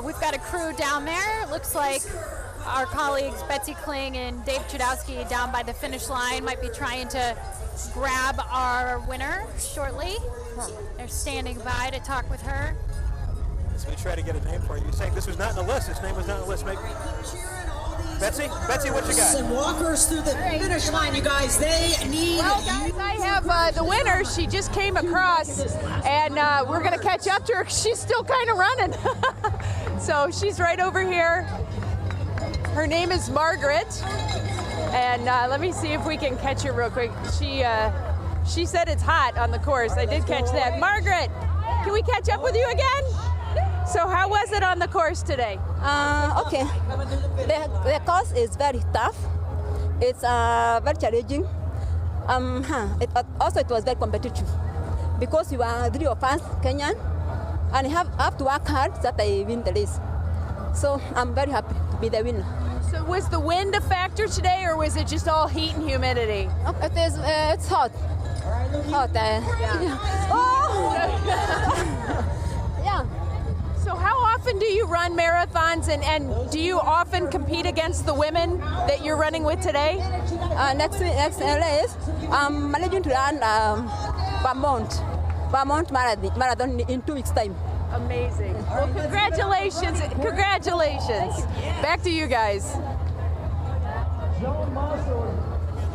We've got a crew down there. It looks like our colleagues Betsy Kling and Dave Chudowski down by the finish line might be trying to grab our winner shortly. They're standing by to talk with her. As we try to get a name for you. You're saying this was not in the list. This name was not in the list. Betsy, what you got? And walkers through the finish line, you guys. They need. Well, guys, I have the winner. She just came across, and we're going to catch up to her. She's still kind of running. So she's right over here. Her name is Margaret, and let me see if we can catch her real quick. She said it's hot on the course. I did catch that. Margaret, can we catch up with you again? So how was it on the course today? Okay. The course is very tough. It's very challenging. It was very competitive because you are 3 of us Kenyan, and you have to work hard so that I win the race. So I'm very happy to be the winner. So was the wind a factor today, or was it just all heat and humidity? It's hot. Hot. Oh! Yeah. So how often do you run marathons, and do you often compete against the women that you're running with today? Next race, I'm managing to run Vermont Marathon in 2 weeks' time. Amazing. Well, congratulations. Congratulations. Back to you guys. Joan Mossor,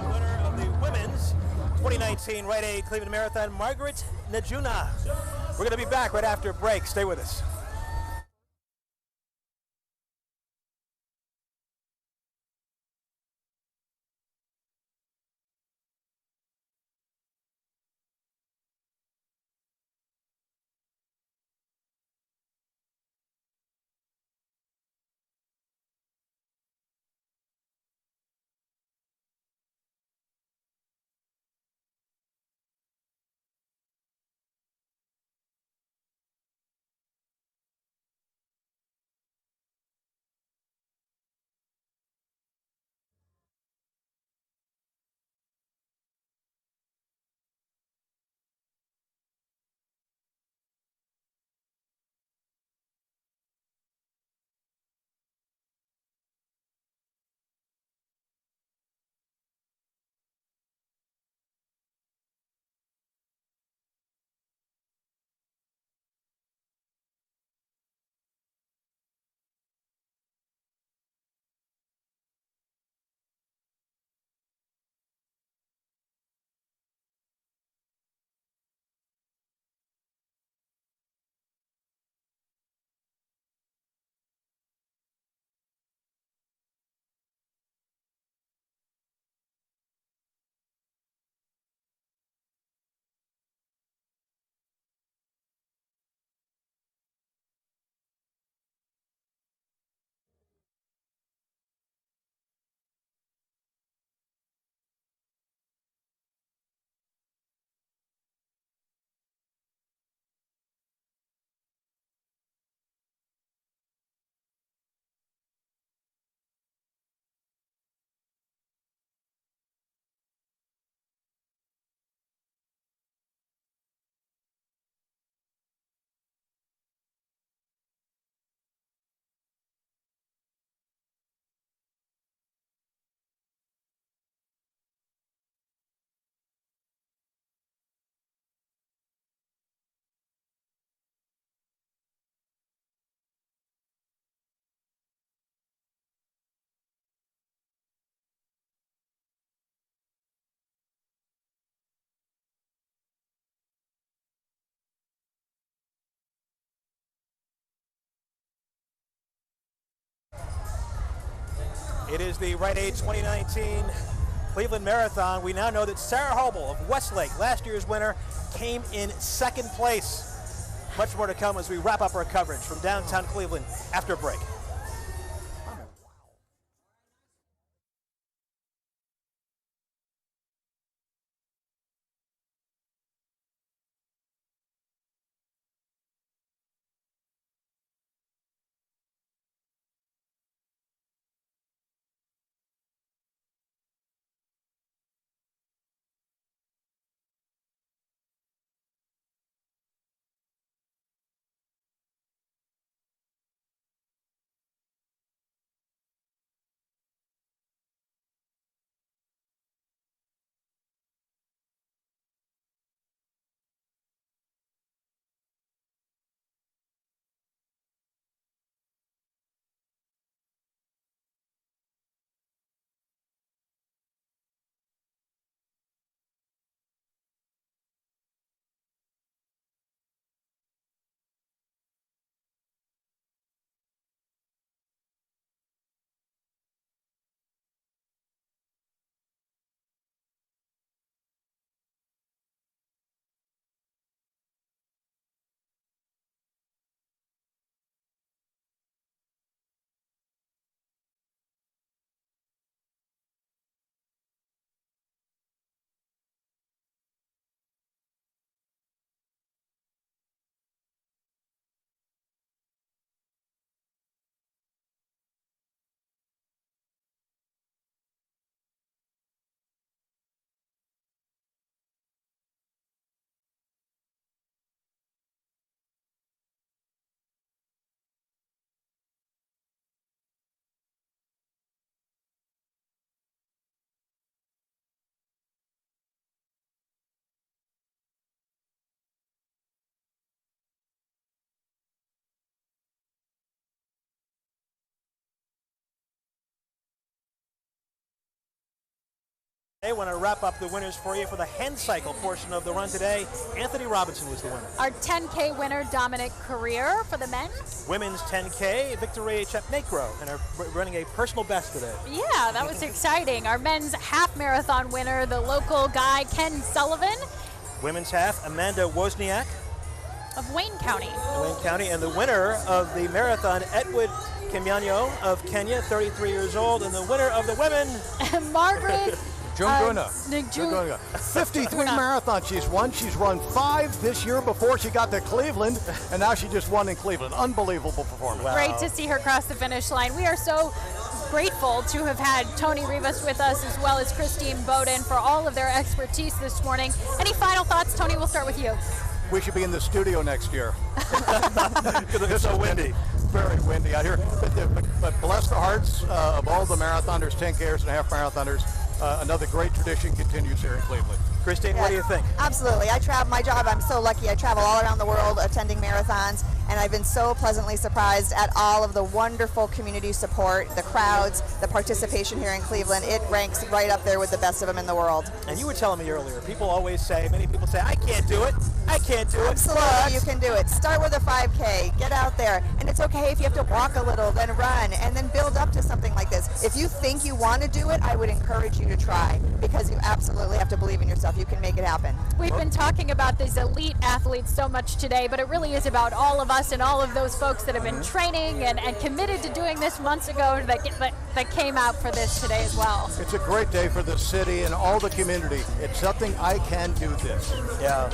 the winner of the women's 2019 Rite Aid Cleveland Marathon, Margaret Najuna. We're going to be back right after a break. Stay with us. It is the Rite Aid 2019 Cleveland Marathon, we now know that Sarah Hobel of Westlake, last year's winner, came in second place. Much more to come as we wrap up our coverage from downtown Cleveland after a break. I want to wrap up the winners for you for the hen cycle portion of the run today. Anthony Robinson was the winner. Our 10K winner, Dominic Career, for the men's. Women's 10K, Victoria Chepnekro, and are running a personal best today. Yeah, that was exciting. Our men's half marathon winner, the local guy, Ken Sullivan. Women's half, Amanda Wozniak. Of Wayne County. Wayne County, and the winner of the marathon, Edward Kimyanyo of Kenya, 33 years old, and the winner of the women, Margaret Junguna. 53 marathons she's won. She's run 5 this year before she got to Cleveland, and now she just won in Cleveland. Unbelievable performance. Wow. Great to see her cross the finish line. We are so grateful to have had Tony Rivas with us as well as Christine Bowden for all of their expertise this morning. Any final thoughts? Tony, we'll start with you. We should be in the studio next year. It's so windy. Very windy out here. But bless the hearts of all the marathoners, 10Kers and half marathoners. Another great tradition continues here in Cleveland. Christine, what do you think? Absolutely. I travel, my job, I'm so lucky. I travel all around the world attending marathons, and I've been so pleasantly surprised at all of the wonderful community support, the crowds, the participation here in Cleveland. It ranks right up there with the best of them in the world. And you were telling me earlier, many people say, I can't do it. I can't do it. Absolutely, you can do it. Start with a 5K, get out there, and it's okay if you have to walk a little, then run, and then build up to something like this. If you think you want to do it, I would encourage you to try, because you absolutely have to believe in yourself. You can make it happen. We've been talking about these elite athletes so much today, but it really is about all of us and all of those folks that have been training and committed to doing this months ago that came out for this today as well. It's a great day for the city and all the community. It's something I can do this. Yeah.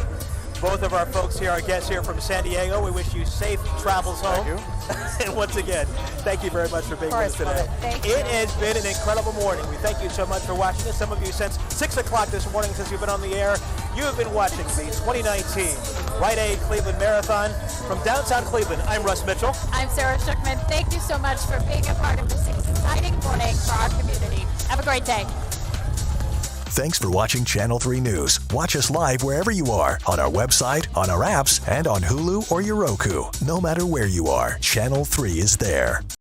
Both of our folks here, our guests here from San Diego, we wish you safe travels home. Thank you. And once again, thank you very much for being with us today. It has been an incredible morning. We thank you so much for watching us. Some of you since 6 o'clock this morning, since you've been on the air, you have been watching the 2019 Rite Aid Cleveland Marathon. From downtown Cleveland, I'm Russ Mitchell. I'm Sarah Schuckman. Thank you so much for being a part of this exciting morning for our community. Have a great day. Thanks for watching Channel 3 News. Watch us live wherever you are, on our website, on our apps, and on Hulu or your Roku. No matter where you are, Channel 3 is there.